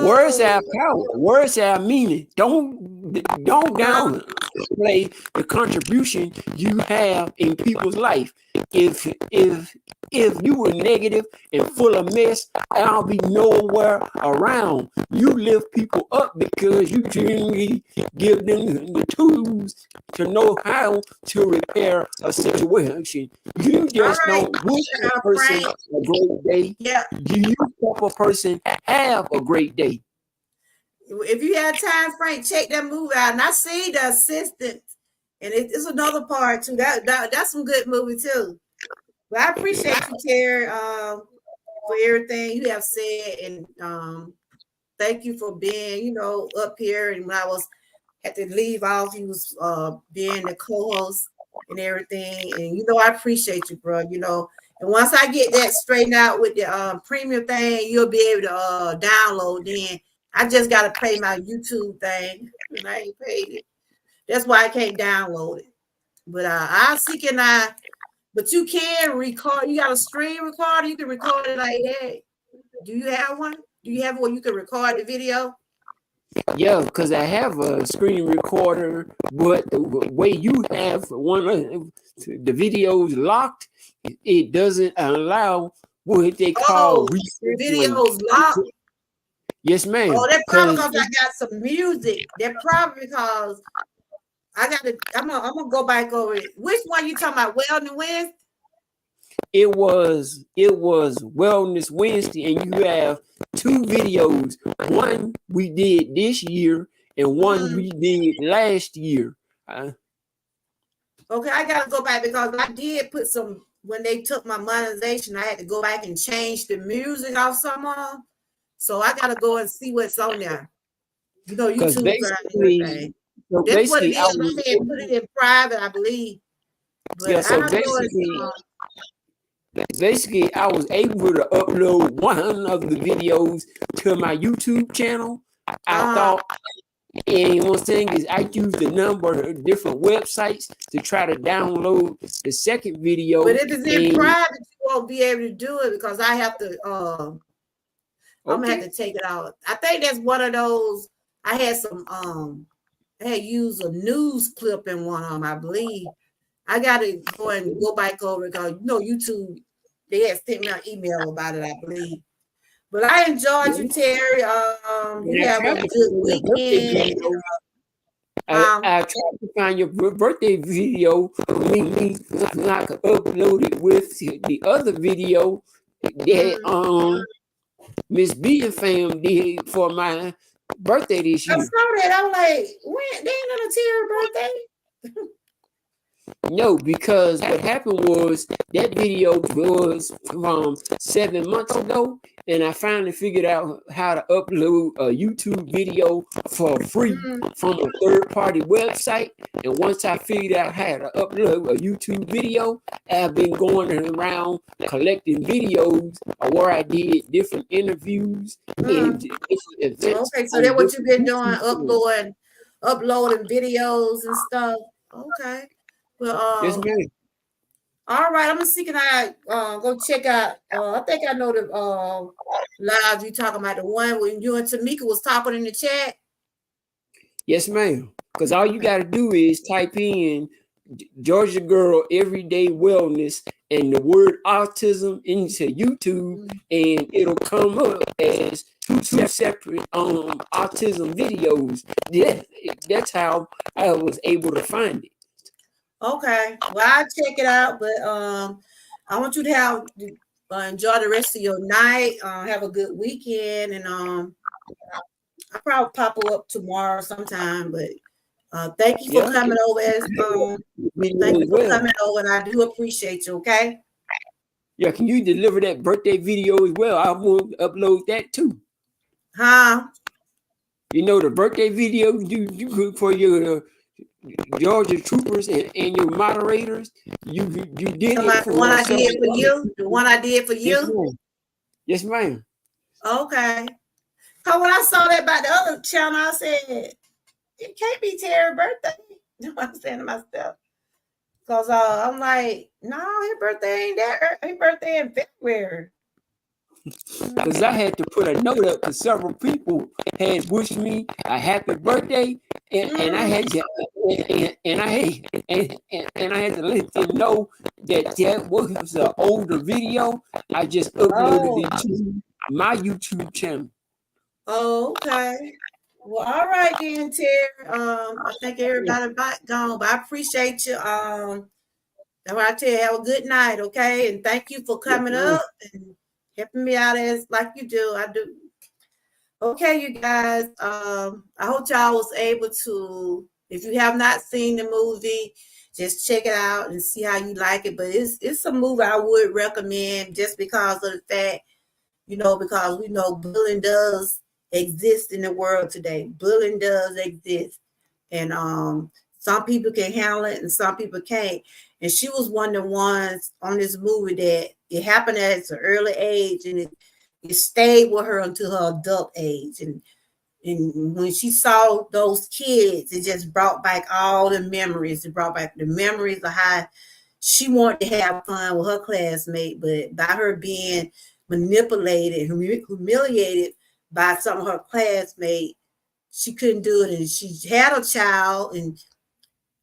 B: Words have power. Words have meaning. Don't downplay the contribution you have in people's life. If you were negative and full of mess, I'll be nowhere around. You lift people up because you generally give them the tools to know how to repair a situation. You just don't wish a person a great day.
A: Yeah.
B: You help a person have a great day.
A: If you had time, Frank, check that movie out. And I see The Assistant, and it's another part too. That's some good movie too. But I appreciate you, Terry, for everything you have said, and thank you for being, up here. And when I had to leave off, you was being the co-host and everything. And I appreciate you, bro. And once I get that straightened out with the premium thing, you'll be able to download. Then I just got to pay my YouTube thing, and I ain't paid it. That's why I can't download it. But I'll seek and but you can record. You got a screen recorder. You can record it like that. Do you have one? Do you have one you can record the video?
B: Yeah, because I have a screen recorder, but the way you have one of the videos locked, it doesn't allow what they call
A: videos locked.
B: Yes, ma'am.
A: Oh, that's probably because I got some music. That's probably because I got to. I'm gonna go back over it. Which one you talking about? Wellness Wednesday?
B: It was Wellness Wednesday, and you have two videos. One we did this year, and one we did last year.
A: Okay, I gotta go back because I did put some. When they took my monetization, I had to go back and change the music off some of them. So I gotta go and see what's on there. YouTube.
B: Basically,
A: that's what it is. I put it in private, I believe. But
B: yeah. So basically, I was able to upload one of the videos to my YouTube channel. I thought, and one thing is, I used a number of different websites to try to download the second video.
A: But if it's in private, you won't be able to do it because I have to. I'm gonna have to take it out. I think that's one of those. I had some. I had used a news clip in one of them, I believe. I gotta go back over because YouTube. They had sent me an email about it, I believe. But I enjoyed you, Terry. You have a good weekend.
B: I tried to find your birthday video. Me, I could upload it with the other video that Miss B and fam did for my birthday this
A: I
B: year.
A: saw that. I'm like, when they ain't gonna Tara birthday?
B: No, because what happened was that video was from 7 months ago, and I finally figured out how to upload a YouTube video for free
A: Mm.
B: from a third-party website. And once I figured out how to upload a YouTube video, I've been going around collecting videos of where I did different interviews and
A: Mm.
B: different events
A: Okay, so
B: on
A: that's what you've
B: different
A: been doing,
B: YouTube channels.
A: uploading videos and stuff. Okay. Well,
B: Yes, ma'am.
A: all right. I'm gonna see can I go check out. I think I know the live you talking about, the one when you and Tamika was talking in the chat.
B: Yes, ma'am. Because all you got to do is type in Georgia Girl Everyday Wellness and the word autism into YouTube,
A: Mm.
B: and it'll come up as two separate autism videos. Yeah, that's how I was able to find it.
A: Okay. Well, I'll check it out, but I want you to have enjoy the rest of your night. Have a good weekend, and I'll probably pop up tomorrow sometime. But thank you for
B: Yeah,
A: coming over. Thank
B: video
A: you
B: as
A: for
B: well.
A: coming over, and I do appreciate you. Okay.
B: Yeah, can you deliver that birthday video as well? I will upload that too.
A: Huh?
B: You know the birthday video you good for your Georgia troopers and your moderators. You did
A: Talking
B: it
A: about the one
B: for
A: I did for
B: several other
A: you. The
B: people.
A: one I did for
B: Yes,
A: you.
B: ma'am. Yes, ma'am.
A: Okay. Cause when I saw that about the other channel, I said it can't be Terry's birthday. You know what I'm saying to myself? Cause I'm like, no, his birthday ain't that. His birthday in February.
B: Because I had to put a note up because several people had wished me a happy birthday, and I had to and I had to let them know that that was an older video. I just uploaded
A: Oh,
B: it to my YouTube channel.
A: okay. Well, all right then, Terry. I think everybody back gone, but I appreciate you. That's what I tell you. Have a good night, okay? And thank you for
B: Yes,
A: coming
B: ma'am.
A: up and helping me out as like you do. I do. Okay, you guys. I hope y'all was able to. If you have not seen the movie, just check it out and see how you like it. But it's a movie I would recommend just because of the fact, because we know bullying does exist in the world today. Bullying does exist, and some people can handle it and some people can't. And she was one of the ones on this movie that it happened at an early age, and it stayed with her until her adult age. And when she saw those kids, it just brought back all the memories. It brought back the memories of how she wanted to have fun with her classmate, but by her being manipulated, humiliated by some of her classmates, she couldn't do it. And she had a child, and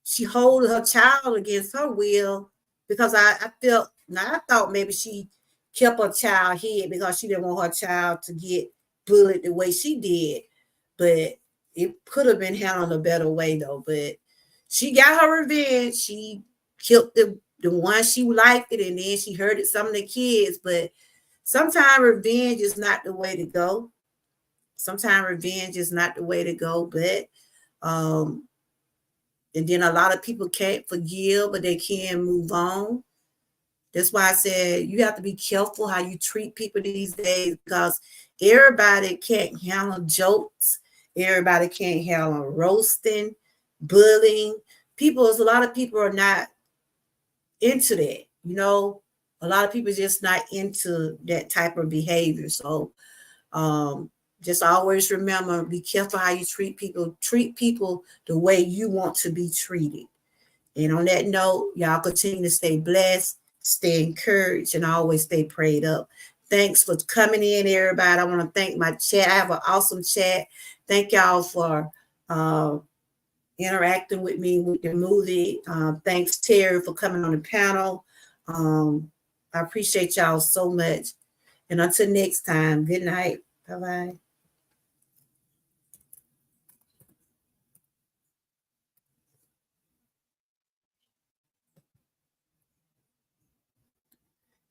A: she held her child against her will because I felt, now I thought maybe she kept her child hid because she didn't want her child to get bullied the way she did. But it could have been handled a better way though. But she got her revenge. She killed the one she liked it, and then she hurted some of the kids. But sometimes revenge is not the way to go. Sometimes revenge is not the way to go. But and then a lot of people can't forgive, but they can move on. That's why I said you have to be careful how you treat people these days because everybody can't handle jokes. Everybody can't handle roasting, bullying. A lot of people are not into that. A lot of people just not into that type of behavior. So just always remember, be careful how you treat people. Treat people the way you want to be treated. And on that note, y'all continue to stay blessed, stay encouraged, and always stay prayed up. Thanks for coming in, everybody. I want to thank my chat. I have an awesome chat. Thank y'all for interacting with me with the movie. Thanks, Terry, for coming on the panel. I appreciate y'all so much. And until next time, good night. Bye-bye.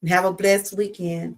A: And have a blessed weekend.